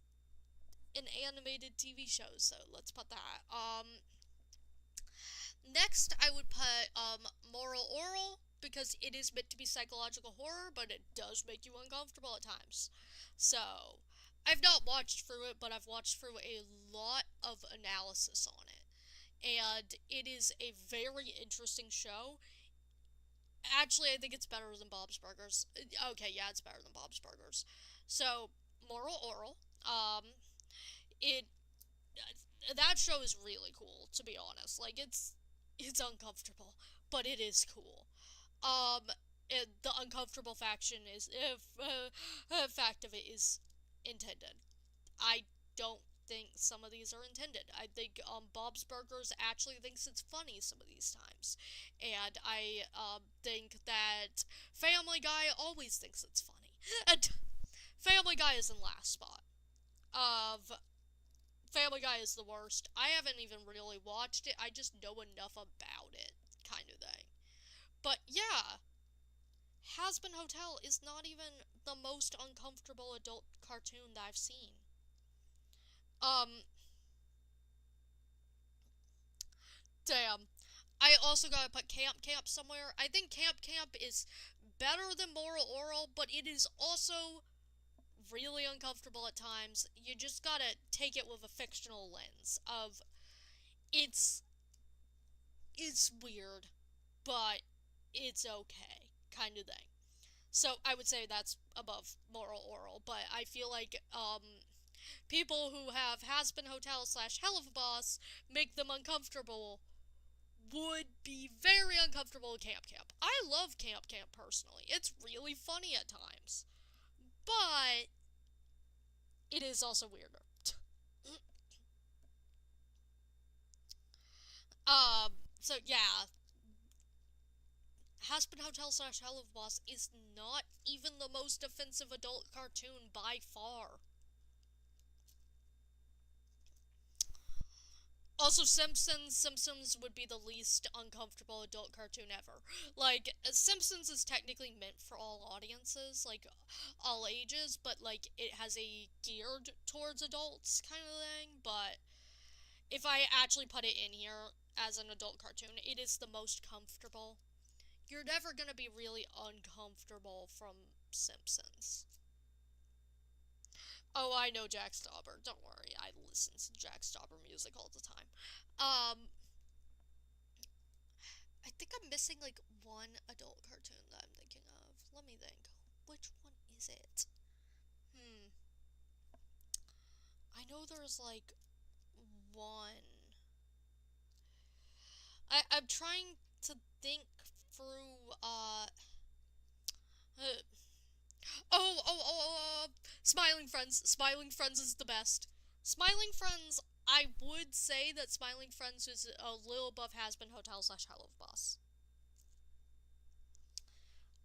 Speaker 1: an animated TV show, so let's put that. Next, I would put Moral Oral, because it is meant to be psychological horror, but it does make you uncomfortable at times. So, I've not watched through it, but I've watched through a lot of analysis on it. And it is a very interesting show. Actually, I think it's better than Bob's Burgers. Okay, yeah, it's better than Bob's Burgers. So, Moral Oral. It that show is really cool, to be honest. Like, it's uncomfortable, but it is cool. Um, the uncomfortable fact of it is intended. I don't think some of these are intended. I think Bob's Burgers actually thinks it's funny some of these times, and I think that Family Guy always thinks it's funny. And Family Guy is in last spot. Of Family Guy is the worst. I haven't even really watched it. I just know enough about it, kind of thing. But yeah, Hazbin Hotel is not even the most uncomfortable adult cartoon that I've seen. Um, Damn. I also gotta put Camp Camp somewhere. I think Camp Camp is better than Moral Oral, but it is also really uncomfortable at times. You just gotta take it with a fictional lens of it's it's weird, but it's okay, kind of thing. So I would say that's above Moral Oral, but I feel like people who have Hazbin Hotel slash Hell of a Boss make them uncomfortable would be very uncomfortable at Camp Camp. I love Camp Camp personally. It's really funny at times. But it is also weirder. So yeah, Hazbin Hotel slash Hell of Boss is not even the most offensive adult cartoon by far. Also, Simpsons. Simpsons would be the least uncomfortable adult cartoon ever. Like, Simpsons is technically meant for all audiences, like, all ages, but, like, it has a geared towards adults kind of thing, but if I actually put it in here as an adult cartoon, it is the most comfortable. You're never gonna be really uncomfortable from Simpsons. Oh, I know Jack Stauber. Don't worry, I listen to Jack Stauber music all the time. I think I'm missing like one adult cartoon that I'm thinking of. Let me think. Which one is it? Hmm. I know there's like one. I'm trying to think through. Uh Smiling Friends. Smiling Friends is the best. Smiling Friends. I would say that Smiling Friends is a little above Hazbin Hotel slash Hell of Boss.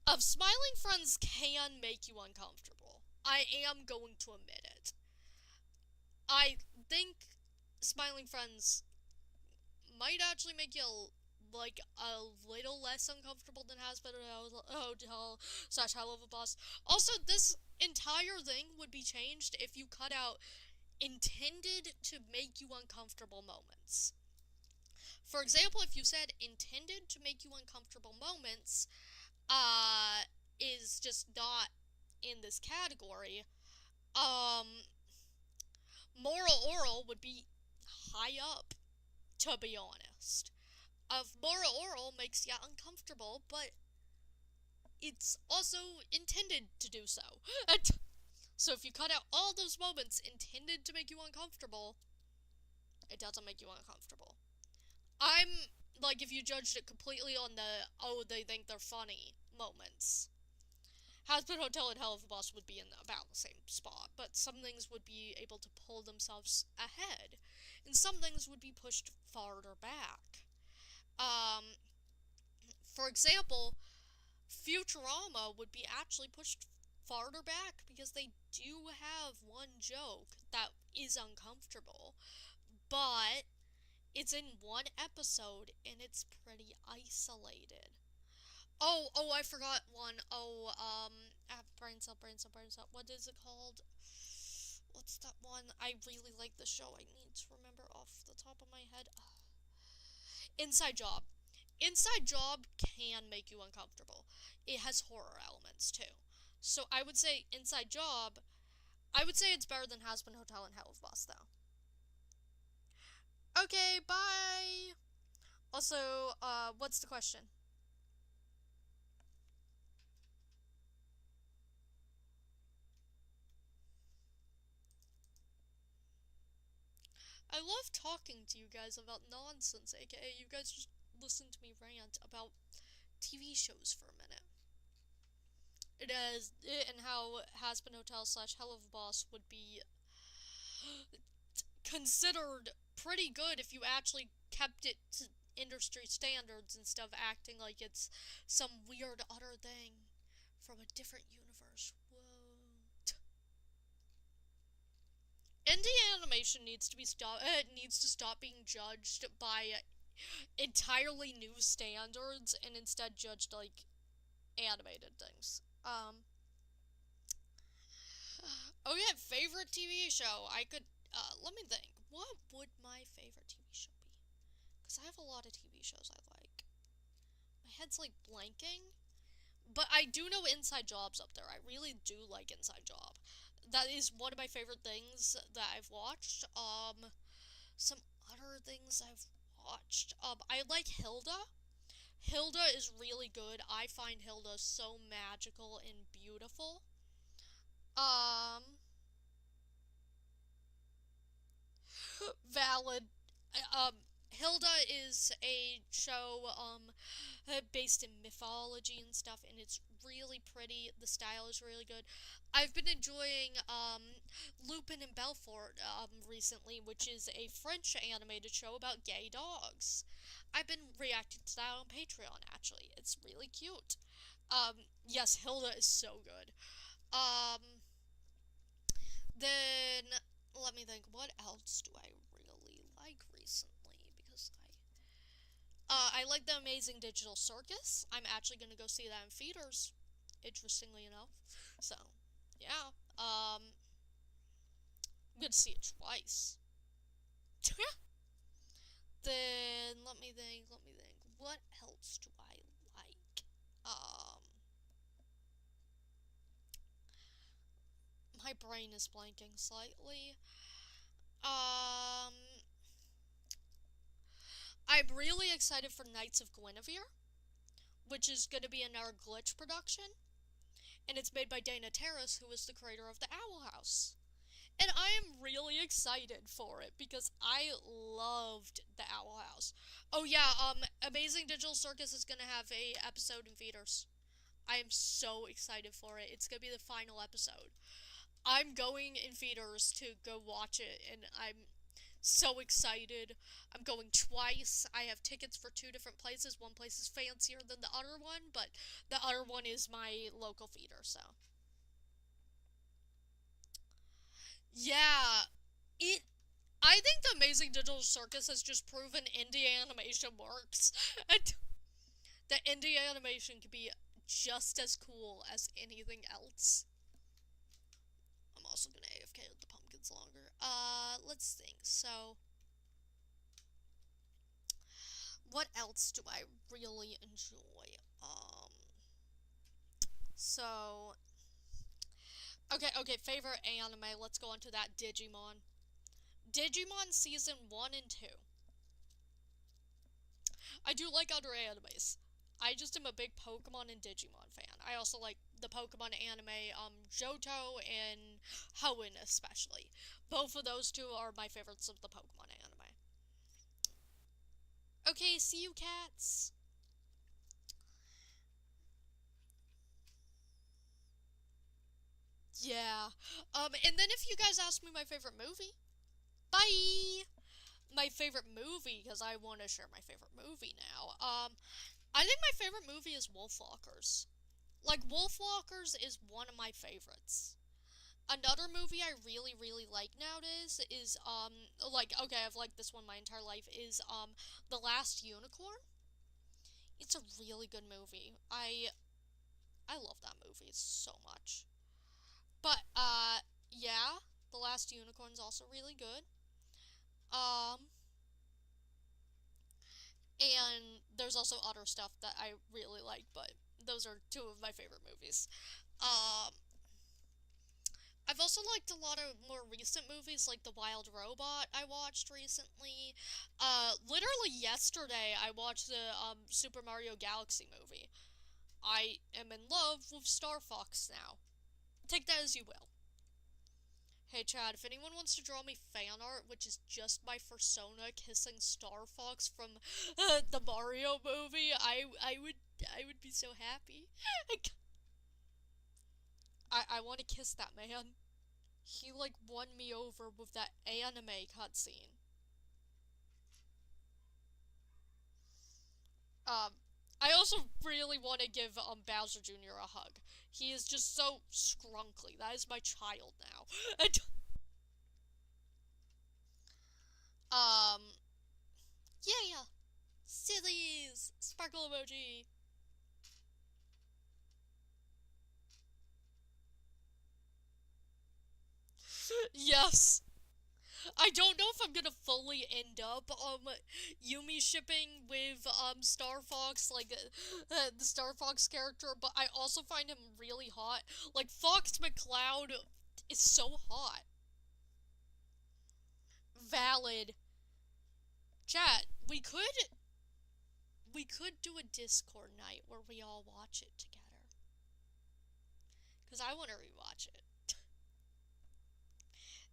Speaker 1: Of Smiling Friends can make you uncomfortable. I am going to admit it. I think Smiling Friends might actually make you like a little less uncomfortable than Hazbin Hotel slash Hell of a Boss. Also, this entire thing would be changed if you cut out intended to make you uncomfortable moments. For example, if you said intended to make you uncomfortable moments, is just not in this category, um, Moral Oral would be high up, to be honest. of Mora Oral makes you uncomfortable, but it's also intended to do so. So if you cut out all those moments intended to make you uncomfortable, it doesn't make you uncomfortable. I'm, like, if you judged it completely on the, oh, they think they're funny moments, Hazbin Hotel and Hell of a Boss would be in about the same spot, but some things would be able to pull themselves ahead, and some things would be pushed farther back. For example, Futurama would be actually pushed farther back because they do have one joke that is uncomfortable, but it's in one episode and it's pretty isolated. Oh, I forgot one. Oh, brain cell. What is it called? What's that one? I really like the show. I need to remember off the top of my head. Inside Job. Inside Job can make you uncomfortable. It has horror elements too. So I would say Inside Job. I would say it's better than Hazbin Hotel and Hell of Boss though. Okay, bye. Also, what's the question? I love talking to you guys about nonsense, aka you guys just listen to me rant about TV shows for a minute. And how Hazbin Hotel / Hell of a Boss would be considered pretty good if you actually kept it to industry standards instead of acting like it's some weird other thing from a different universe. Whoa. Indie animation needs to be needs to stop being judged by entirely new standards and instead judged like animated things. Oh yeah, favorite TV show. I could let me think. What would my favorite TV show be? Because I have a lot of TV shows I like. My head's like blanking. But I do know Inside Job's up there. I really do like Inside Job. That is one of my favorite things that I've watched. Some other things I've watched. I like Hilda. Hilda is really good. I find Hilda so magical and beautiful. Um, Valid. Hilda is a show, based in mythology and stuff, and it's really pretty. The style is really good. I've been enjoying, Lupin and Belfort, recently, which is a French animated show about gay dogs. I've been reacting to that on Patreon, actually. It's really cute. Yes, Hilda is so good. Um, then let me think. What else do I really like recently? Because I like the Amazing Digital Circus. I'm actually gonna go see that in theaters. Interestingly enough, so yeah. I'm gonna see it twice. Then let me think. Let me think. What else do I like? My brain is blanking slightly. Um, I'm really excited for Knights of Guinevere, which is going to be another Glitch production, and it's made by Dana Terrace, who is the creator of the Owl House. And I am really excited for it because I loved the Owl House. Oh yeah, Amazing Digital Circus is gonna have a episode in theaters. I am so excited for it. It's gonna be the final episode. I'm going in theaters to go watch it, and I'm so excited. I'm going twice. I have tickets for two different places. One place is fancier than the other one, but the other one is my local theater, so. Yeah, it. I think the Amazing Digital Circus has just proven indie animation works. And that indie animation can be just as cool as anything else. I'm also gonna AFK with the pumpkins longer. Let's think. So, what else do I really enjoy? So, okay, favorite anime. Let's go on to that. Digimon. Digimon season 1 and 2. I do like other animes. I just am a big Pokemon and Digimon fan. I also like the Pokemon anime, Johto and Hoenn especially. Both of those two are my favorites of the Pokemon anime. Okay, see you cats. Yeah. And then if you guys ask me my favorite movie, bye! My favorite movie, because I want to share my favorite movie now. I think my favorite movie is Wolfwalkers. Like, Wolfwalkers is one of my favorites. Another movie I really, really like nowadays is, like, okay, I've liked this one my entire life, is, The Last Unicorn. It's a really good movie. I love that movie so much. But, yeah, The Last Unicorn's also really good. Um, and there's also other stuff that I really like, but those are two of my favorite movies. Um, I've also liked a lot of more recent movies, like The Wild Robot I watched recently. Literally yesterday I watched the Super Mario Galaxy movie. I am in love with Star Fox now. Take that as you will. Hey Chad, if anyone wants to draw me fan art, which is just my persona kissing Star Fox from the Mario movie, I would be so happy. I want to kiss that man. He like won me over with that anime cutscene. Um, I also really want to give Bowser Jr. a hug. He is just so scrunkly. That is my child now. And, um, yeah, sillies, sparkle emoji. Yes. I don't know if I'm gonna fully end up Yumi shipping with Star Fox, like the Star Fox character, but I also find him really hot. Like Fox McCloud is so hot. Valid. Chat, we could do a Discord night where we all watch it together. Cause I want to rewatch it,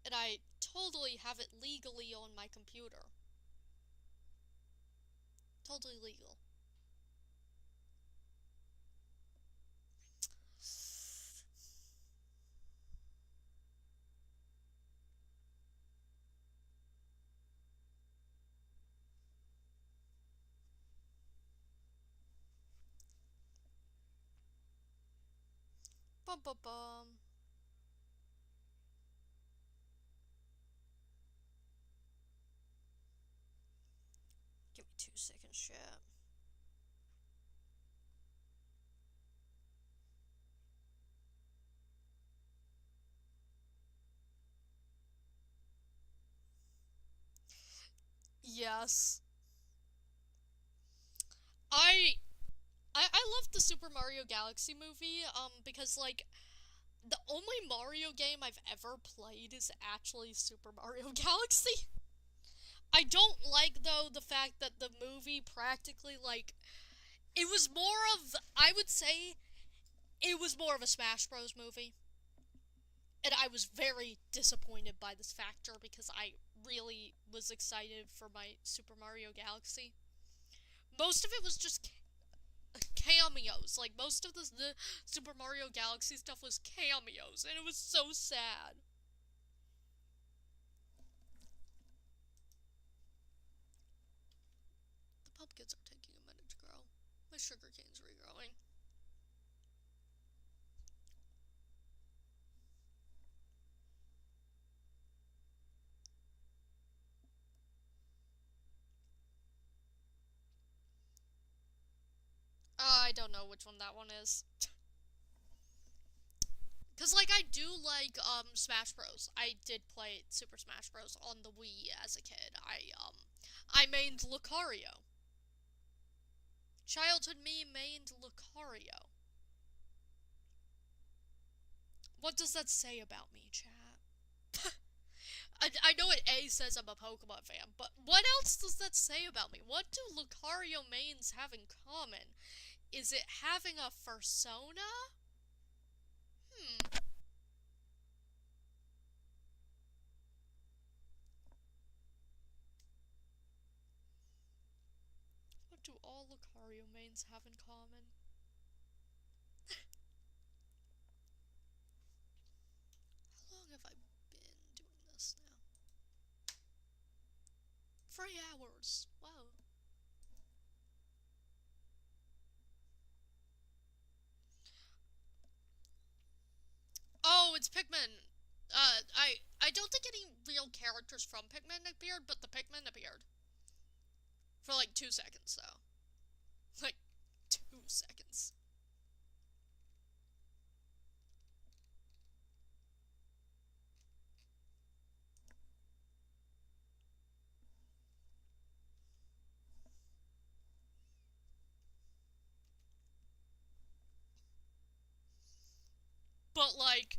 Speaker 1: and I totally have it legally on my computer. Totally legal. Bum bum bum. Give me 2 seconds, chat. Yes. I I love the Super Mario Galaxy movie, because like the only Mario game I've ever played is actually Super Mario Galaxy. I don't like though the fact that the movie practically like it was more of I would say it was more of a Smash Bros movie. And I was very disappointed by this factor because I really was excited for my Super Mario Galaxy. Most of it was just cameos. Like, most of the Super Mario Galaxy stuff was cameos, and it was so sad. The pumpkins are taking a minute to grow. My sugar cane's regrowing. I don't know which one that one is. Cause like I do like Smash Bros. I did play Super Smash Bros. On the Wii as a kid. I mained Lucario. Childhood me mained Lucario. What does that say about me, chat? I know what A says I'm a Pokemon fan, but what else does that say about me? What do Lucario mains have in common? Is it having a fursona? What do all Lucario mains have in common? How long have I been doing this now? 3 hours. Wow. Oh, it's Pikmin. I don't think any real characters from Pikmin appeared, but the Pikmin appeared. For like 2 seconds, though. Like, 2 seconds. But, like,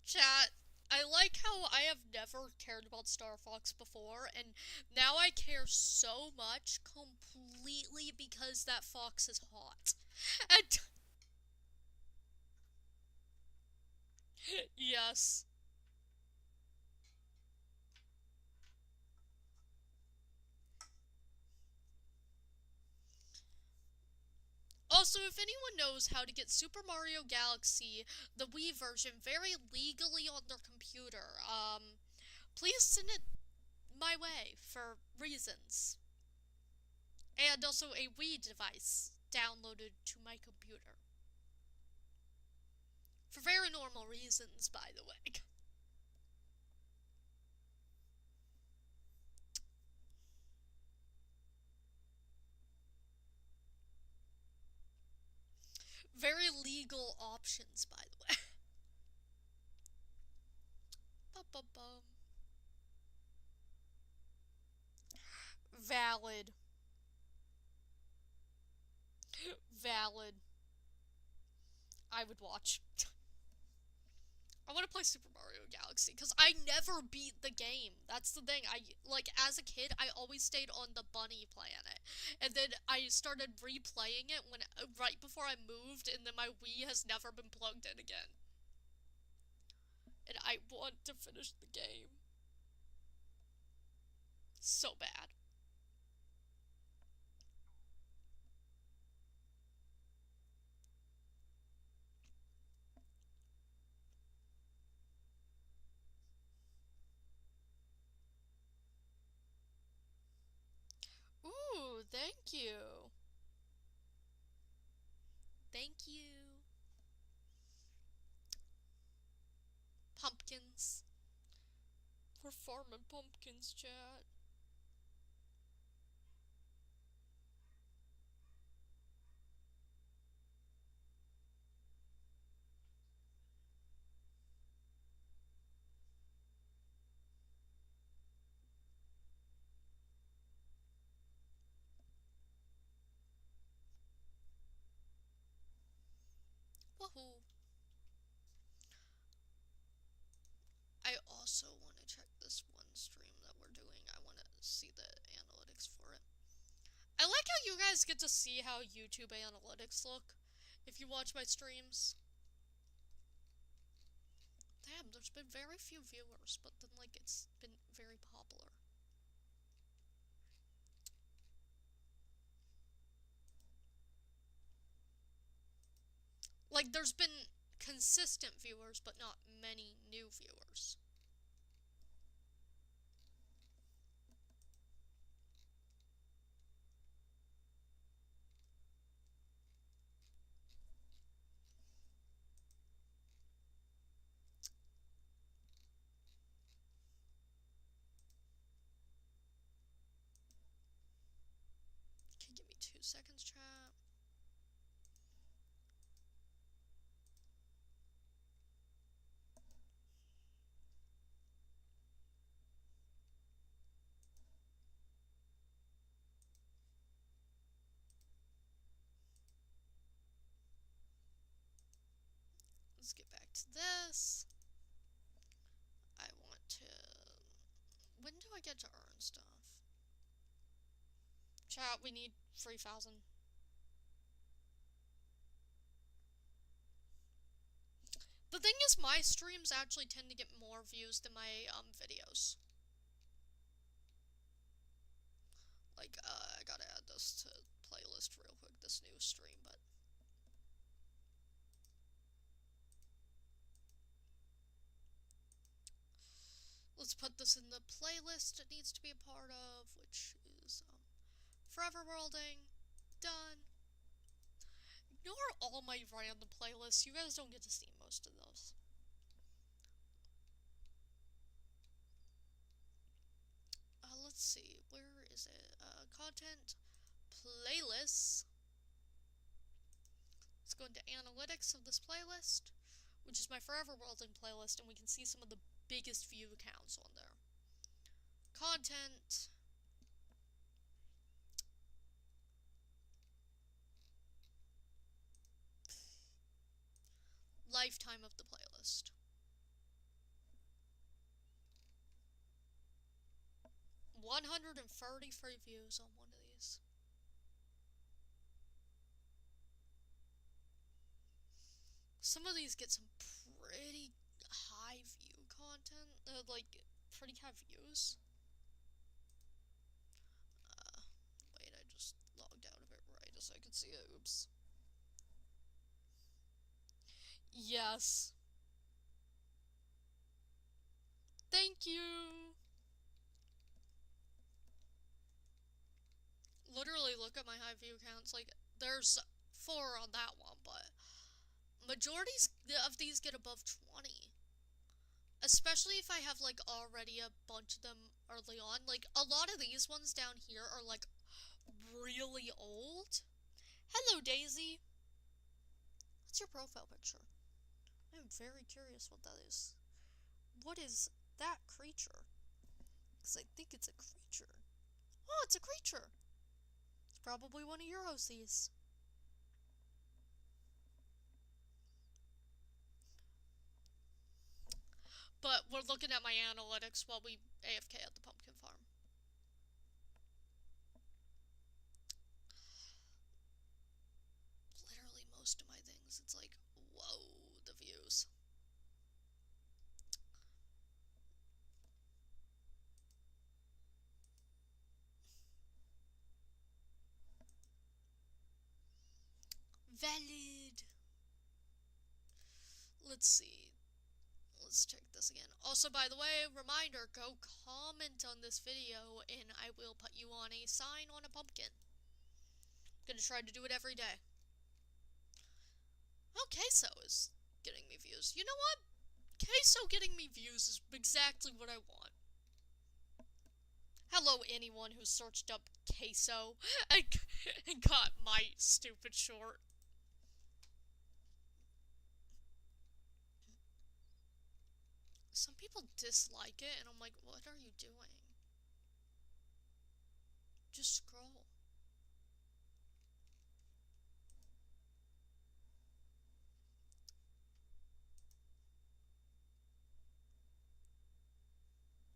Speaker 1: chat, I like how I have never cared about Star Fox before, and now I care so much completely because that fox is hot. And yes. Also, if anyone knows how to get Super Mario Galaxy, the Wii version, very legally on their computer, please send it my way for reasons. And also a Wii device downloaded to my computer. For very normal reasons, by the way. Very legal options, by the way. Ba-ba-bum. Valid. Valid. I would watch. I want to play Super Mario Galaxy because I never beat the game. That's the thing. Like, as a kid, I always stayed on the bunny planet, and then I started replaying it when right before I moved, and then my Wii has never been plugged in again. And I want to finish the game so bad. Ooh, thank you. Thank you. Pumpkins. We're farming pumpkins, chat. Woohoo. I also want to check this one stream that we're doing. I want to see the analytics for it. I like how you guys get to see how YouTube analytics look if you watch my streams. Damn, there's been very few viewers, but then, like, it's been very popular. Like, there's been consistent viewers, but not many new viewers. Okay, give me 2 seconds, chat. Let's get back to this. I want to get to earn stuff. Chat, we need 3,000. The thing is, my streams actually tend to get more views than my videos. Like, I gotta add this to playlist real quick, this new stream, but... Let's put this in the playlist it needs to be a part of, which is, Forever Worlding. Done. Ignore all my random playlists. You guys don't get to see most of those. Let's see. Where is it? Content. Playlists. Let's go into analytics of this playlist, which is my Forever Worlding playlist, and we can see some of the biggest view counts on there. Content. Lifetime of the playlist. $133 views on one of these. Some of these get some pretty high view content, like pretty high views. Wait, I just logged out of it right as I could see it. Oops. Yes. Thank you. Literally, look at my high view counts. Like, there's 4 on that one, but majorities of these get above 20. Especially if I have, like, already a bunch of them early on. Like, a lot of these ones down here are, like, really old. Hello, Daisy. What's your profile picture? I'm very curious what that is. What is that creature? Because I think it's a creature. Oh, it's a creature. It's probably one of your OCs. But we're looking at my analytics while we AFK at the pumpkin farm. Literally most of my things, it's like, whoa, the views. Valid. Let's see. Let's check this again. Also, by the way, reminder, go comment on this video and I will put you on a sign on a pumpkin. I'm gonna try to do it every day. Oh, Queso is getting me views. You know what? Queso getting me views is exactly what I want. Hello, anyone who searched up Queso and got my stupid short. Some people dislike it, and I'm like, what are you doing? Just scroll.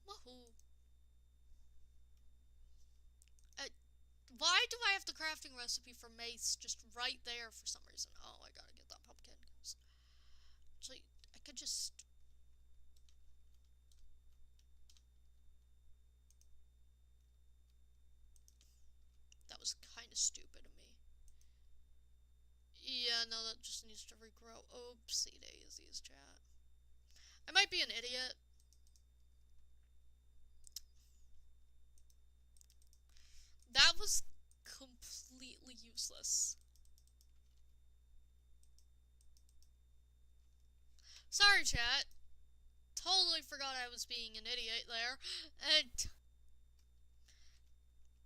Speaker 1: Wahoo. Why do I have the crafting recipe for mace just right there for some reason? Oh, I gotta get that pumpkin. Actually, I could just... That was kind of stupid of me. Yeah, no, that just needs to regrow. Oopsie daisies, chat. I might be an idiot. That was completely useless. Sorry, chat. Totally forgot I was being an idiot there. And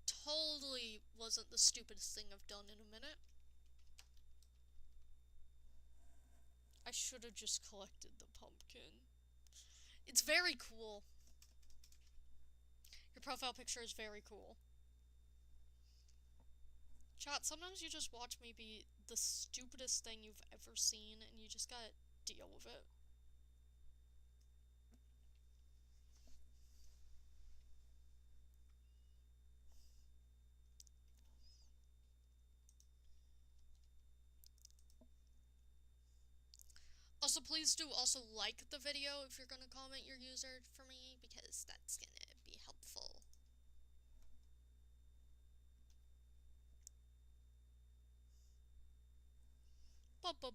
Speaker 1: totally wasn't the stupidest thing I've done in a minute. I should have just collected the pumpkin. It's very cool. Your profile picture is very cool. Chat, sometimes you just watch me be the stupidest thing you've ever seen, and you just gotta deal with it. Also, please do also like the video if you're gonna comment your user for me, because that's gonna be helpful.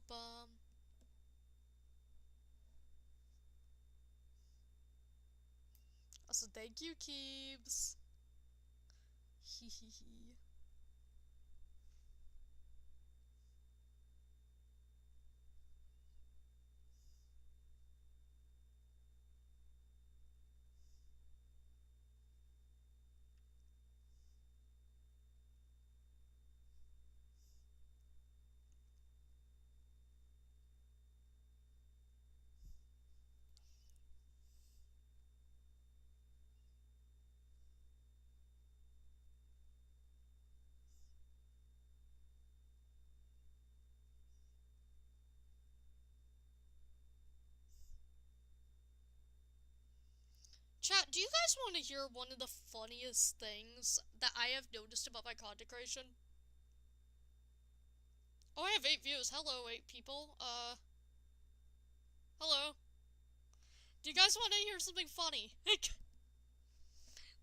Speaker 1: Bum. Also, thank you, Keebs. Hee hee hee. Chat, do you guys want to hear one of the funniest things that I have noticed about my content creation? Oh, I have 8 views. Hello, 8 people. Hello. Do you guys want to hear something funny?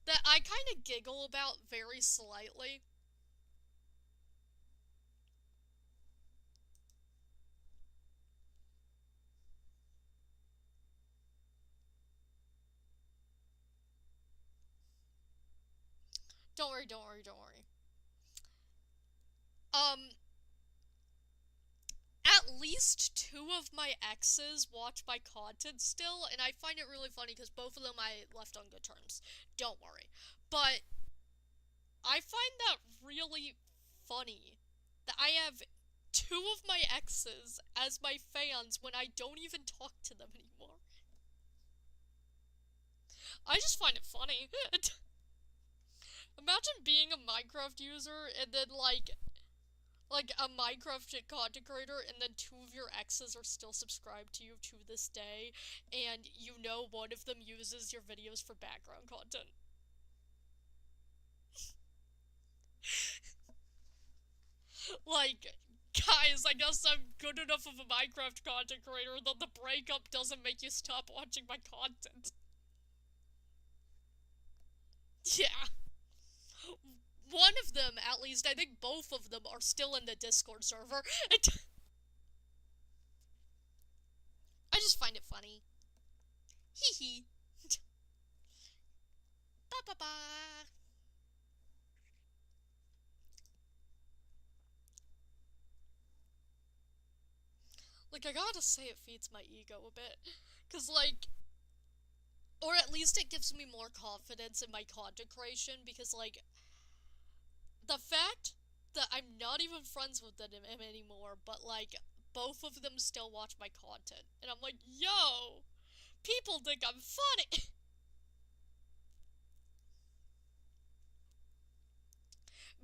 Speaker 1: That I kind of giggle about very slightly. Don't worry. At least 2 of my exes watch my content still, and I find it really funny because both of them I left on good terms. Don't worry. But I find that really funny that I have 2 of my exes as my fans when I don't even talk to them anymore. I just find it funny. Imagine being a Minecraft user and then like a Minecraft content creator, and then 2 of your exes are still subscribed to you to this day, and you know one of them uses your videos for background content. Like, guys, I guess I'm good enough of a Minecraft content creator that the breakup doesn't make you stop watching my content. Yeah. One of them, at least, I think both of them are still in the Discord server. I just find it funny. Hee hee. Ba ba ba. Like, I gotta say it feeds my ego a bit. Cause, like, or at least it gives me more confidence in my content creation, because, like, the fact that I'm not even friends with them anymore, but, like, both of them still watch my content. And I'm like, yo! People think I'm funny!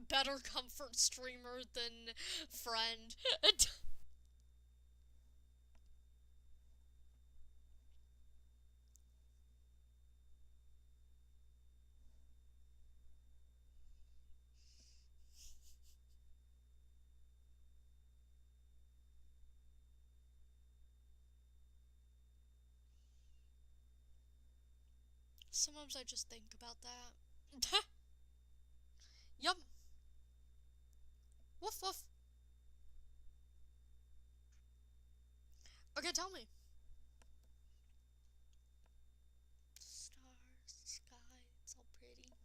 Speaker 1: Better comfort streamer than friend. Sometimes I just think about that. Yup. Woof woof. Okay, tell me. Stars, sky, it's all pretty.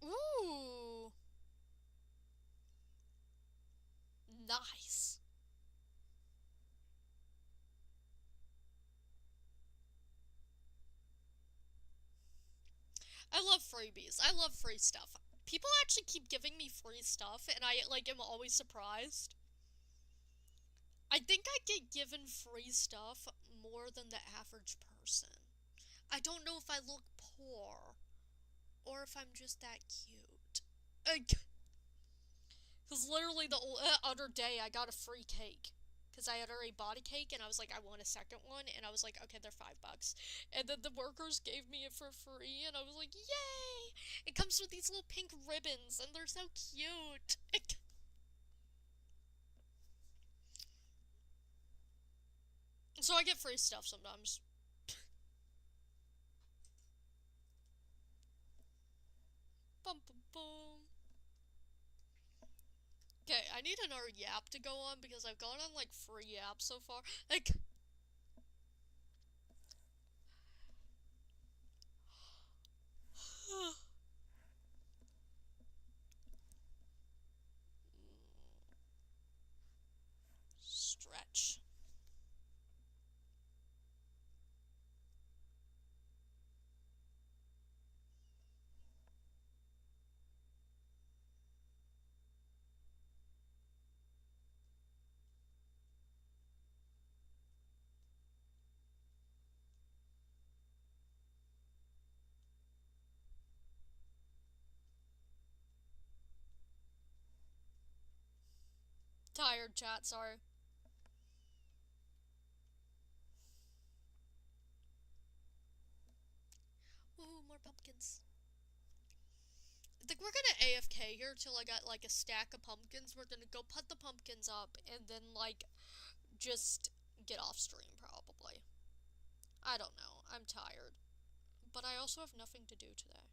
Speaker 1: Ooh. Nice. I love freebies. I love free stuff. People actually keep giving me free stuff, and I, like, am always surprised. I think I get given free stuff more than the average person. I don't know if I look poor or if I'm just that cute. Because literally the other day I got a free cake. Because I had already bought a cake and I was like, I want a second one. And I was like, okay, they're $5. And then the workers gave me it for free. And I was like, yay! It comes with these little pink ribbons and they're so cute. So I get free stuff sometimes. Bum bum bum. Okay, I need another yap to go on because I've gone on like free yaps so far. Like, stretch. Tired chat, sorry. Ooh, more pumpkins. I think we're gonna AFK here till I got like a stack of pumpkins. We're gonna go put the pumpkins up and then like just get off stream probably. I don't know. I'm tired. But I also have nothing to do today.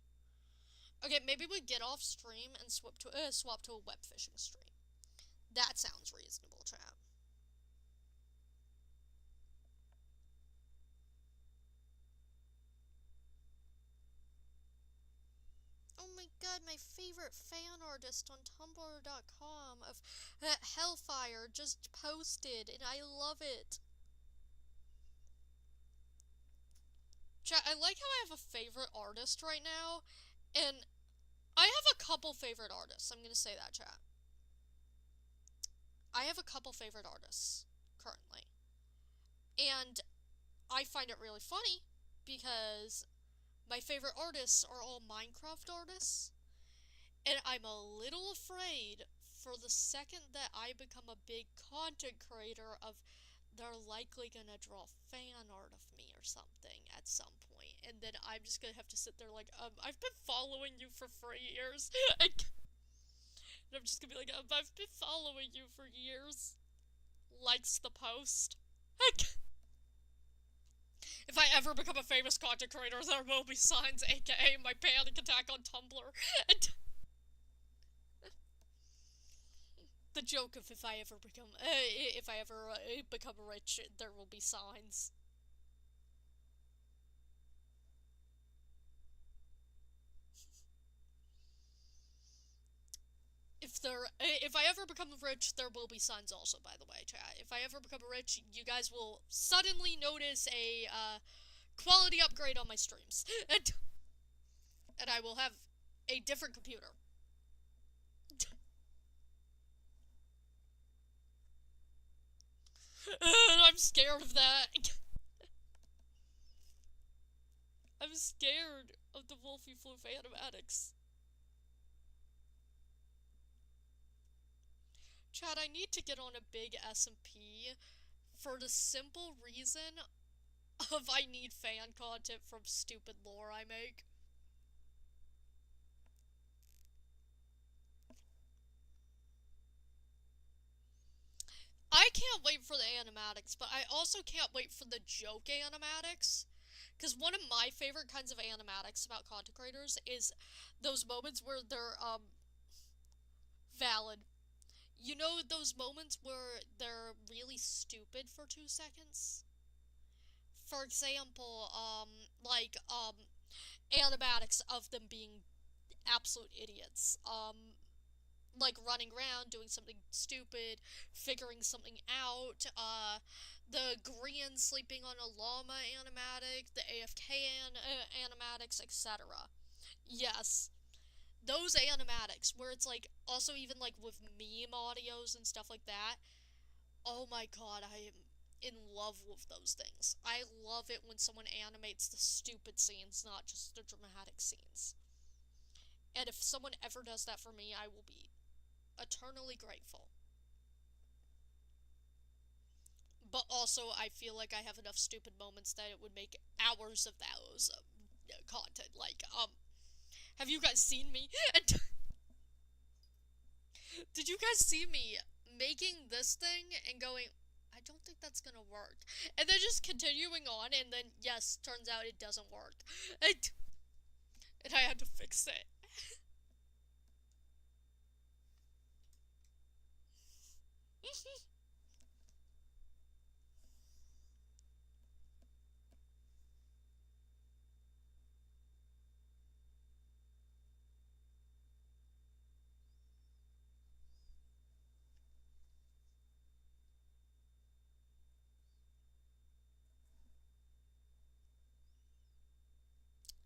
Speaker 1: Okay, maybe we get off stream and swap to a web fishing stream. That sounds reasonable, chat. Oh my god, my favorite fan artist on Tumblr.com of Hellfire just posted, and I love it. Chat, I like how I have a favorite artist right now, and I have a couple favorite artists. I'm gonna say that, chat. I have a couple favorite artists currently. And I find it really funny because my favorite artists are all Minecraft artists. And I'm a little afraid for the second that I become a big content creator of they're likely gonna draw fan art of me or something at some point, and then I'm just gonna have to sit there like, I've been following you for 3 years. And I'm just gonna be like, I've been following you for years. Likes the post. If I ever become a famous content creator, there will be signs, aka my panic attack on Tumblr. And the joke of if I ever become rich, there will be signs. If I ever become rich, there will be signs also, by the way, chat. If I ever become rich, you guys will suddenly notice a quality upgrade on my streams. And I will have a different computer. I'm scared of that. I'm scared of the Wolfie Floof animatics. Chad, I need to get on a big SMP for the simple reason of I need fan content from stupid lore I make. I can't wait for the animatics, but I also can't wait for the joke animatics. Because one of my favorite kinds of animatics about content creators is those moments where they're, valid. You know those moments where they're really stupid for 2 seconds? For example, animatics of them being absolute idiots. Like running around, doing something stupid, figuring something out, the Grian sleeping on a llama animatic, the AFK animatics, etc. Yes. Those animatics, where it's like, also even like with meme audios and stuff like that, Oh my god, I am in love with those things. I love it when someone animates the stupid scenes, not just the dramatic scenes. And if someone ever does that for me, I will be eternally grateful. But also, I feel like I have enough stupid moments that it would make hours of those content. Like, have you guys seen me? Did you guys see me making this thing and going, I don't think that's gonna work. And then just continuing on, and then, yes, turns out it doesn't work. And I had to fix it.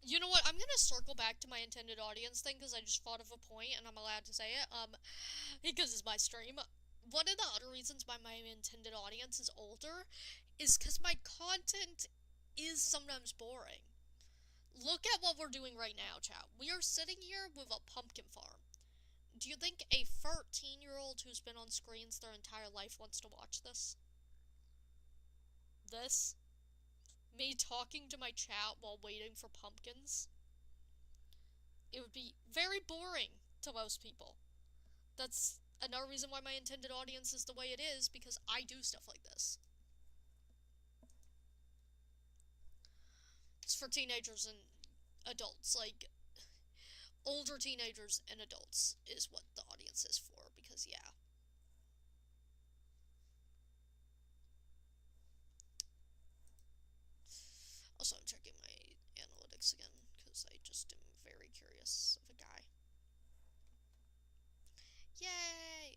Speaker 1: You know what? I'm gonna circle back to my intended audience thing because I just thought of a point and I'm allowed to say it. Because it's my stream. One of the other reasons why my intended audience is older is because my content is sometimes boring. Look at what we're doing right now, chat. We are sitting here with a pumpkin farm. Do you think a 13-year-old who's been on screens their entire life wants to watch this? This? Me talking to my chat while waiting for pumpkins? It would be very boring to most people. That's another reason why my intended audience is the way it is, because I do stuff like this. It's for teenagers and adults. Like, older teenagers and adults is what the audience is for, because, yeah. Also, I'm checking my analytics again, because I just am very curious of a guy. Yay!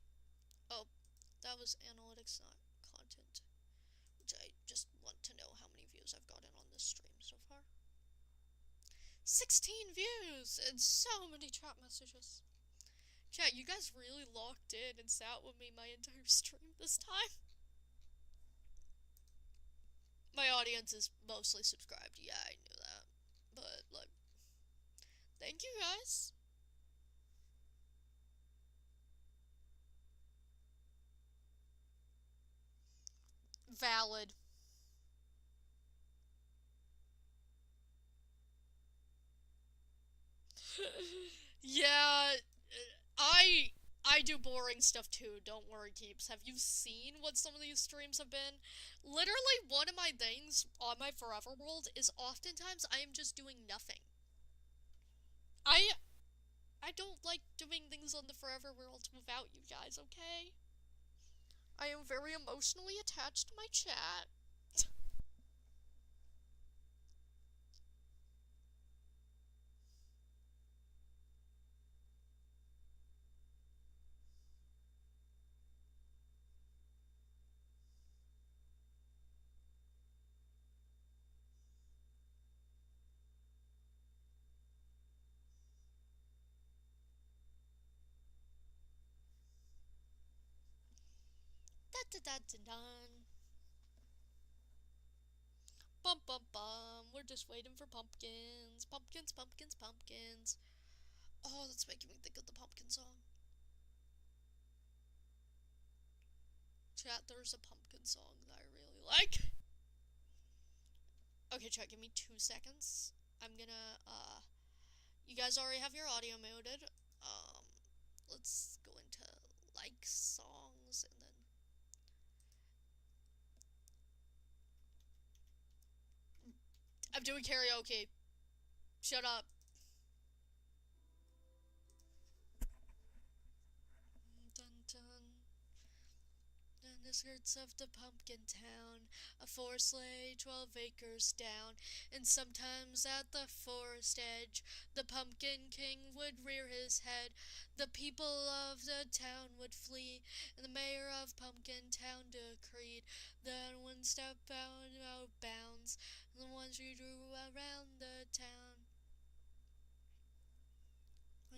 Speaker 1: Oh, that was analytics, not content. Which I just want to know how many views I've gotten on this stream so far. 16 views! And so many chat messages. Chat, you guys really locked in and sat with me my entire stream this time. My audience is mostly subscribed. Yeah, I knew that. But, like, thank you guys. Valid. Yeah, I do boring stuff too, don't worry, Keeps. Have you seen what some of these streams have been? Literally, one of my things on my Forever World is oftentimes I am just doing nothing. I I don't like doing things on the Forever World without you guys, okay? I am very emotionally attached to my chat. Da da da da da. Bum bum bum. We're just waiting for pumpkins. Pumpkins, pumpkins, pumpkins. Oh, that's making me think of the pumpkin song. Chat, there's a pumpkin song that I really like. Okay, chat, give me 2 seconds. I'm gonna, you guys already have your audio muted. Let's go into like songs and then. I'm doing karaoke. Shut up. Dun dun. On the skirts of the pumpkin town, a forest lay 12 acres down, and sometimes at the forest edge, the pumpkin king would rear his head. The people of the town would flee, and the mayor of Pumpkin Town decreed that one step out of bounds, and the ones we drew around the town.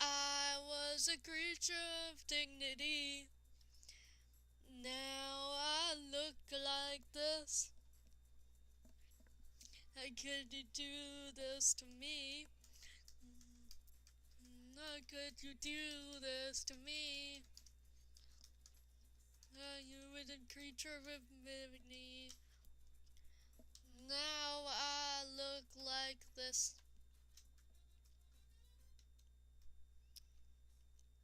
Speaker 1: I was a creature of dignity. Now I look like this. How could you do this to me? How could you do this to me? You were a creature of dignity. Now I look like this.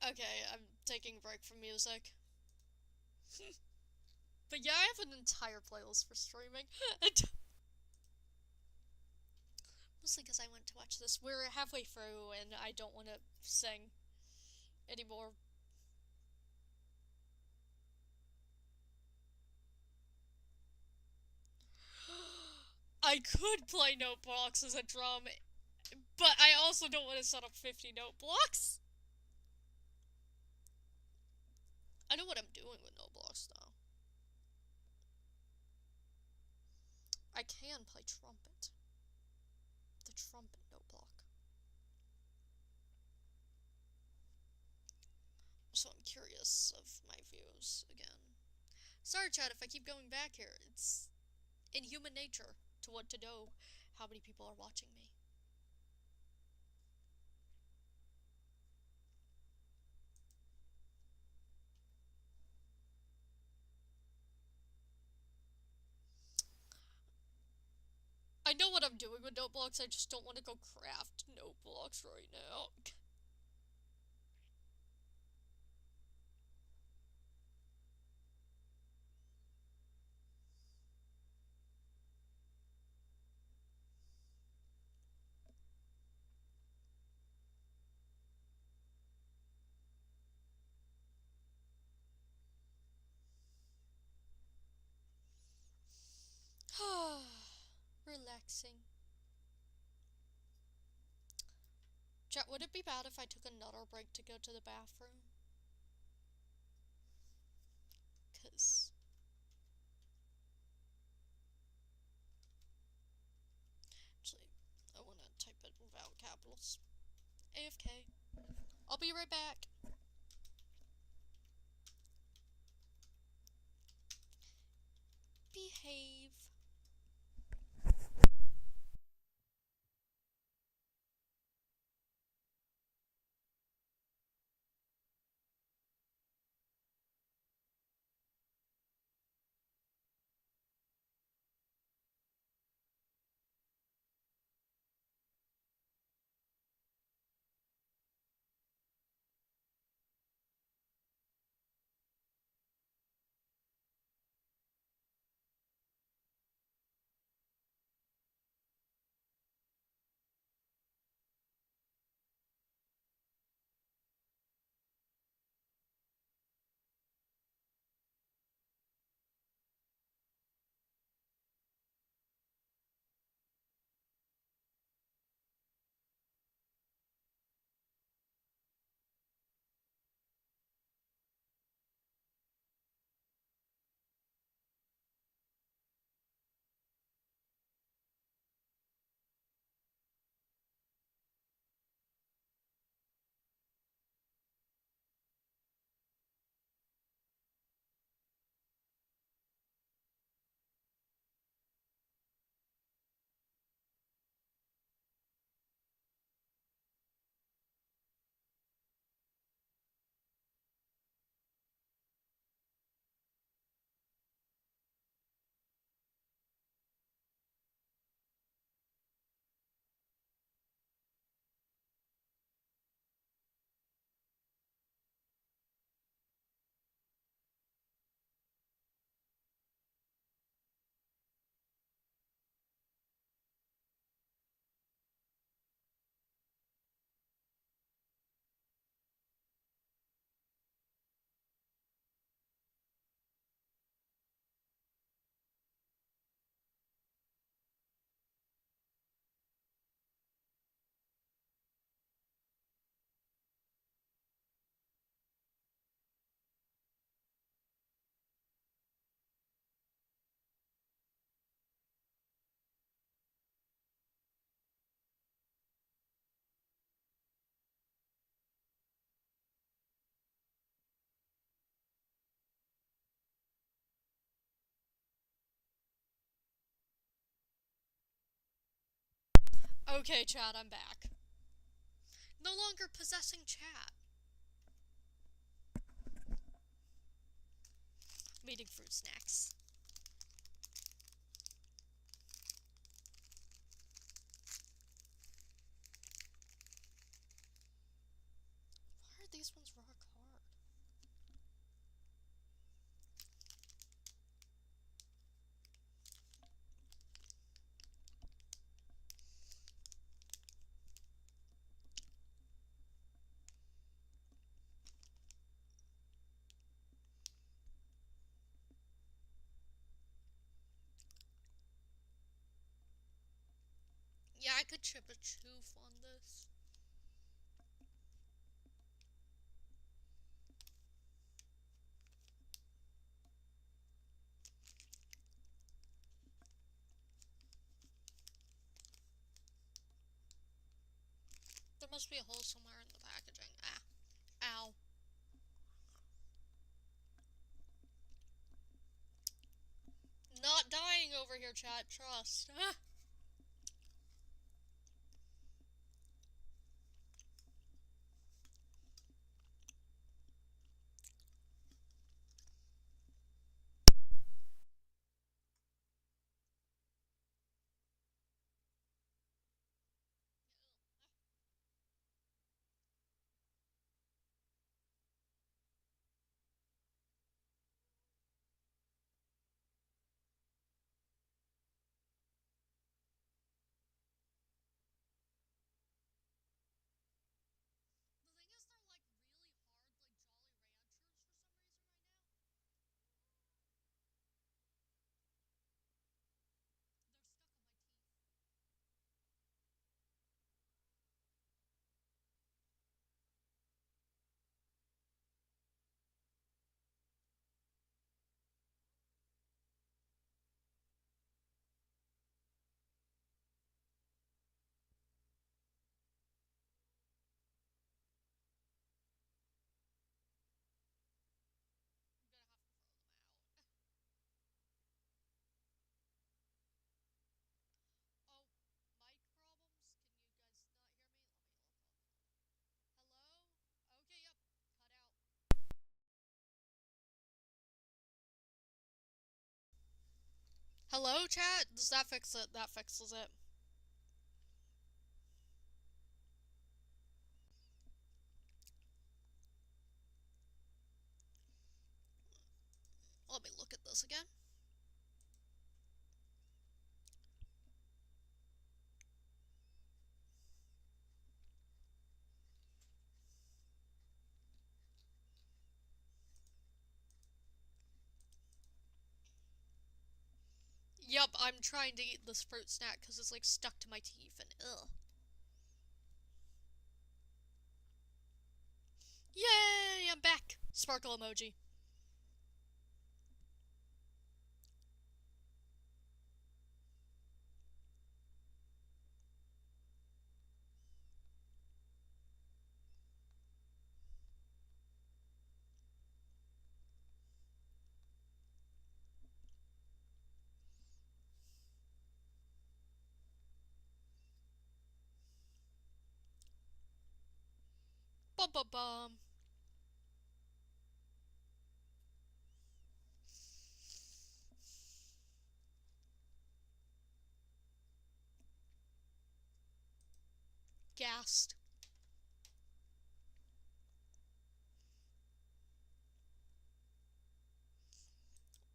Speaker 1: Okay, I'm taking a break from music. But yeah, I have an entire playlist for streaming. Mostly because I went to watch this. We're halfway through and I don't want to sing anymore. I could play note blocks as a drum, but I also don't want to set up 50 note blocks. I know what I'm doing with note blocks, though. I can play trumpet. The trumpet note block. So I'm curious of my views again. Sorry, chat, if I keep going back here. It's in human nature to want to know how many people are watching me. I know what I'm doing with note blocks, I just don't want to go craft note blocks right now. Relaxing. Chat, would it be bad if I took another break to go to the bathroom? Cause actually, I wanna type it without capitals. AFK. I'll be right back. Behave. Okay, chat, I'm back. No longer possessing chat. I'm eating fruit snacks. Why are these ones rock hard? Yeah, I could chip a choof on this. There must be a hole somewhere in the packaging. Ah. Ow. Not dying over here, chat. Trust. Ah. Hello, chat? Does that fix it? That fixes it. Let me look at this again. Yup, I'm trying to eat this fruit snack because it's like stuck to my teeth and ugh. Yay! I'm back! Sparkle emoji. Bum bum bum. Gassed.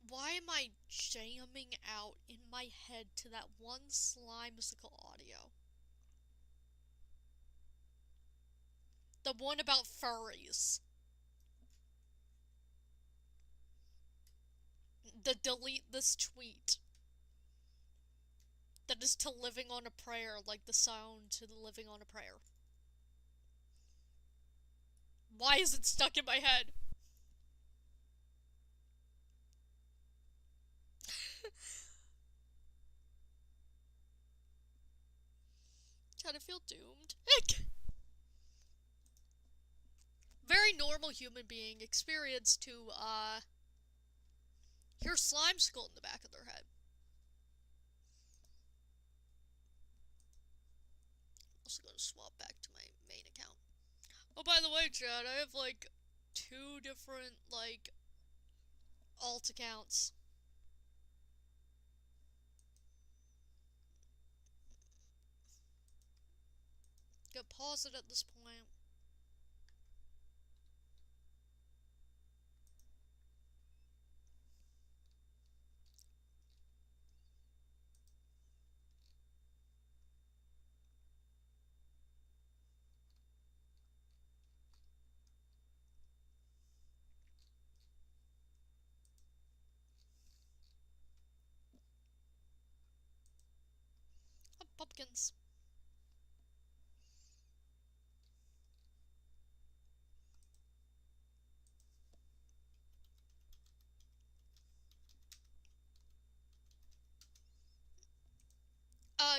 Speaker 1: Why am I jamming out in my head to that one Slimesicle audio? The one about furries. The delete this tweet. That is to living on a prayer, like the sound to the living on a prayer. Why is it stuck in my head? Kind of feel doomed. Very normal human being experience to, hear Slimesicle in the back of their head. also gonna swap back to my main account. Oh, by the way, Chad, I have like 2 different like alt accounts. Gonna pause it at this point. Oh, pumpkins.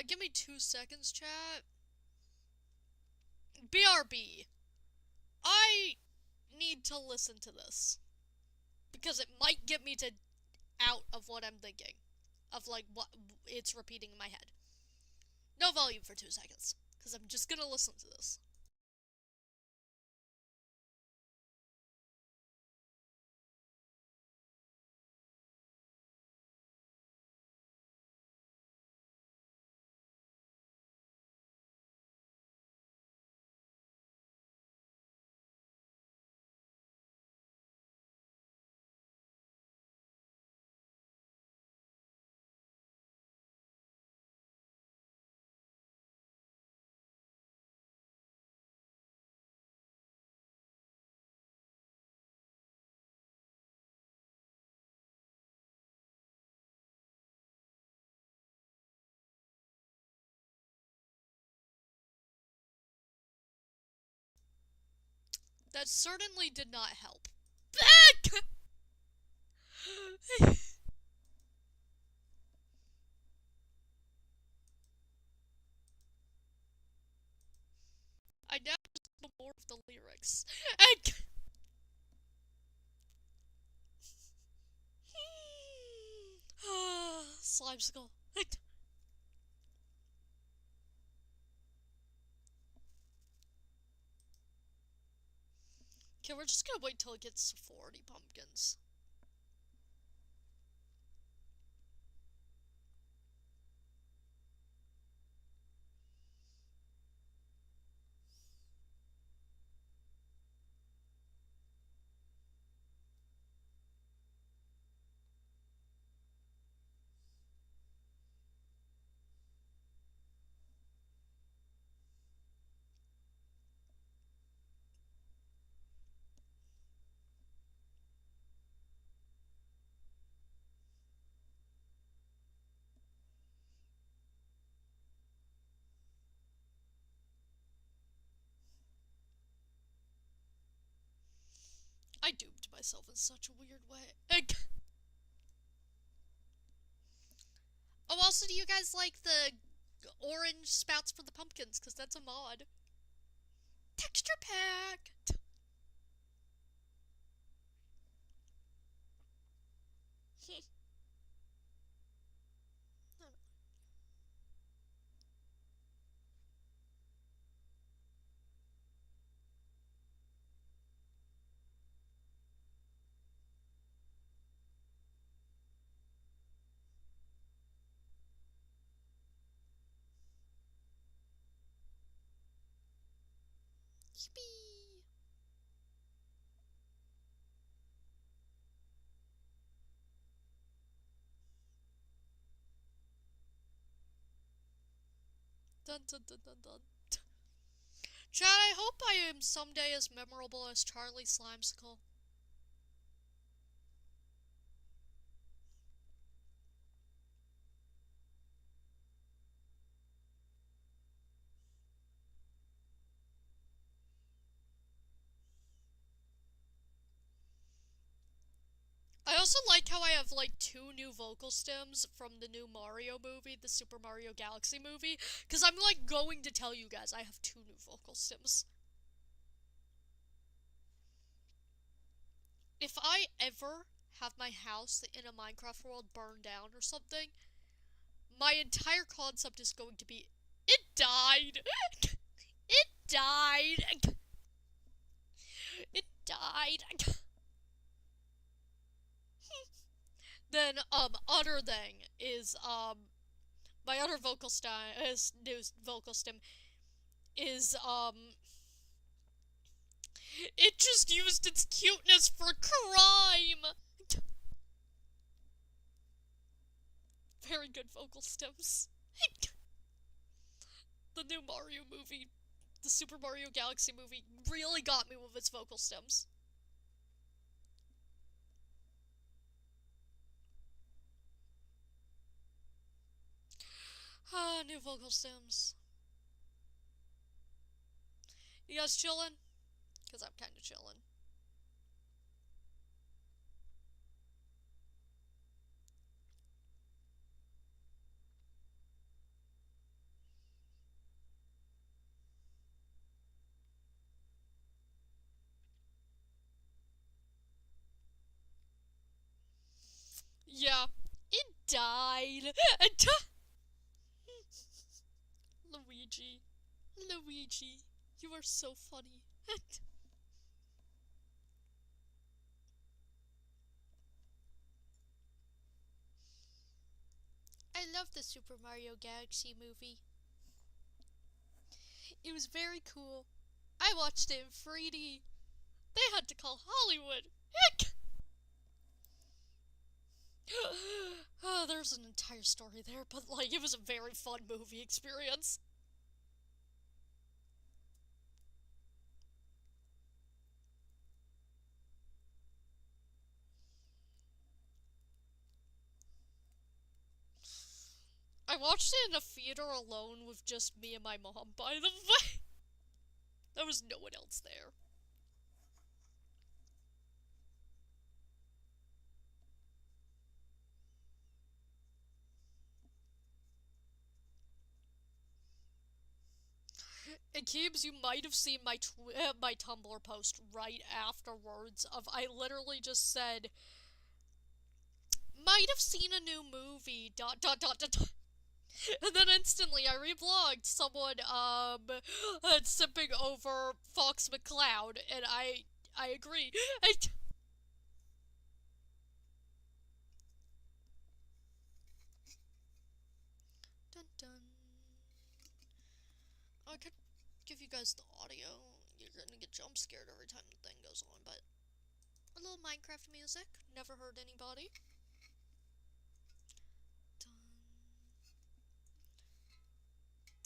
Speaker 1: Give me 2 seconds, chat. BRB. I need to listen to this. Because it might get me to out of what I'm thinking. Of like what it's repeating in my head. No volume for 2 seconds. Because I'm just gonna listen to this. That certainly did not help. I now just know more of the lyrics. Slime skull. Okay, we're just gonna wait till it gets to 40 pumpkins. I duped myself in such a weird way. Oh, also, do you guys like the orange spouts for the pumpkins? Because that's a mod. Texture pack! Yippee! Dun dun dun dun dun. Chad, I hope I am someday as memorable as Charlie Slimesicle. I also like how I have like 2 new vocal stems from the new Mario movie, the Super Mario Galaxy movie, because I'm like going to tell you guys I have 2 new vocal stems. If I ever have my house in a Minecraft world burn down or something, my entire concept is going to be, it died! died. It died. Then, other thing is, my other vocal stem, his new vocal stem is, it just used its cuteness for crime! Very good vocal stems. The new Mario movie, the Super Mario Galaxy movie, really got me with its vocal stems. Ah, new vocal stems. You guys chillin'? Because I'm kinda chillin'. Yeah, it died. Luigi. Luigi, you are so funny. I love the Super Mario Galaxy movie. It was very cool. I watched it in 3D. They had to call Hollywood. Oh, there's an entire story there, but like, it was a very fun movie experience. I watched it in a theater alone with just me and my mom, by the way. There was no one else there. And Keebs, you might have seen my Tumblr post right afterwards of I literally just said, might have seen a new movie, dot dot dot dot dot. And then instantly I reblogged someone, sipping over Fox McCloud, and I agree. Dun dun. I could give you guys the audio. You're gonna get jump scared every time the thing goes on, but a little Minecraft music. Never hurt anybody. Dun,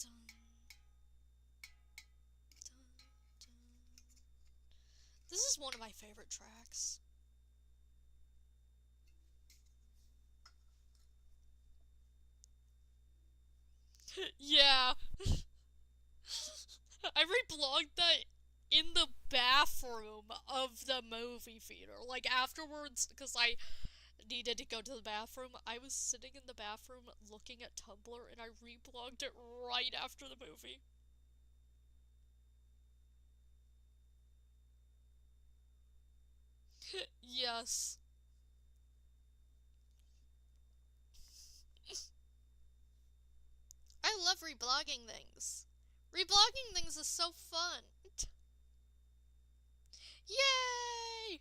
Speaker 1: dun, dun, dun. This is one of my favorite tracks. Yeah. I reblogged that in the bathroom of the movie theater. Like, afterwards, because I needed to go to the bathroom, I was sitting in the bathroom looking at Tumblr, and I reblogged it right after the movie. Yes. I love reblogging things. Reblogging things is so fun. Yay!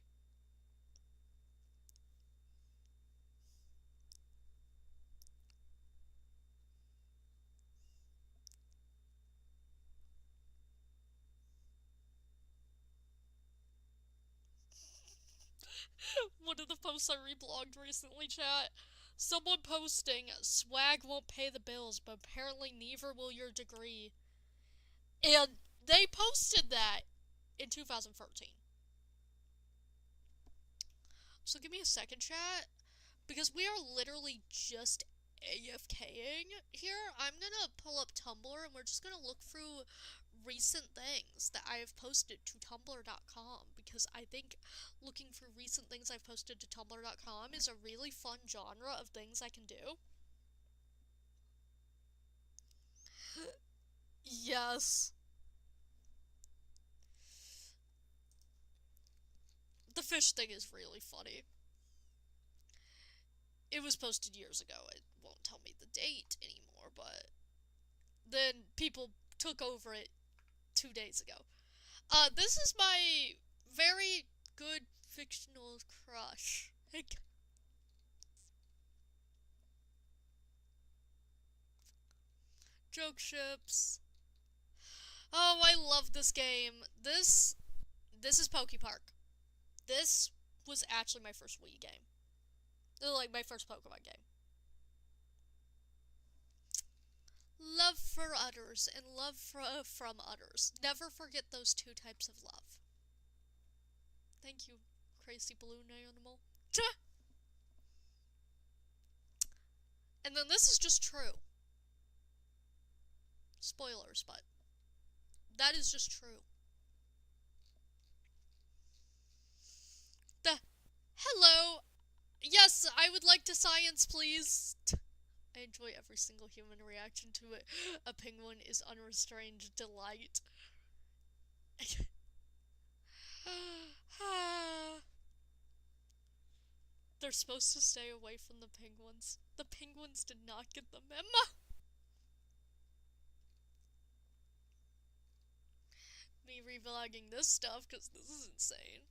Speaker 1: One of the posts I reblogged recently, chat. Someone posting, swag won't pay the bills, but apparently neither will your degree. And they posted that in 2013. So give me a second, chat, because we are literally just AFKing here. I'm gonna pull up Tumblr and we're just gonna look through recent things that I have posted to tumblr.com, because I think looking through recent things I've posted to tumblr.com is a really fun genre of things I can do. Yes. The fish thing is really funny. It was posted years ago. It won't tell me the date anymore, but then people took over it 2 days ago. This is my very good fictional crush. Joke ships. Oh, I love this game. This is Pokepark. This was actually my first Wii game. Like, my first Pokemon game. Love for others and love from others. Never forget those two types of love. Thank you, crazy balloon animal. And then this is just true. Spoilers, but that is just true. Hello. Yes, I would like to science, please. I enjoy every single human reaction to it. A penguin is unrestrained delight. They're supposed to stay away from the penguins. The penguins did not get the memo. Me revlogging this stuff because this is insane.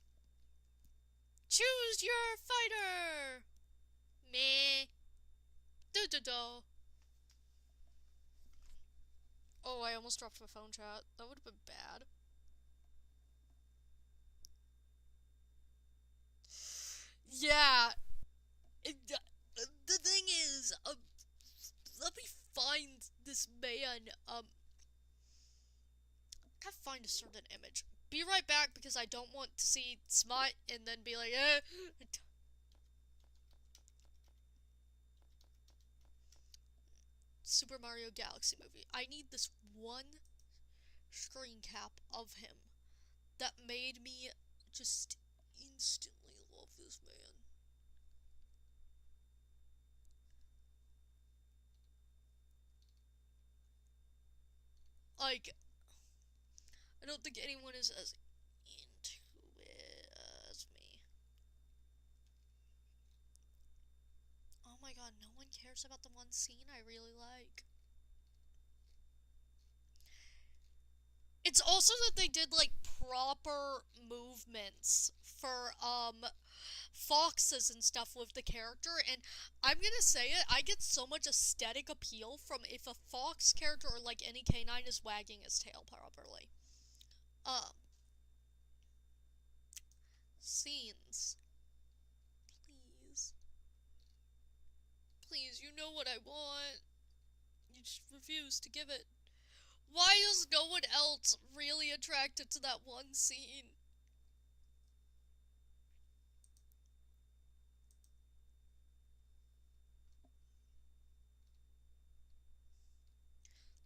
Speaker 1: Choose your fighter! Meh. Do. Oh, I almost dropped my phone, chat. That would have been bad. Yeah. The thing is, let me find this man. Gotta find a certain image. Be right back because I don't want to see smut and then be like, eh. Super Mario Galaxy movie. I need this one screen cap of him that made me just instantly love this man. Like, I don't think anyone is as into it as me. Oh my god, no one cares about the one scene I really like. It's also that they did, like, proper movements for, foxes and stuff with the character, and I'm gonna say it, I get so much aesthetic appeal from if a fox character or, like, any canine is wagging his tail properly. Scenes. Please. Please, you know what I want. You just refuse to give it. Why is no one else really attracted to that one scene?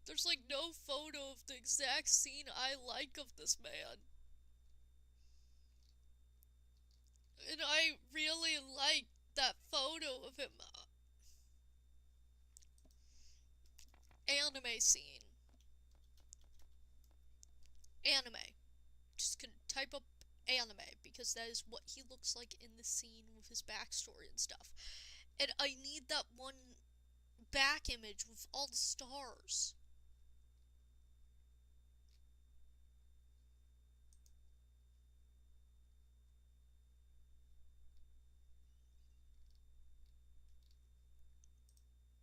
Speaker 1: There's like no photo of the exact scene I like of this man. And I really like that photo of him. Anime scene. Anime. Just gonna type up anime because that is what he looks like in the scene with his backstory and stuff. And I need that one back image with all the stars.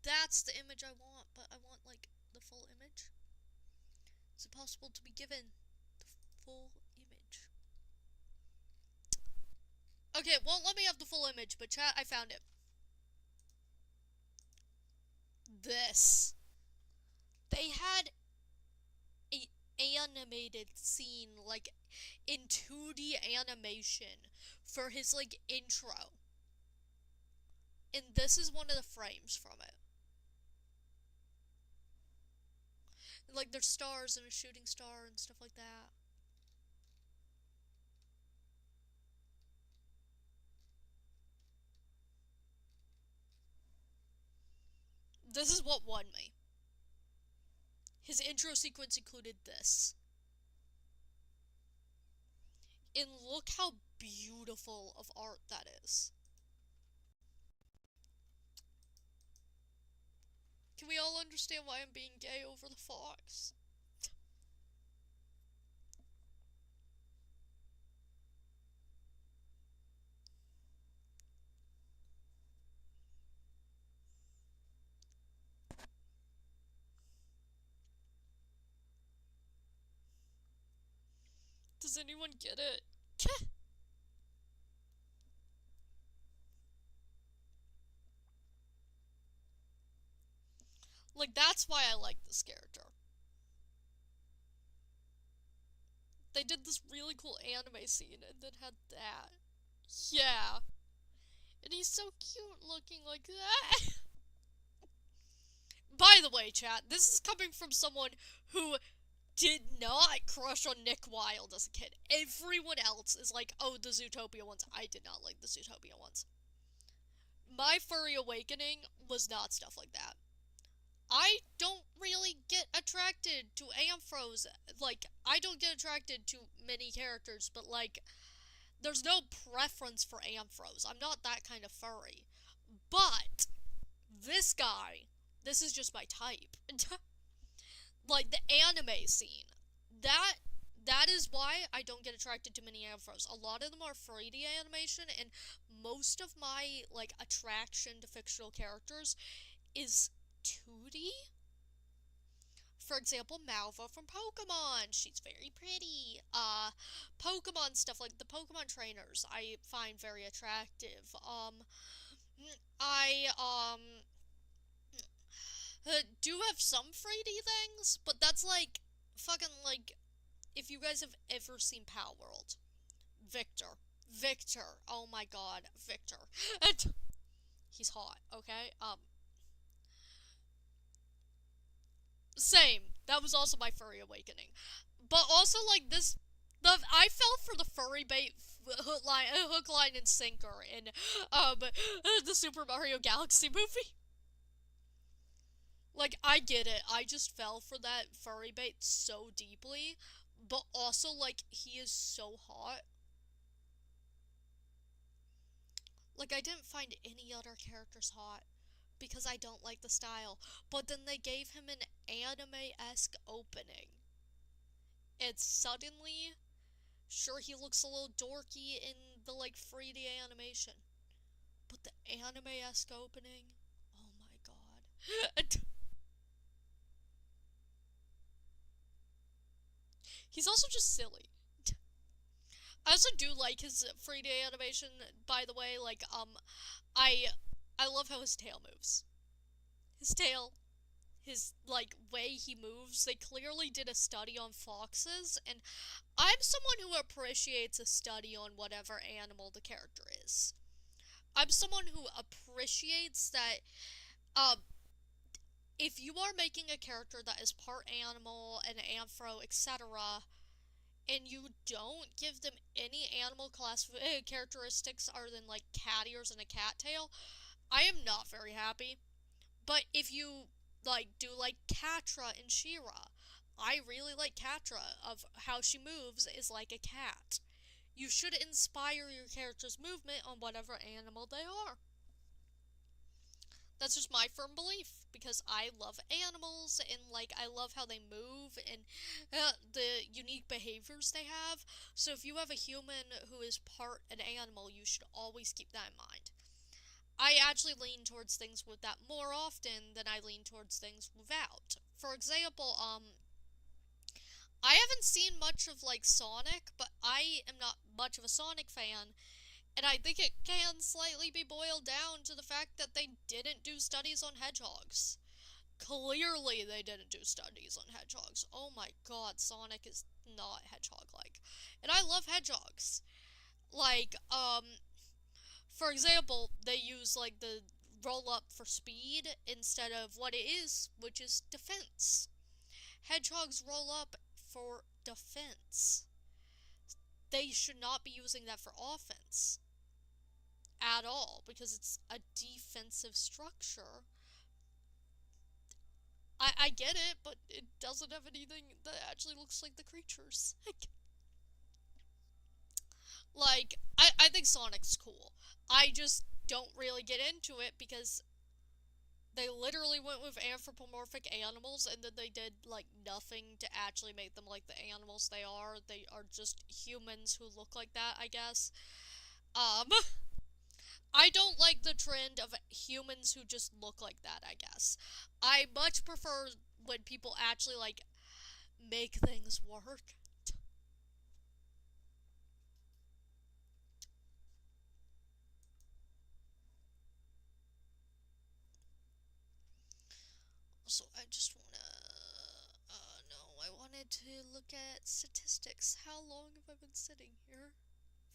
Speaker 1: That's the image I want, but I want, like, the full image. Is it possible to be given the full image? Okay, it won't let me have the full image, but chat, I found it. This. They had a animated scene, like, in 2D animation for his, like, intro. And this is one of the frames from it. Like, there's stars and a shooting star and stuff like that. This is what won me. His intro sequence included this. And look how beautiful of art that is. Can we all understand why I'm being gay over the fox? Does anyone get it? Like, that's why I like this character. They did this really cool anime scene and then had that. Yeah. And he's so cute looking like that. By the way, chat, this is coming from someone who did not crush on Nick Wilde as a kid. Everyone else is like, oh, the Zootopia ones. I did not like the Zootopia ones. My furry awakening was not stuff like that. I don't really get attracted to Amphros. Like, I don't get attracted to many characters, but, like, there's no preference for Amphros. I'm not that kind of furry. But, this guy, this is just my type. Like, the anime scene. That is why I don't get attracted to many Amphros. A lot of them are 3D animation, and most of my, like, attraction to fictional characters is 2D. For example, Malva from Pokemon. She's very pretty. Pokemon stuff, like the Pokemon trainers, I find very attractive. I, do have some 3D things, but that's like, fucking, like, if you guys have ever seen Power World. Victor. Oh my god, Victor. He's hot, okay? Same. That was also my furry awakening. But also, like, I fell for the furry bait hook, line, and sinker in, the Super Mario Galaxy movie. Like, I get it. I just fell for that furry bait so deeply. But also, like, he is so hot. Like, I didn't find any other characters hot because I don't like the style. But then they gave him an anime-esque opening. And suddenly, sure, he looks a little dorky in the, like, 3D animation. But the anime-esque opening, oh my god. He's also just silly. I also do like his 3D animation, by the way. Like, I love how his tail moves. His tail, his, like, way he moves. They clearly did a study on foxes, and I'm someone who appreciates a study on whatever animal the character is. I'm someone who appreciates that, if you are making a character that is part animal, an amphro, etc., and you don't give them any animal class characteristics other than, like, cat ears and a cat tail, I am not very happy. But if you, like, do, like, Catra and She-Ra, I really like Catra, of how she moves is like a cat. You should inspire your character's movement on whatever animal they are. That's just my firm belief, because I love animals, and, like, I love how they move, and the unique behaviors they have. So if you have a human who is part an animal, you should always keep that in mind. I actually lean towards things with that more often than I lean towards things without. For example, I haven't seen much of, like, Sonic, but I am not much of a Sonic fan, and I think it can slightly be boiled down to the fact that they didn't do studies on hedgehogs. Clearly they didn't do studies on hedgehogs. Oh my god, Sonic is not hedgehog-like. And I love hedgehogs. Like, for example, they use, like, the roll-up for speed instead of what it is, which is defense. Hedgehogs roll up for defense. They should not be using that for offense at all, because it's a defensive structure. I get it, but it doesn't have anything that actually looks like the creatures. Like, I think Sonic's cool. I just don't really get into it because they literally went with anthropomorphic animals, and then they did, like, nothing to actually make them like the animals they are. They are just humans who look like that, I guess. I don't like the trend of humans who just look like that, I guess. I much prefer when people actually, like, make things work. just wanna, no, I wanted to look at statistics. How long have I been sitting here?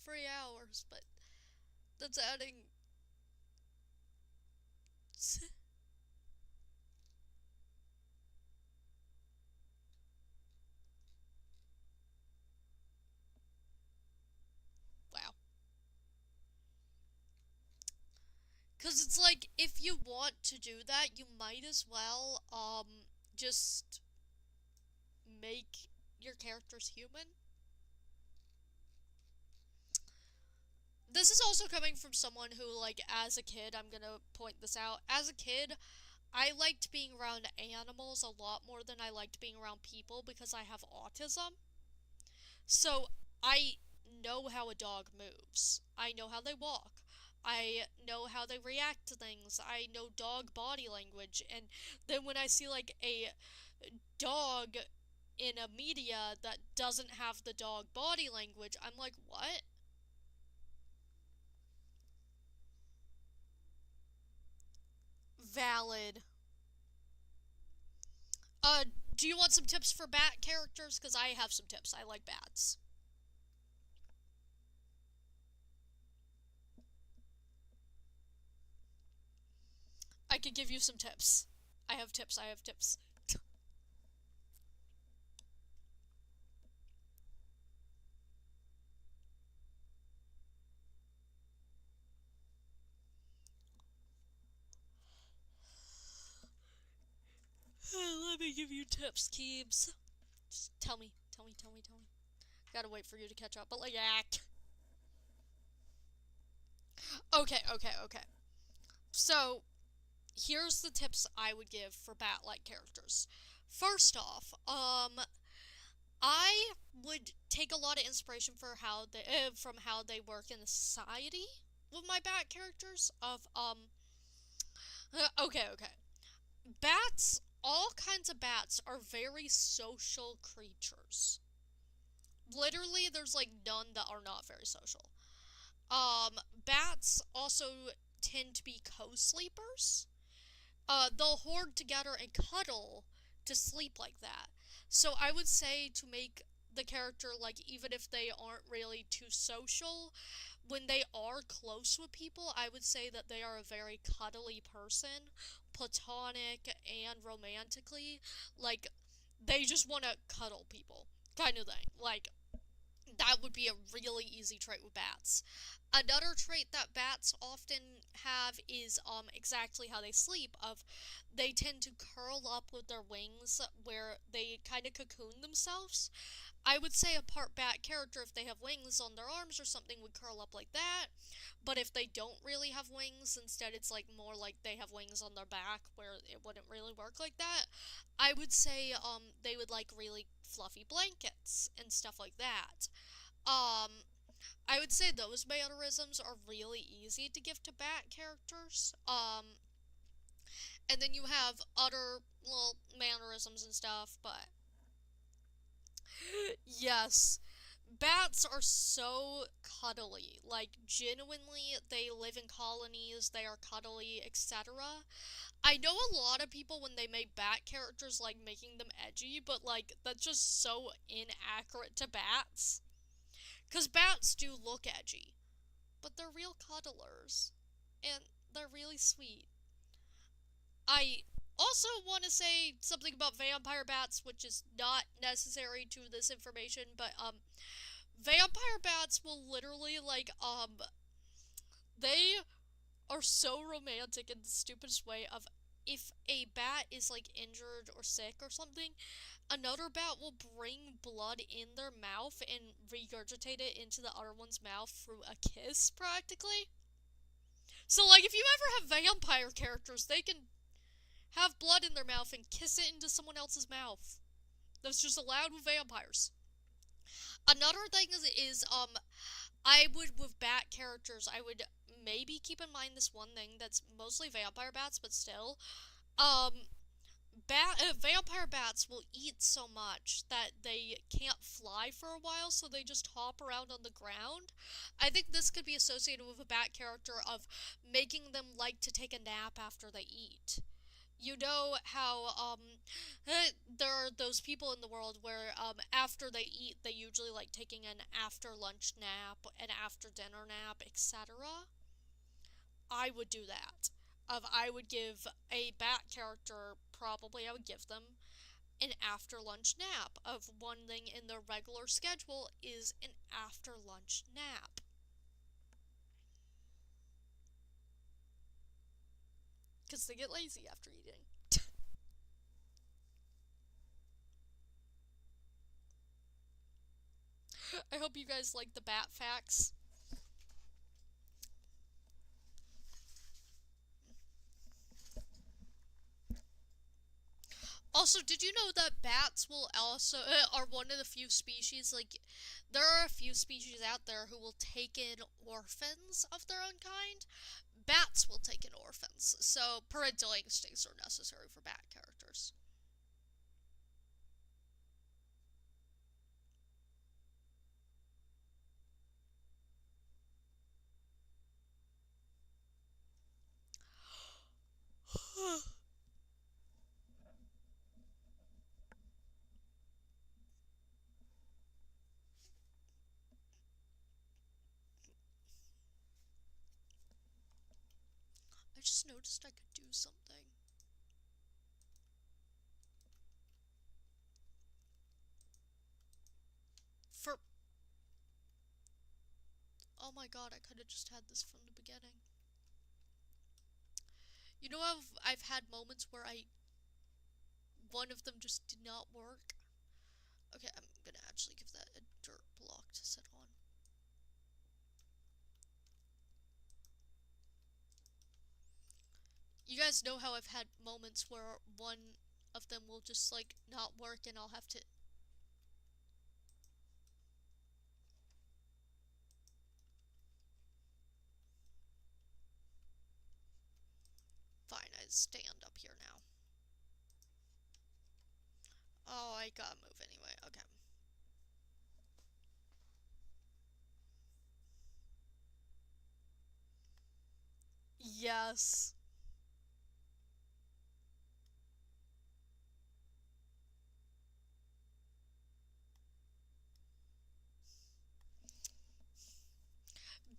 Speaker 1: 3 hours, but that's adding. Wow. Because it's like, if you want to do that, you might as well, just make your characters human. This is also coming from someone who, like, as a kid, I'm gonna point this out, as a kid, I liked being around animals a lot more than I liked being around people because I have autism. So, I know how a dog moves. I know how they walk. I know how they react to things. I know dog body language. And then when I see, like, a dog in a media that doesn't have the dog body language, I'm like, what? Valid. Uh, do you want some tips for bat characters? Because I have some tips. I like bats. I could give you some tips. I have tips. I have tips. Let me give you tips, Keebs. Just tell me. Tell me, tell me, tell me. Gotta wait for you to catch up, but like, act. Okay, okay, okay. So, here's the tips I would give for bat-like characters. First off, I would take a lot of inspiration for how they from how they work in the society with my bat characters. Okay, okay. Bats, all kinds of bats are very social creatures. Literally, there's like none that are not very social. Bats also tend to be co-sleepers. They'll hoard together and cuddle to sleep like that. So I would say to make the character, like, even if they aren't really too social, when they are close with people, I would say that they are a very cuddly person, platonic and romantically. Like, they just want to cuddle people, kind of thing. Like, that would be a really easy trait with bats. Another trait that bats often have is exactly how they sleep. Of they tend to curl up with their wings where they kind of cocoon themselves. I would say a part bat character, if they have wings on their arms or something, would curl up like that. But if they don't really have wings, instead it's like more like they have wings on their back where it wouldn't really work like that. I would say they would like really fluffy blankets and stuff like that. Um, I would say those mannerisms are really easy to give to bat characters. And then you have other little mannerisms and stuff, but yes, bats are so cuddly. Like, genuinely, they live in colonies, they are cuddly, etc. I know a lot of people, when they make bat characters, like making them edgy, but like, that's just so inaccurate to bats. Because bats do look edgy, but they're real cuddlers, and they're really sweet. I also want to say something about vampire bats, which is not necessary to this information, but, vampire bats will literally, like, they are so romantic in the stupidest way of if a bat is, like, injured or sick or something, another bat will bring blood in their mouth and regurgitate it into the other one's mouth through a kiss, practically. So, like, if you ever have vampire characters, they can have blood in their mouth and kiss it into someone else's mouth. That's just allowed with vampires. Another thing is I would, with bat characters, I would maybe keep in mind this one thing that's mostly vampire bats, but still. Um, vampire bats will eat so much that they can't fly for a while, so they just hop around on the ground. I think this could be associated with a bat character of making them like to take a nap after they eat. You know how there are those people in the world where after they eat they usually like taking an after lunch nap, an after dinner nap, etc. I would do that. I would give a bat character, probably I would give them an after lunch nap. Of one thing in their regular schedule is an after lunch nap. Because they get lazy after eating. I hope you guys like the bat facts. Also, did you know that bats will also are one of the few species, like there are a few species out there who will take in orphans of their own kind. Bats will take in orphans, so parental instincts are necessary for bat characters. I just noticed I could do something. For oh my god, I could have just had this from the beginning. You know, I've had moments where one of them just did not work. Okay, I'm gonna actually give that a dirt block to sit on. You guys know how I've had moments where one of them will just like not work and I'll have to. Fine, I stand up here now. Oh, I gotta move anyway. Okay. Yes.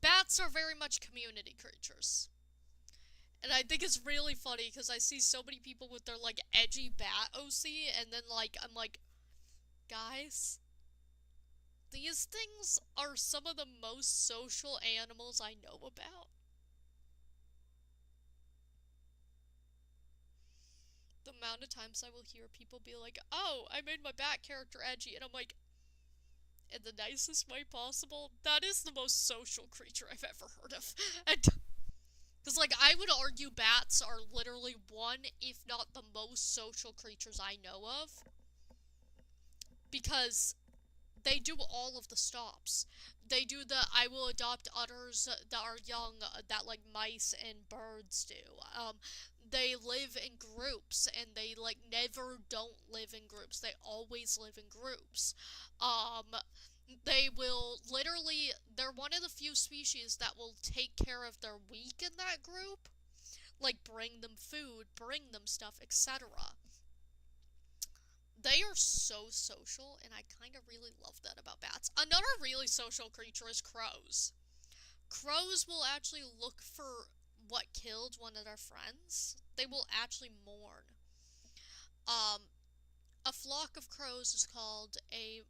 Speaker 1: Bats are very much community creatures. And I think it's really funny because I see so many people with their like edgy bat OC, and then like I'm like, guys, these things are some of the most social animals I know about. The amount of times I will hear people be like, oh, I made my bat character edgy, and I'm like, in the nicest way possible, that is the most social creature I've ever heard of. And because, like, I would argue bats are literally one, if not the most social creatures I know of. Because they do all of the stops. They do the I will adopt others that are young that like mice and birds do. They live in groups and they like never don't live in groups. They always live in groups. Um, they will literally, they're one of the few species that will take care of their weak in that group. Like bring them food, bring them stuff, etc. They are so social, and I kind of really love that about bats. Another really social creature is crows. Crows will actually look for what killed one of their friends. They will actually mourn. Um, a flock of crows is called a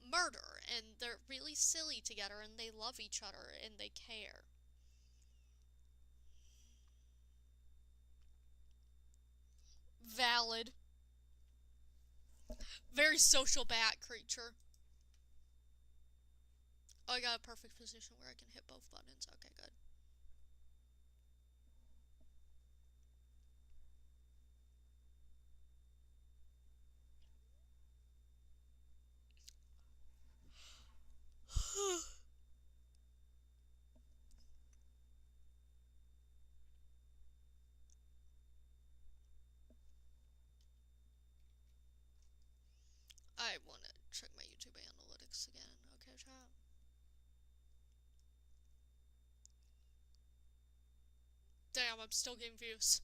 Speaker 1: murder, and they're really silly together, and they love each other, and they care. Valid. Very social bat creature. Oh, I got a perfect position where I can hit both buttons. Okay, good. I want to check my YouTube analytics again. Okay, chat. Damn, I'm still getting views.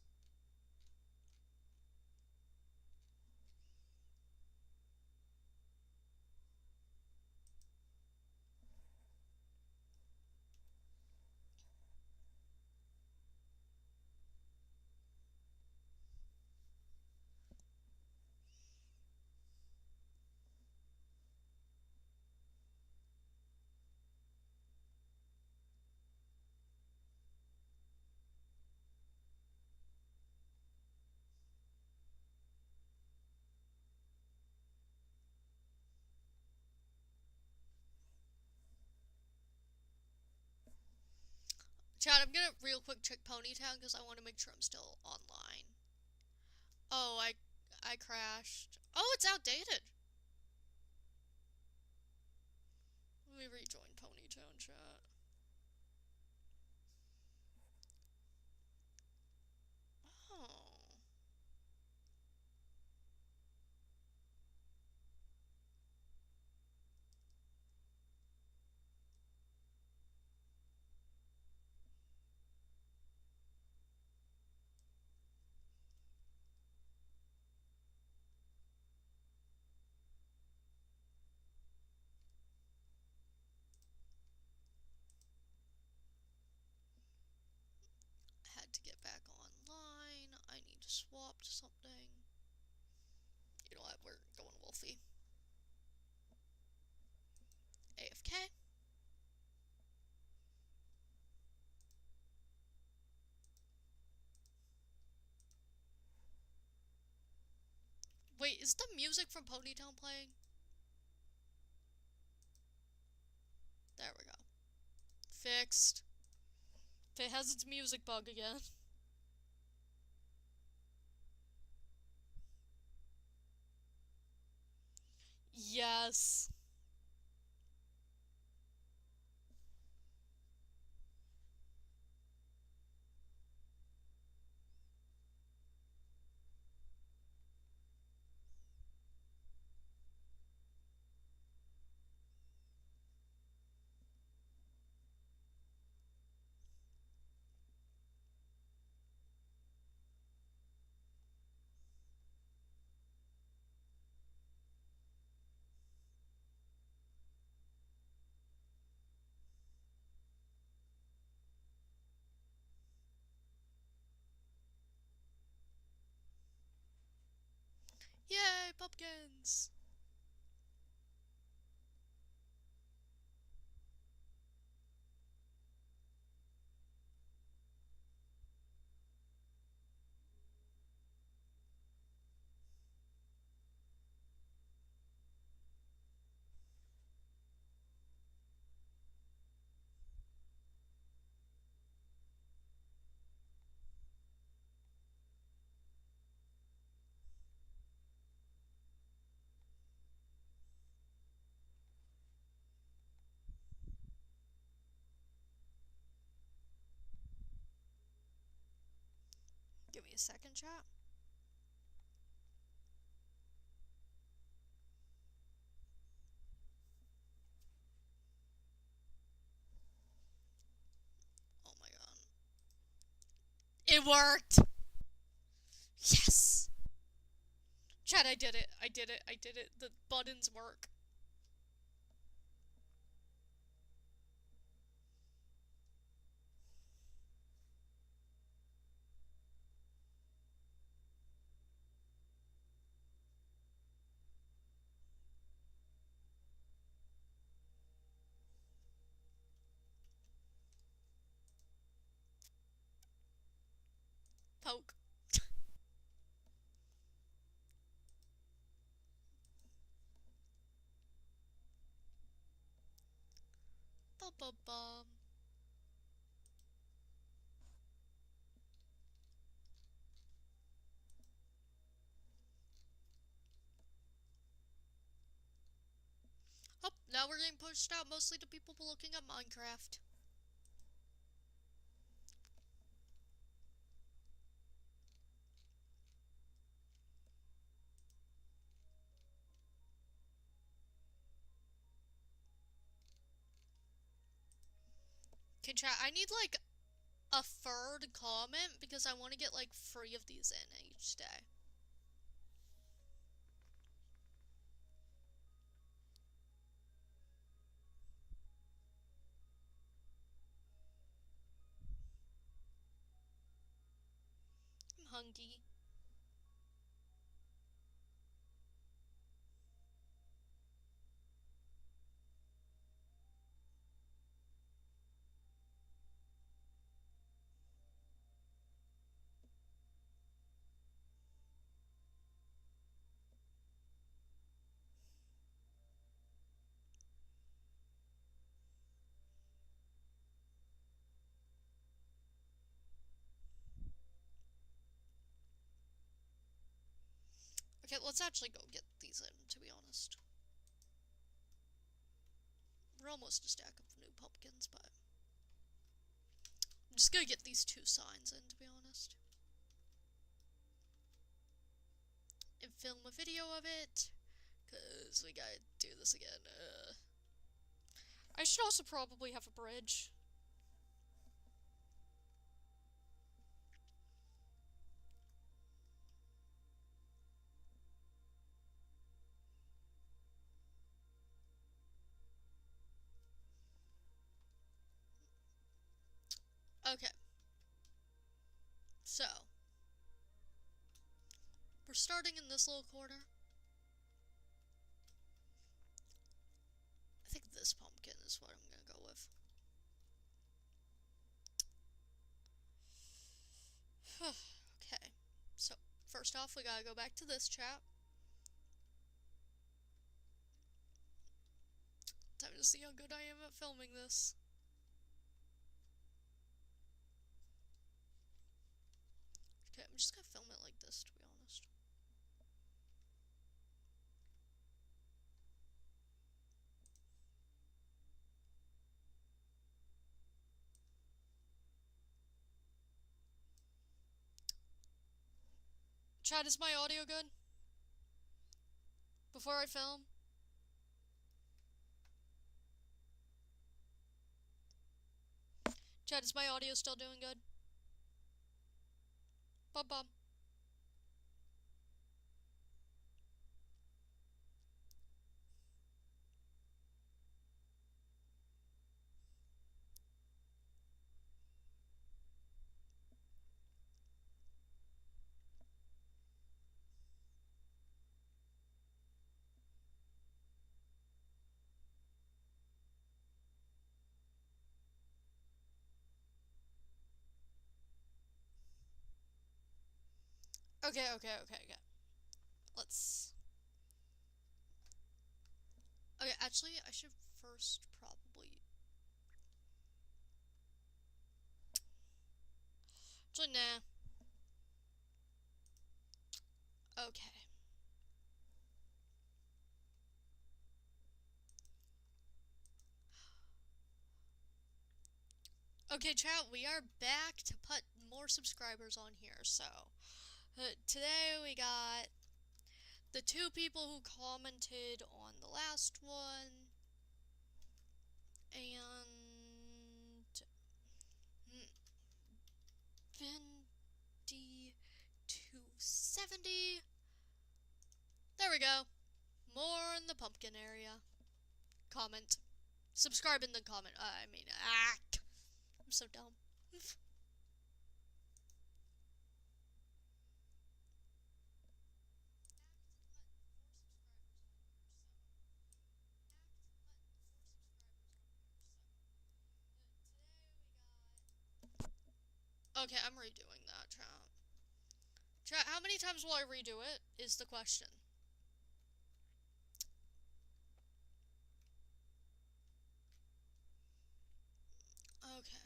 Speaker 1: Chad, I'm gonna real quick check Ponytown because I want to make sure I'm still online. Oh, I crashed. Oh, it's outdated. Let me rejoin Ponytown chat. Oh. I had to get back online. I need to swap to something. You know what? We're going Wolfie. AFK. Wait, is the music from Ponytown playing? There we go. Fixed. If it has its music bug again. Yes. Yay, pumpkins! Give me a second, chat. Oh my god. It worked! Yes! Chat, I did it. I did it. I did it. The buttons work. Poke. Bum. Oh, now we're getting pushed out mostly to people looking at Minecraft. Okay, chat, I need like a third comment because I want to get like 3 of these in each day. I'm hungry. Okay, let's actually go get these in, to be honest. We're almost a stack of new pumpkins, but I'm just gonna get these 2 signs in, to be honest. And film a video of it, because we gotta do this again. I should also probably have a bridge. Okay. So, we're starting in this little corner. I think this pumpkin is what I'm gonna go with. Okay. So, first off, we gotta go back to this chat. Time to see how good I am at filming this. Okay, I'm just gonna film it like this, to be honest. Chat, is my audio good? Before I film? Chat, is my audio still doing good? Bum bum. Okay. Let's... Okay, actually, I should first probably... Actually, nah. Okay. Okay, chat, we are back to put more subscribers on here, so... today we got the 2 people who commented on the last one, and... Vindy 270. There we go. More in the pumpkin area. Comment. Subscribe in the comment. I'm so dumb. Okay, I'm redoing that, chat. Chat, how many times will I redo it, is the question. Okay.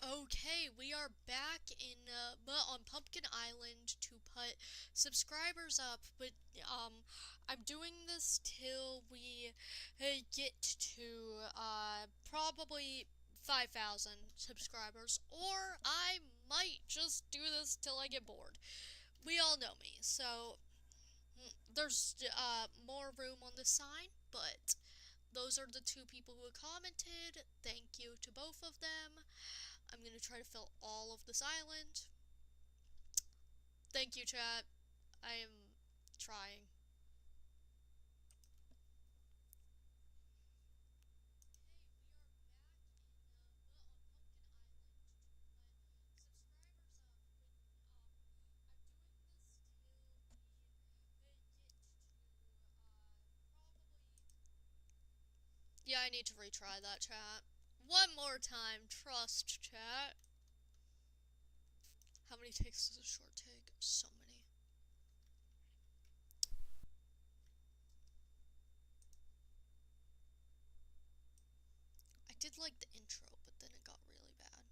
Speaker 1: Okay, we are back on Pumpkin Island to put subscribers up, but, I'm doing this till we get to, probably 5,000 subscribers, or I might just do this till I get bored. We all know me, so there's, more room on the sign, but those are the 2 people who commented. Thank you to both of them. I'm gonna try to fill all of this island. Thank you, chat. I am trying. Yeah, I need to retry that, chat. One more time, trust, chat. How many takes does a short take? So many. did like the intro, but then it got really bad.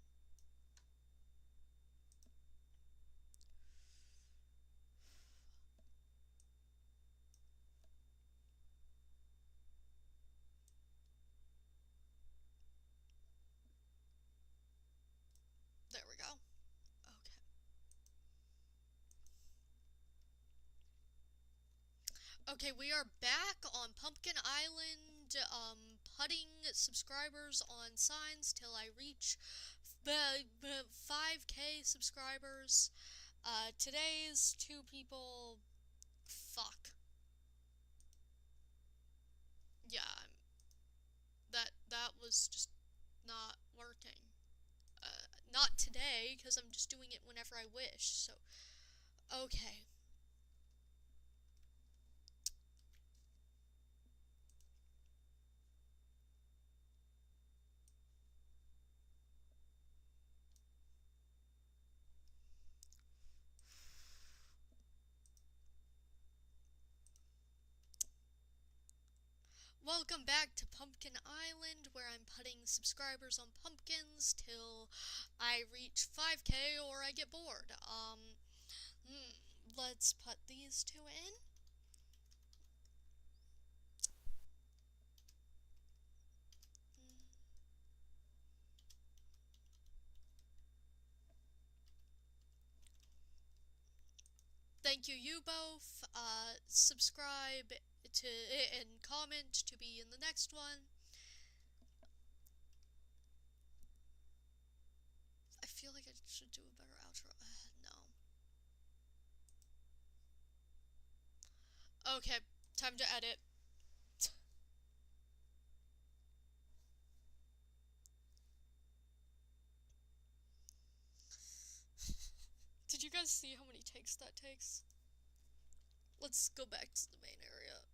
Speaker 1: There we go. Okay, we are back on Pumpkin Island, putting subscribers on signs till I reach 5K subscribers. Today's two people. Fuck. Yeah, that was just not working. Not today, because I'm just doing it whenever I wish, so. Okay. Welcome back to Pumpkin Island, where I'm putting subscribers on pumpkins till I reach 5K or I get bored. Let's put these two in. Thank you both. Subscribe to and comment to be in the next one. I feel like I should do a better outro. No. Okay, time to edit. Did you guys see how many takes that takes? Let's go back to the main area.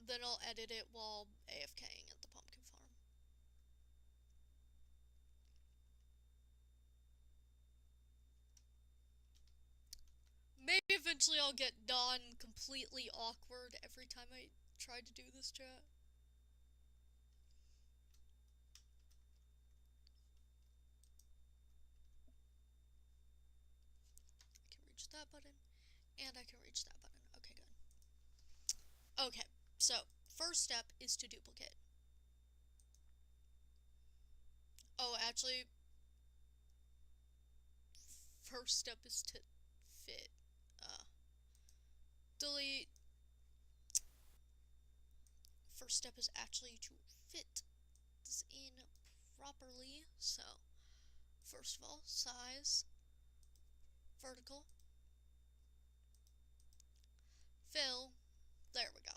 Speaker 1: Then I'll edit it while AFKing at the pumpkin farm. Maybe eventually I'll get completely awkward every time I try to do this chat. I can reach that button, and I can reach that button. Okay, good. Okay, so first step is to duplicate. Oh, actually, first step is to fit. Delete. First step is actually to fit this in properly. So, first of all, size, vertical, fill. There we go.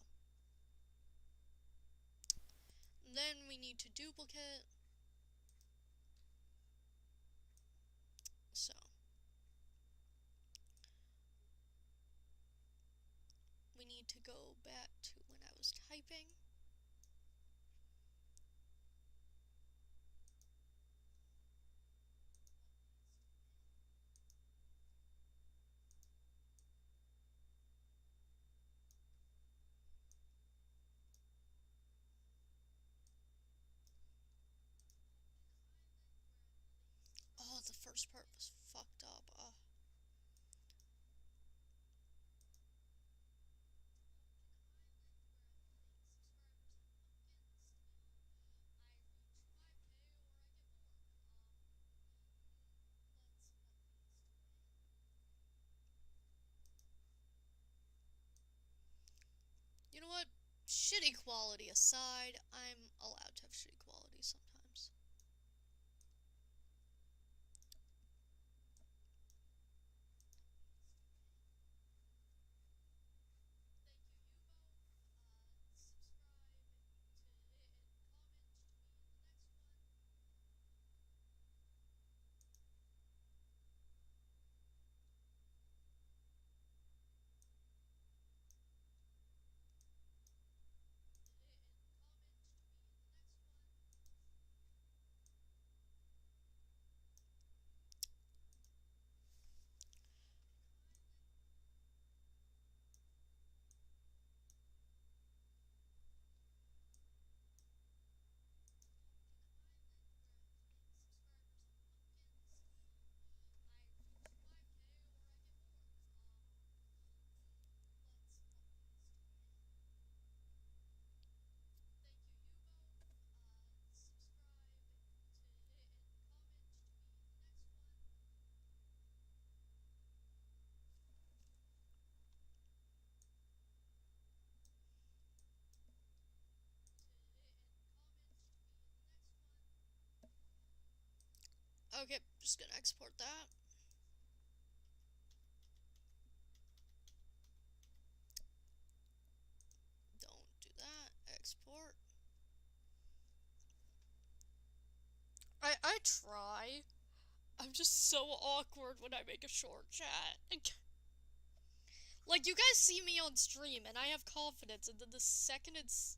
Speaker 1: Then we need to duplicate. So, we need to go back to when I was typing. Oh, the first part was fucked up. You know what? Shitty quality aside, I'm allowed to have shitty quality sometimes. Okay, just gonna export that. Don't do that. Export. I try. I'm just so awkward when I make a short chat. Like, you guys see me on stream, and I have confidence, and then the second it's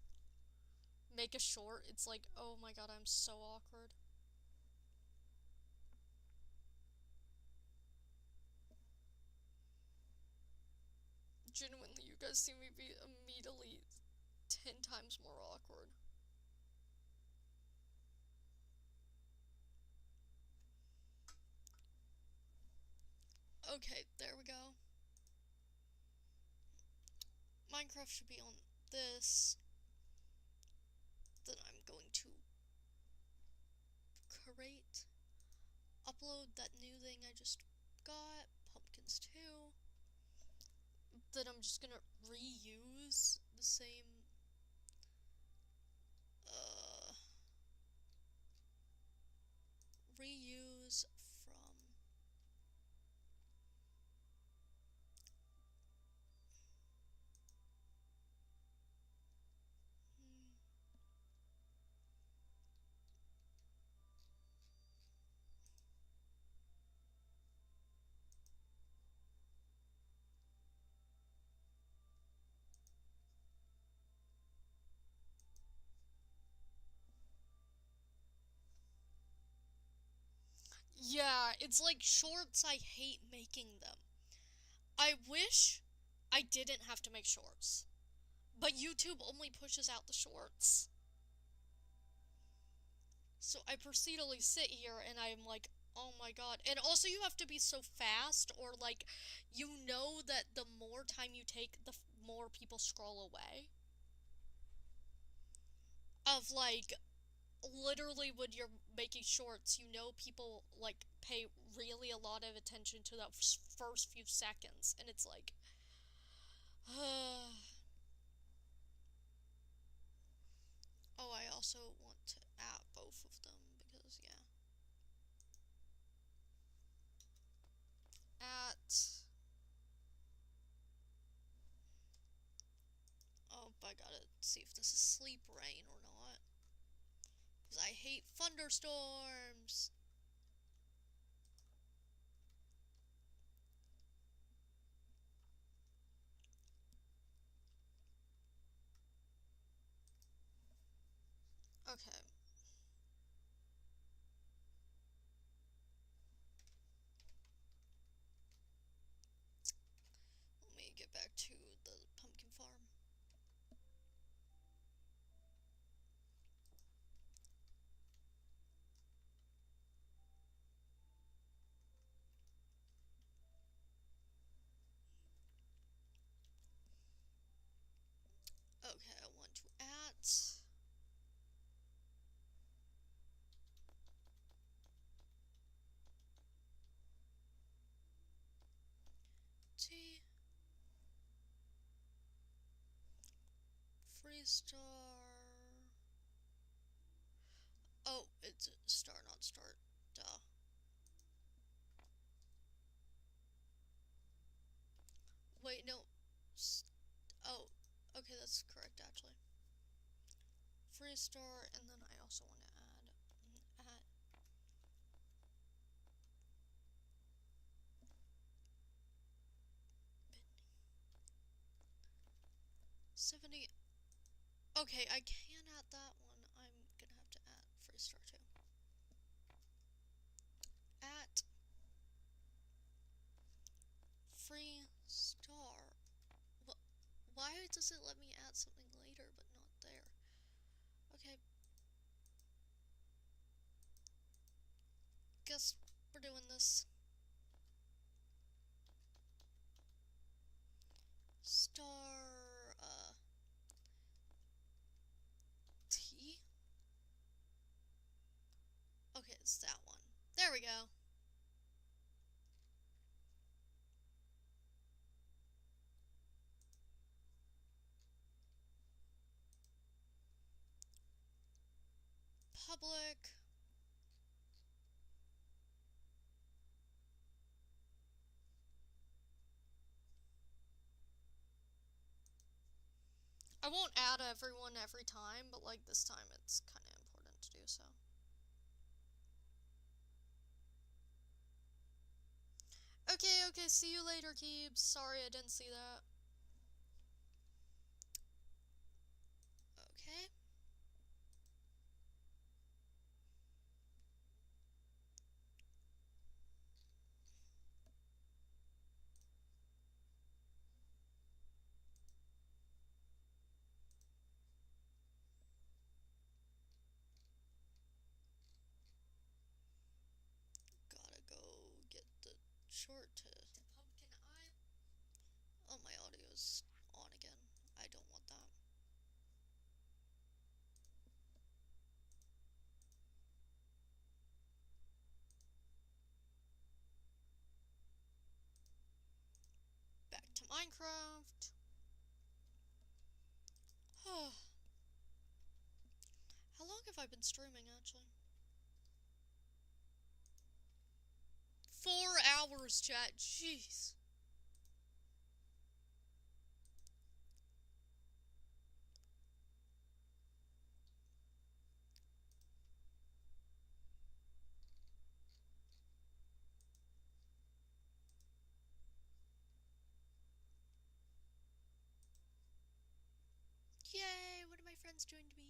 Speaker 1: make a short, it's like, oh my god, I'm so awkward. Genuinely, you guys see me be immediately 10 times more awkward. Okay, there we go. Minecraft should be on this. Then I'm going to create, upload that new thing I just got, pumpkins too. Then I'm just gonna reuse the same, reuse from, yeah, it's like shorts, I hate making them. I wish I didn't have to make shorts. But YouTube only pushes out the shorts. So I proceedly sit here and I'm like, oh my god. And also you have to be so fast, or like, you know that the more time you take, the more people scroll away. Of like, literally when you're making shorts, you know people like pay really a lot of attention to that first few seconds. And it's like, oh, I also want to add both of them because, yeah. At, oh, I gotta see if this is sleep rain or not. Because I hate thunderstorms. Okay. Let me get back to the pumpkin farm. Okay, I want to add T Freestar. Oh, it's a star, not start. Duh. Wait, no. Oh, okay, that's correct actually. Freestar, and then I also want to add 70. Okay, I can add that one. I'm gonna have to add Freestar too. At Freestar. Why does it let me add something later but not there? Okay. Guess we're doing this. Star, T? Okay, it's that one. There we go. Public. I won't add everyone every time, but like this time it's kind of important to do so. Okay, see you later, Keebs. Sorry I didn't see that. Okay. Gotta go get the short to pumpkin eye. Oh, my audio's on again. I don't want that. Back to Minecraft. How long have I been streaming, actually? 4 hours, chat. Jeez. Yay! One of my friends joined me.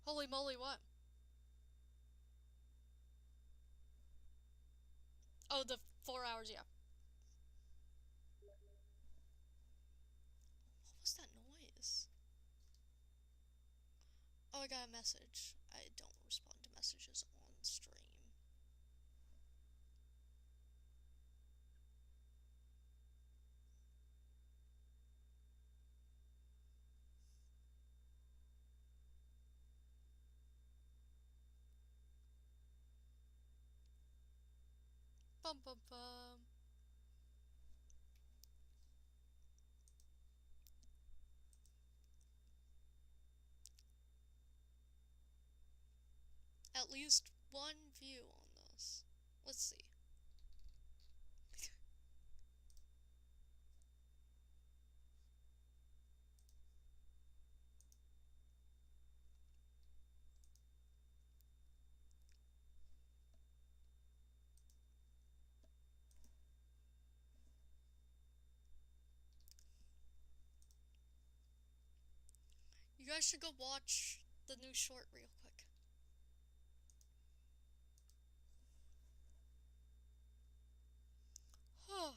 Speaker 1: Holy moly, what? Oh, the 4 hours, yeah. What was that noise? Oh, I got a message. I don't respond to messages on stream. Bum bum bum. At least one view on this. Let's see. You guys should go watch the new short real quick. Huh.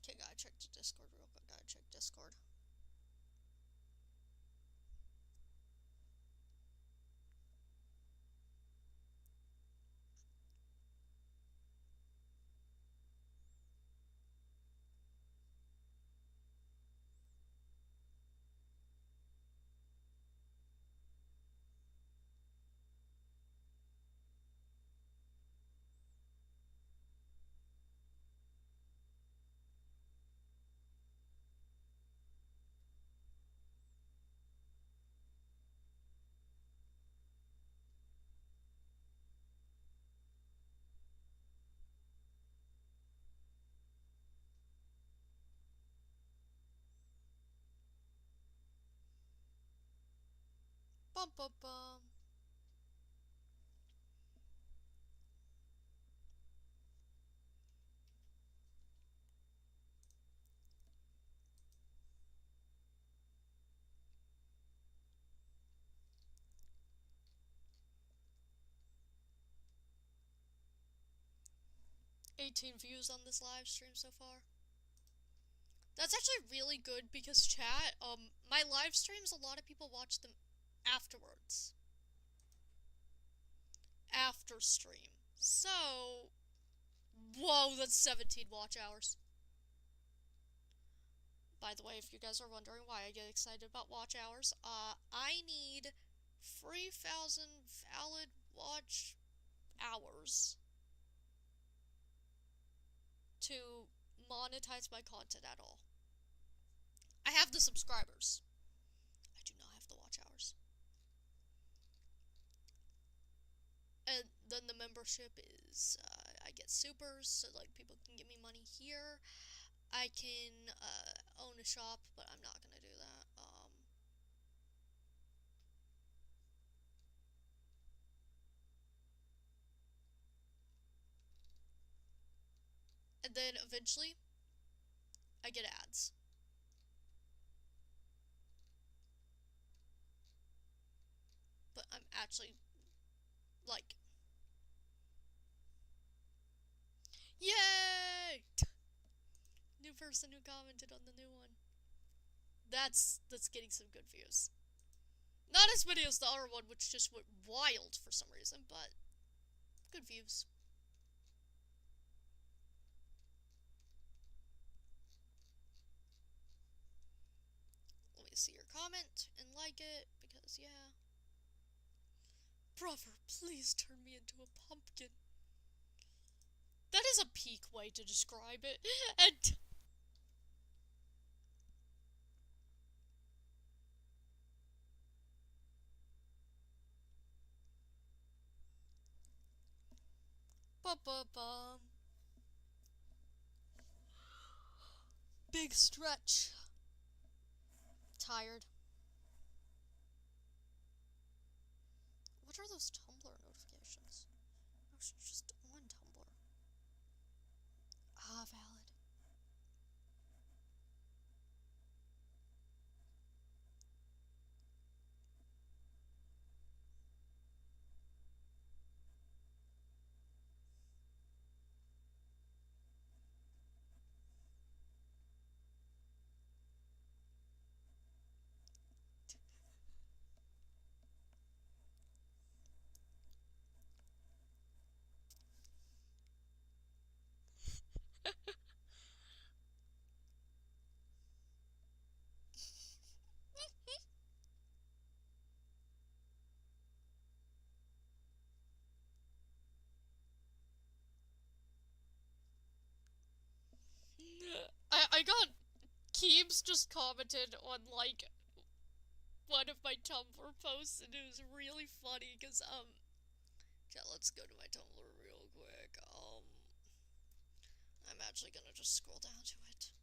Speaker 1: Okay, gotta check the Discord real quick. Gotta check Discord. Bum bum bum. $18 views on this live stream so far. That's actually really good because chat, my live streams, a lot of people watch them. afterwards. After stream. So, whoa, that's 17 watch hours. By the way, if you guys are wondering why I get excited about watch hours, I need 3,000 valid watch hours to monetize my content at all. I have the subscribers. I do not have the watch hours. And then the membership is, I get supers, so like people can give me money here. I can own a shop, but I'm not gonna do that. And then eventually, I get ads. But I'm actually, like, yay! New person who commented on the new one. That's getting some good views. Not as many as the other one, which just went wild for some reason, but good views. Let me see your comment and like it, because yeah. Brother, please turn me into a pumpkin. That is a peak way to describe it. And ba-ba-bum. Big stretch. Tired. What are those Tumblr notifications? I was just on Tumblr. Ah, valid. I got Keebs just commented on like one of my Tumblr posts, and it was really funny because yeah, let's go to my Tumblr real quick. I'm actually gonna just scroll down to it.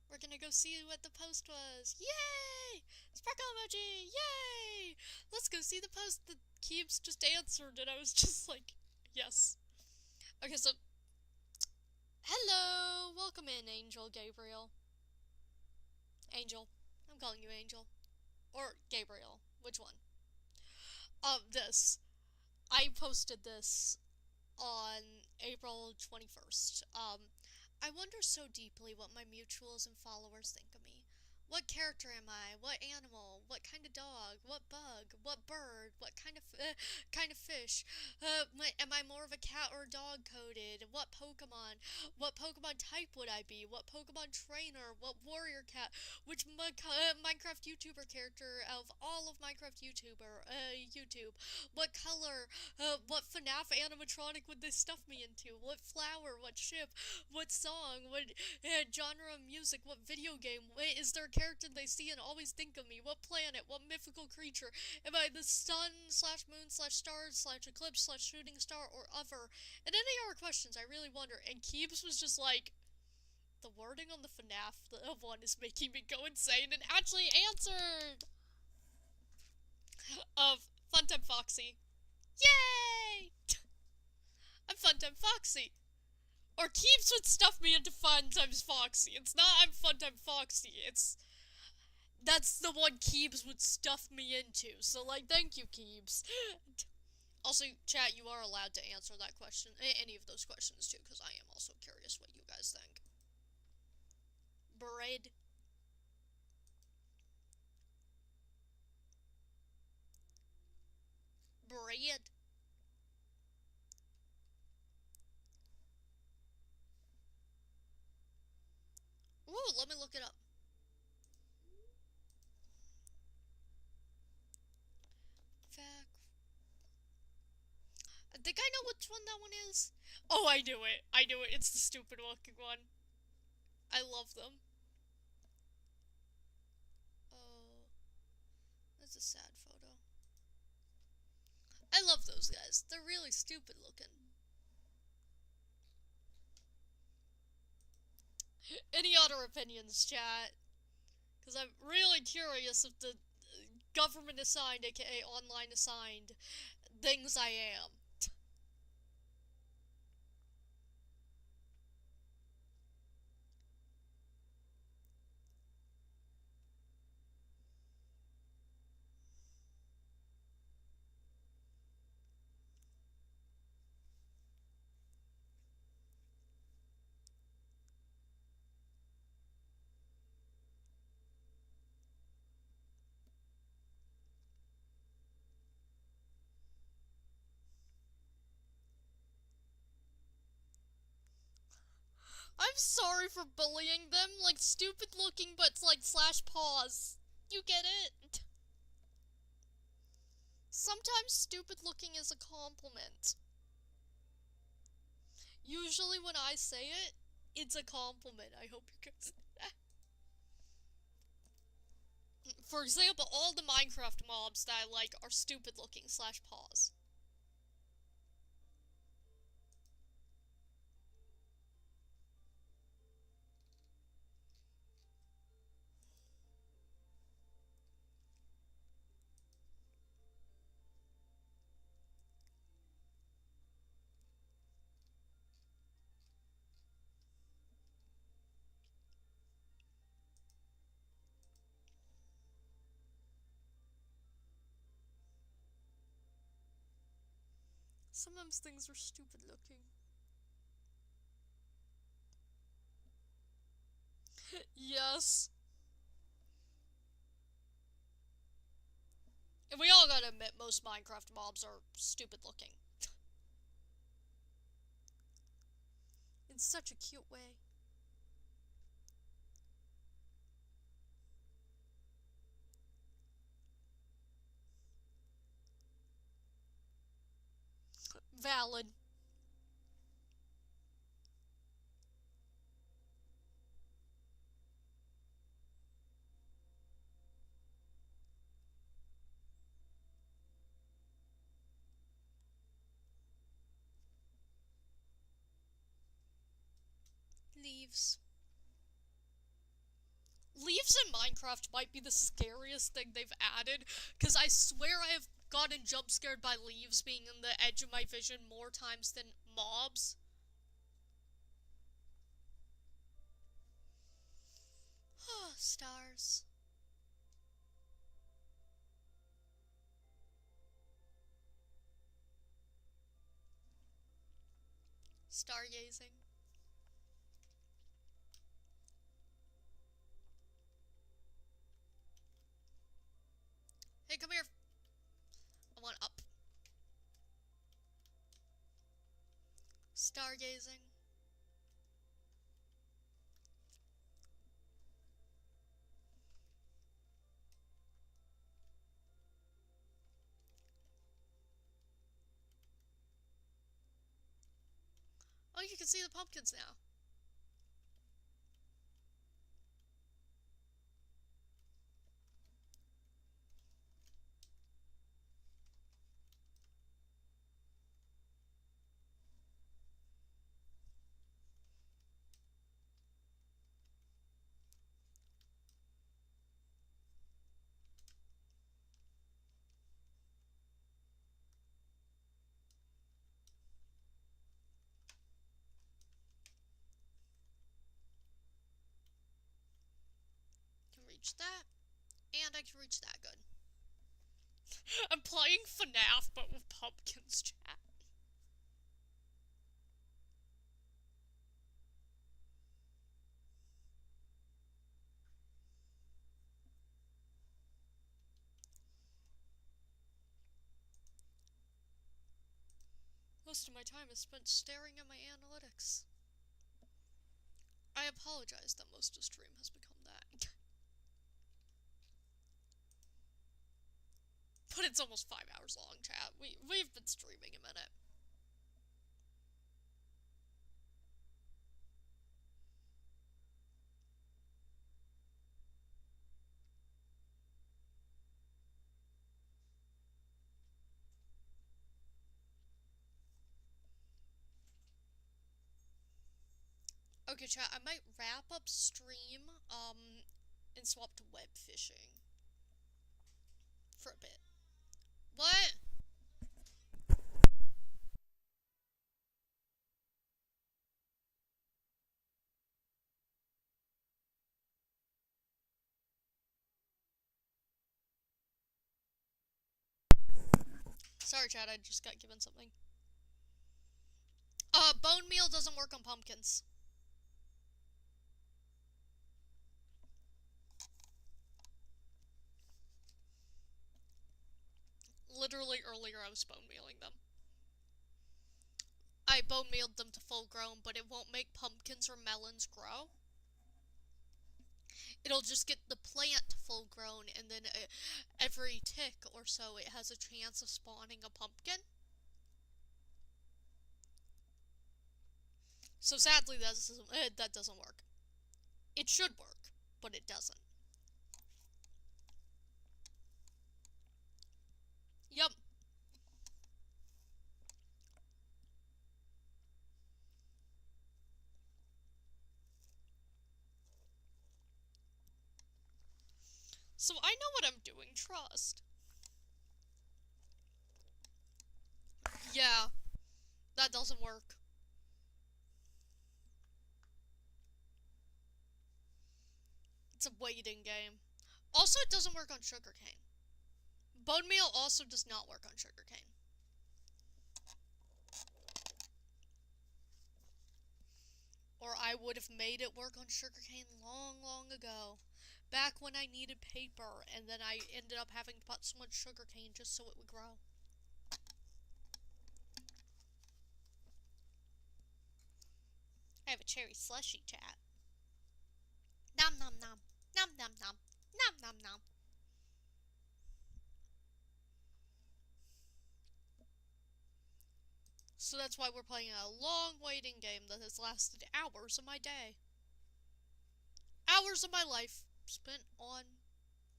Speaker 1: We're gonna go see what the post was. Yay! Sparkle emoji! Yay! Let's go see the post that Keebs just answered, and I was just like, yes. Okay, so hello! Welcome in, Angel Gabriel. Angel. I'm calling you Angel. Or Gabriel. Which one? This. I posted this on April 21st. I wonder so deeply what my mutuals and followers think of me. What character am I? What animal? What kind of dog? What bug? What bird? What kind of fish? Am I more of a cat or dog coded? What Pokemon? What Pokemon type would I be? What Pokemon trainer? What warrior cat? Which Minecraft YouTuber character of all of Minecraft YouTube? What color? What FNAF animatronic would they stuff me into? What flower? What ship? What song? What genre of music? What video game? Is there a character they see and always think of me? What planet? What mythical creature? Am I the sun slash moon slash stars slash eclipse slash shooting star or other? And any other questions, I really wonder. And Keebs was just like, the wording on the FNAF one is making me go insane, and actually answered! Of Funtime Foxy. Yay! I'm Funtime Foxy. Or Keebs would stuff me into Funtime Foxy. It's not I'm Funtime Foxy, it's... That's the one Keebs would stuff me into. So, like, thank you, Keebs. Also, chat, you are allowed to answer that question, any of those questions, too, because I am also curious what you guys think. Bread. weird. Ooh, let me look it up. I think I know which one that one is. Oh, I knew it. I knew it. It's the stupid looking one. I love them. Oh, that's a sad photo. I love those guys. They're really stupid looking. Any other opinions, chat? Because I'm really curious if the government assigned, aka online assigned, things I am. I'm sorry for bullying them. Like, stupid looking, but it's like slash pause. You get it? Sometimes stupid looking is a compliment. Usually when I say it, it's a compliment. I hope you guys... For example, all the Minecraft mobs that I like are stupid looking slash pause. Sometimes things are stupid looking. Yes. And we all gotta admit, most Minecraft mobs are stupid looking. In such a cute way. Valid. Leaves. Leaves in Minecraft might be the scariest thing they've added, because I swear I have gotten jump scared by leaves being in the edge of my vision more times than mobs. Stars. Stargazing. Hey, come here. I want up. Stargazing. Oh, you can see the pumpkins now. Can reach that. And I can reach that good. I'm playing FNAF, but with pumpkins, chat. most of my time is spent staring at my analytics. I apologize that most of stream has become that. But it's almost 5 hours long, chat. We've been streaming a minute. Okay, chat, I might wrap up stream, and swap to web fishing. For a bit. What? Sorry, chat, I just got given something. Bone meal doesn't work on pumpkins. Literally earlier I was bone mealing them. I bone mealed them to full grown, but it won't make pumpkins or melons grow. It'll just get the plant full grown, and then every tick or so it has a chance of spawning a pumpkin. So sadly that doesn't work. It should work, but it doesn't. Yup. So I know what I'm doing, trust. Yeah, that doesn't work. It's a waiting game. Also, it doesn't work on sugarcane. Bone meal also does not work on sugarcane. Or I would have made it work on sugarcane long, long ago. Back when I needed paper, and then I ended up having to put so much sugarcane just so it would grow. I have a cherry slushy, chat. Nom nom nom. Nom nom nom. Nom nom nom. So that's why we're playing a long waiting game that has lasted hours of my day. Hours of my life spent on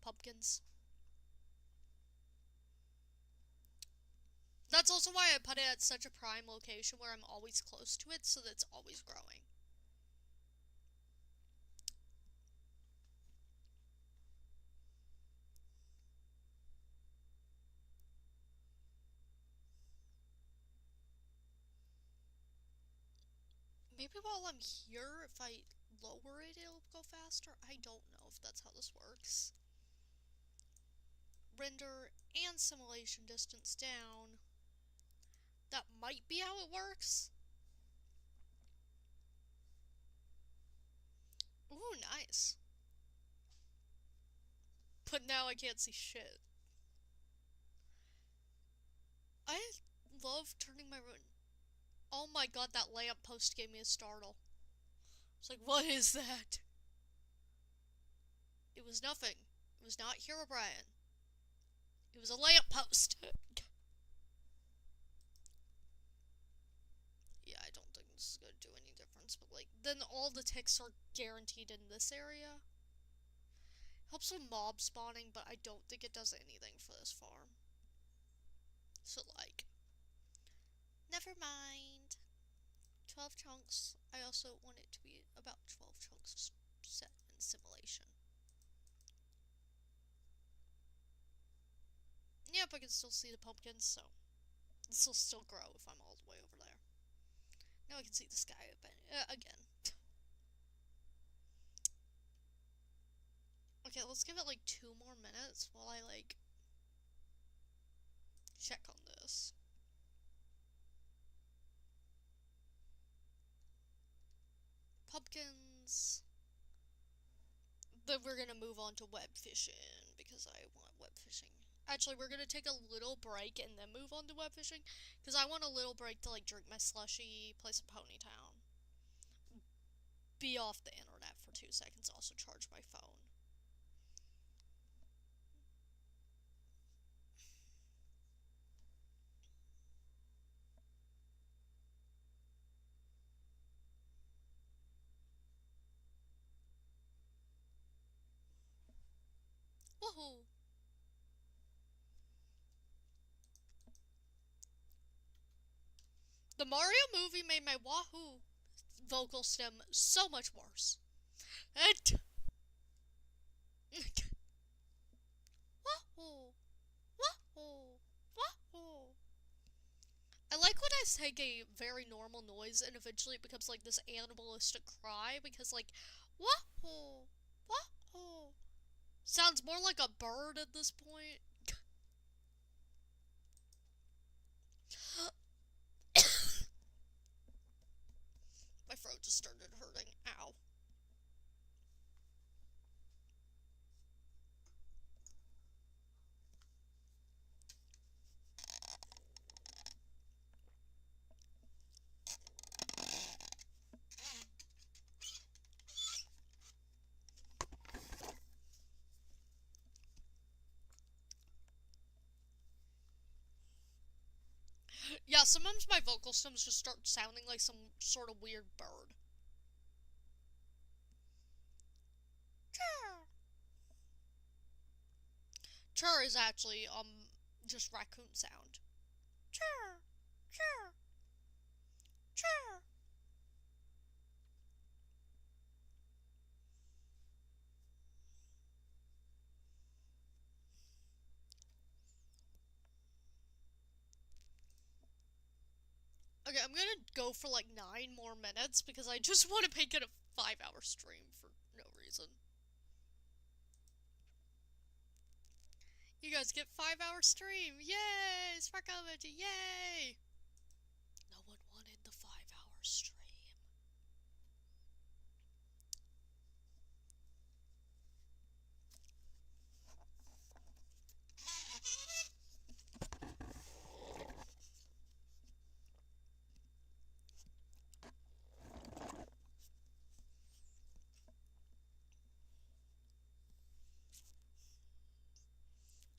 Speaker 1: pumpkins. That's also why I put it at such a prime location where I'm always close to it, so that it's always growing. Maybe while I'm here, if I lower it, it'll go faster? I don't know if that's how this works. Render and simulation distance down. That might be how it works. Ooh, nice. But now I can't see shit. I love turning my room. Oh my god, that lamppost gave me a startle. It's like, what is that? It was nothing. It was not Herobrine. It was a lamppost. Yeah, I don't think this is gonna do any difference, but like, then all the ticks are guaranteed in this area. Helps with mob spawning, but I don't think it does anything for this farm. So like, never mind. 12 chunks. I also want it to be about 12 chunks set in simulation. Yep, I can still see the pumpkins, so this will still grow if I'm all the way over there. Now I can see the sky again. Okay, let's give it like 2 more minutes while I like check on this. Pumpkins. So we're gonna move on to web fishing because I want web fishing. Actually, we're gonna take a little break and then move on to web fishing because I want a little break to like drink my slushy, play some Ponytown, be off the internet for 2 seconds, also charge my phone. Woohoo! The Mario movie made my wahoo vocal stem so much worse. Wahoo! Wahoo! Wahoo! I like when I take a very normal noise and eventually it becomes like this animalistic cry because like wahoo! Wahoo! Sounds more like a bird at this point. My throat just started hurting. Ow. Yeah, sometimes my vocal stems just start sounding like some sort of weird bird. Churr. Churr is actually, just raccoon sound. Churr. Churr. Churr. Okay, I'm gonna go for like 9 more minutes because I just want to make it a 5-hour stream for no reason. You guys get 5-hour stream! Yay! Spark Elementary, yay! No one wanted the 5-hour stream.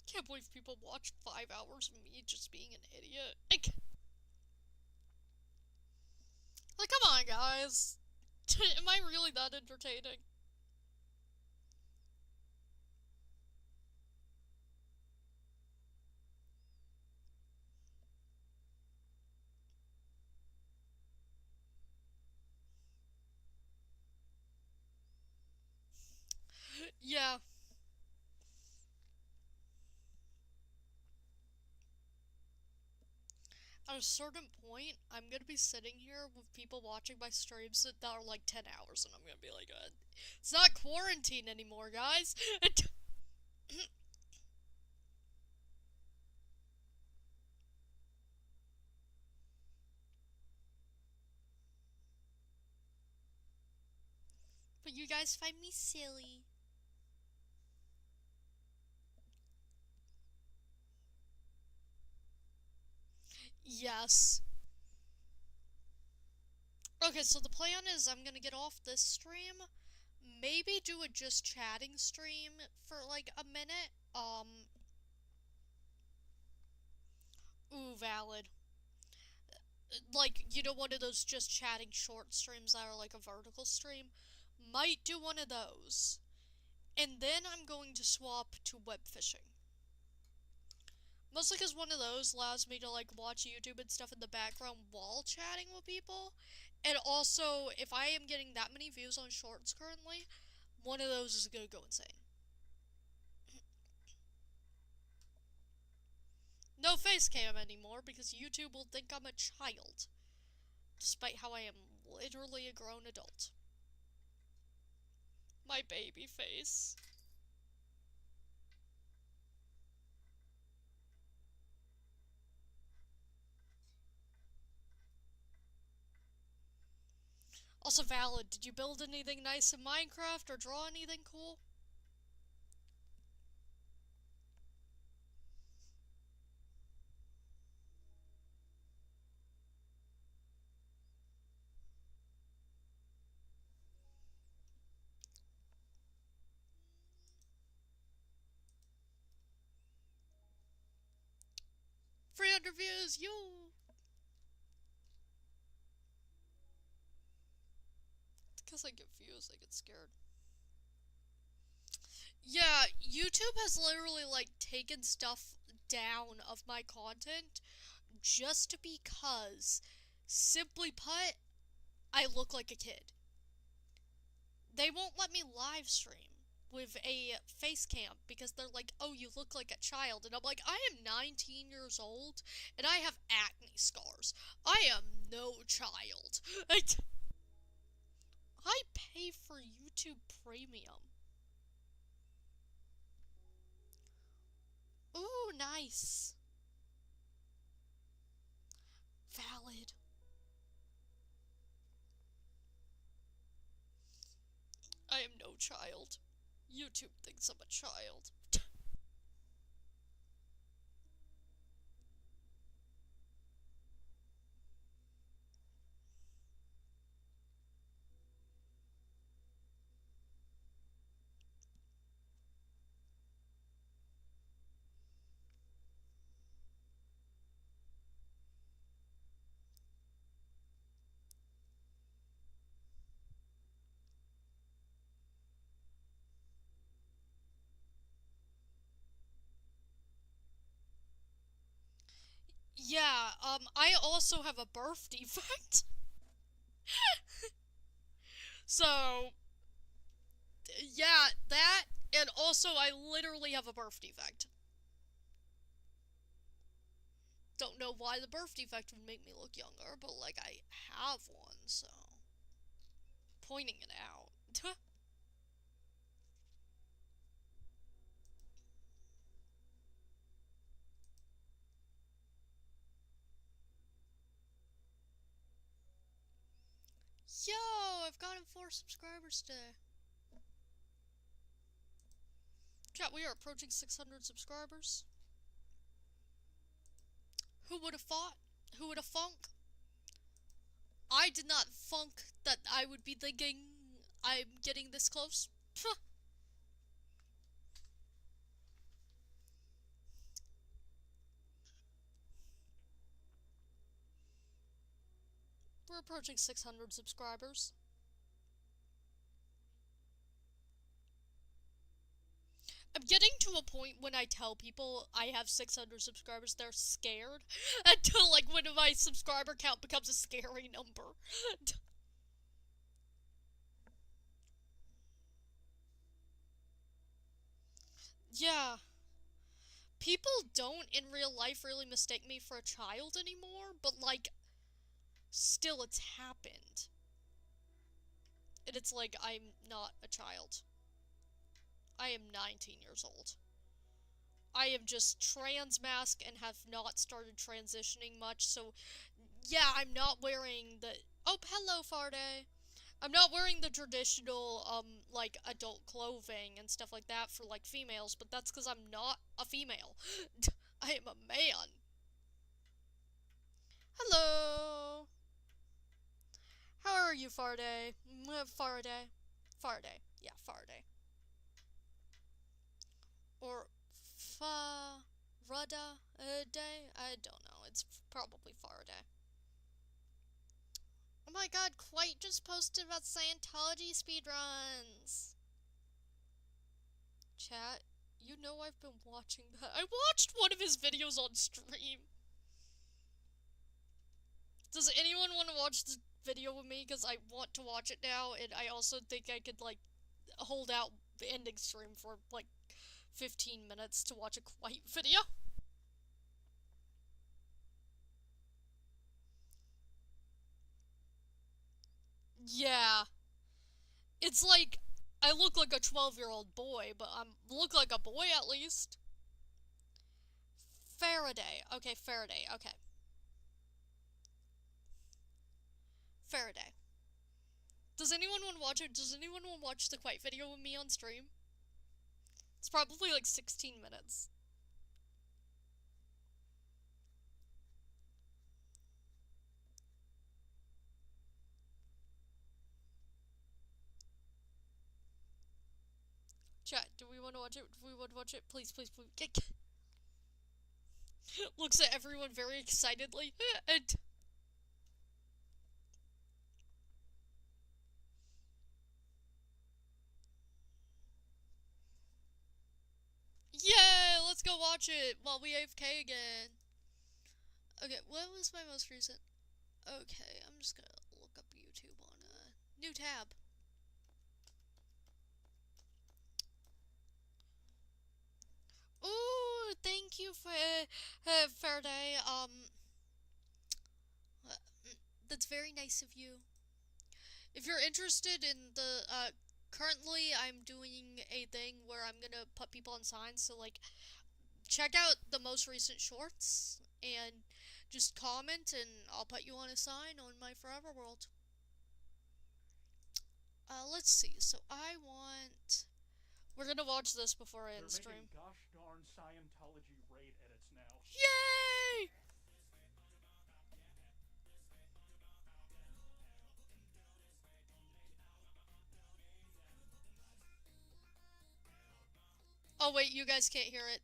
Speaker 1: Can't believe people watched 5 hours of me just being an idiot. Like, come on, guys. Am I really that entertaining? Yeah. At a certain point, I'm gonna be sitting here with people watching my streams that are like 10 hours, and I'm gonna be like, it's not quarantine anymore, guys. But you guys find me silly. Yes. Okay, so the plan is I'm gonna get off this stream, maybe do a just chatting stream for like a minute. Ooh, valid. Like, you know, one of those just chatting short streams that are like a vertical stream? Might do one of those. And then I'm going to swap to web fishing. Mostly because one of those allows me to, like, watch YouTube and stuff in the background while chatting with people. And also, if I am getting that many views on shorts currently, one of those is gonna go insane. No face cam anymore because YouTube will think I'm a child. Despite how I am literally a grown adult. My baby face. Also valid, did you build anything nice in Minecraft or draw anything cool? 200 views, yo! Because I get views, I get scared. Yeah, YouTube has literally, like, taken stuff down of my content just because, simply put, I look like a kid. They won't let me live stream with a face cam because they're like, oh, you look like a child. And I'm like, I am 19 years old and I have acne scars. I am no child. I pay for YouTube Premium. Ooh, nice. Valid. I am no child. YouTube thinks I'm a child. Yeah, I also have a birth defect. So, yeah, that, and also I literally have a birth defect. Don't know why the birth defect would make me look younger, but, like, I have one, so. Pointing it out. Yo, I've gotten 4 subscribers today. Chat, we are approaching 600 subscribers. Who would have thought? Who would have thunk? I did not thunk that I would be thinking I'm getting this close. We're approaching 600 subscribers. I'm getting to a point when I tell people I have 600 subscribers, they're scared. Until, like, when my subscriber count becomes a scary number. Yeah. People don't, in real life, really mistake me for a child anymore, but, like, still it's happened. And it's like, I'm not a child. I am 19 years old. I am just trans mask and have not started transitioning much, so yeah, I'm not wearing the— oh, hello, Farday! I'm not wearing the traditional, like, adult clothing and stuff like that for, like, females, but that's because I'm not a female. I am a man. Hello! How are you, Farday? Farday? Farday. Yeah, Farday. Or Farada day? I don't know. It's probably Farday. Oh my god, Quite just posted about Scientology speedruns. Chat, you know I've been watching that. I watched one of his videos on stream. Does anyone want to watch the video with me? Because I want to watch it now, and I also think I could, like, hold out the ending stream for, like, 15 minutes to watch a Quite video. Yeah. It's like, I look like a 12-year-old boy, but I look like a boy at least. Faraday. Okay, Faraday. Okay. Faraday. Does anyone want to watch it? Does anyone want to watch the Quite video with me on stream? It's probably like 16 minutes. Chat, do we want to watch it? Do we want to watch it? Please, please, please. Looks at everyone very excitedly. And yay! Let's go watch it while we AFK again. Okay, what was my most recent? Okay, I'm just gonna look up YouTube on a new tab. Ooh, thank you for Faraday. Uh, that's very nice of you. If you're interested in the currently I'm doing a thing where I'm gonna put people on signs, so like check out the most recent shorts and just comment and I'll put you on a sign on my Forever World. Let's see. So we're gonna watch this before I end stream.
Speaker 2: They're making gosh darn Scientology raid edits now.
Speaker 1: Yay! Oh wait, you guys can't hear it.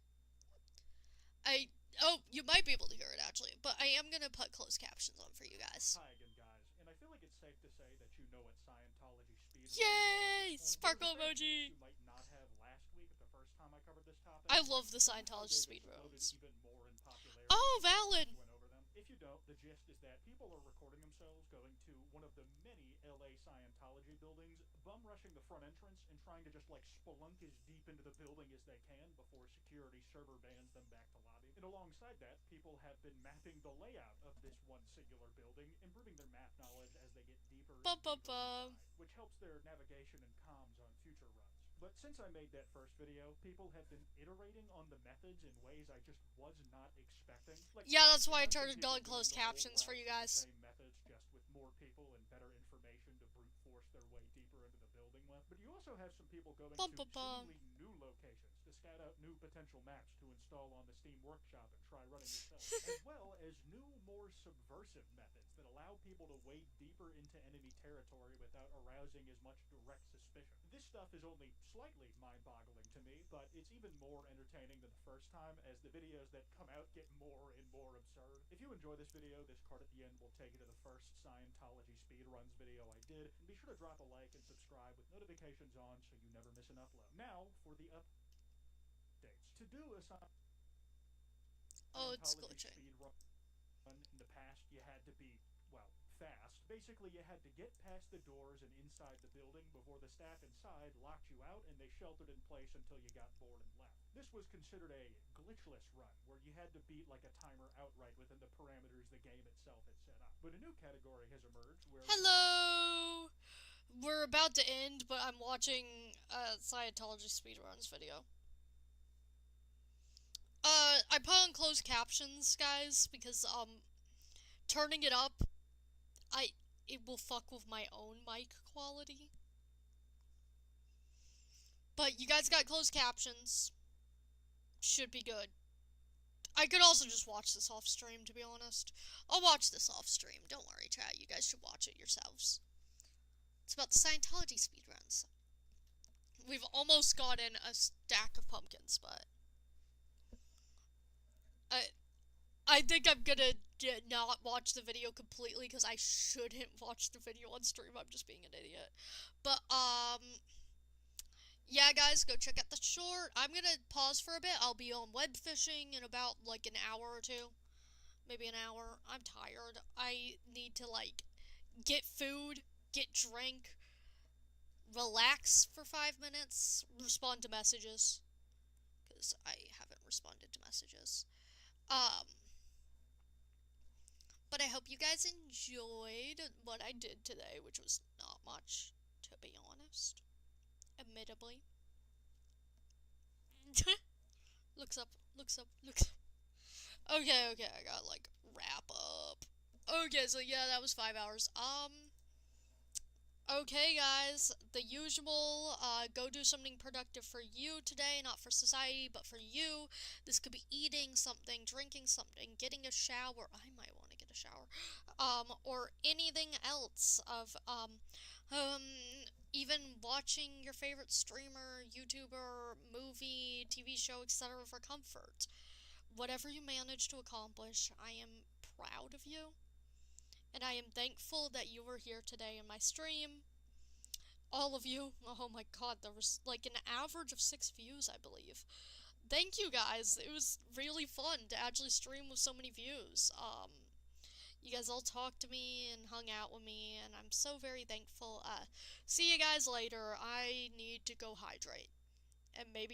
Speaker 1: I oh, you might be able to hear it actually, but I am gonna put closed captions on for you guys.
Speaker 2: Hi again, guys. And I feel like it's safe to say that you know what Scientology speedruns are
Speaker 1: Yay!
Speaker 2: at this point.
Speaker 1: Sparkle emoji.
Speaker 2: You might not have last week the first time I covered this topic.
Speaker 1: I love the Scientology
Speaker 2: They've exploded
Speaker 1: speedruns.
Speaker 2: even more in popularity.
Speaker 1: Oh, valid.
Speaker 2: Went over them. If you don't, the gist is that people are recording themselves going to one of the many LA Scientology buildings, bum rushing the front entrance, and trying to just like spelunk as deep into the building as they can before security server bans them back to lobby. And alongside that, people have been mapping the layout of this one singular building, improving their map knowledge as they get deeper and deeper inside, which helps their navigation and comms on future runs. But since I made that first video, people have been iterating on the methods in ways I just was not expecting. Like,
Speaker 1: yeah, that's why I turned on closed captions for you guys.
Speaker 2: Same methods, just with more people and better information to brute force their way deeper into the building with. But you also have some people going to seemingly new locations to scout out new potential maps to install on the Steam Workshop and try running yourself, as well as new, more subversive methods that allow people to wade deeper into enemy territory without arousing as much direct suspicion. This stuff is only slightly mind-boggling to me, but it's even more entertaining than the first time, as the videos that come out get more and more absurd. If you enjoy this video, this card at the end will take you to the first Scientology speedruns video I did, and be sure to drop a like and subscribe with notifications on so you never miss an upload. Now, for the updates. To do a Scientology speedrun in the past, you had to be, well, fast. Basically, you had to get past the doors and inside the building before the staff inside locked you out and they sheltered in place until you got bored and left. This was considered a glitchless run, where you had to beat like a timer outright within the parameters the game itself had set up. But a new category has emerged where...
Speaker 1: Hello! We're about to end, but I'm watching a Scientology speedruns video. I put on closed captions, guys, because, turning it up, it will fuck with my own mic quality. But you guys got closed captions. Should be good. I could also just watch this off stream, to be honest. I'll watch this off stream. Don't worry, chat. You guys should watch it yourselves. It's about the Scientology speedruns. We've almost gotten a stack of pumpkins, but I think I'm gonna not watch the video completely because I shouldn't watch the video on stream. I'm just being an idiot. But yeah, guys, go check out the short. I'm gonna pause for a bit. I'll be on web fishing in about like an hour or two, maybe an hour. I'm tired. I need to like get food, get drink, relax for 5 minutes, respond to messages, because I haven't responded to messages. But I hope you guys enjoyed what I did today, which was not much, to be honest. Admittedly. looks up, looks up, looks up. Okay, I gotta, like, wrap up. Okay, so yeah, that was 5 hours. Okay, guys, the usual, go do something productive for you today, not for society, but for you. This could be eating something, drinking something, getting a shower. I might want to get a shower. Or anything else of, even watching your favorite streamer, YouTuber, movie, TV show, etc. for comfort. whatever you managed to accomplish, I am proud of you. And I am thankful that you were here today in my stream. All of you. Oh my god, there was like an average of 6 views, I believe. Thank you guys. It was really fun to actually stream with so many views. You guys all talked to me and hung out with me, and I'm so very thankful. See you guys later. I need to go hydrate. And maybe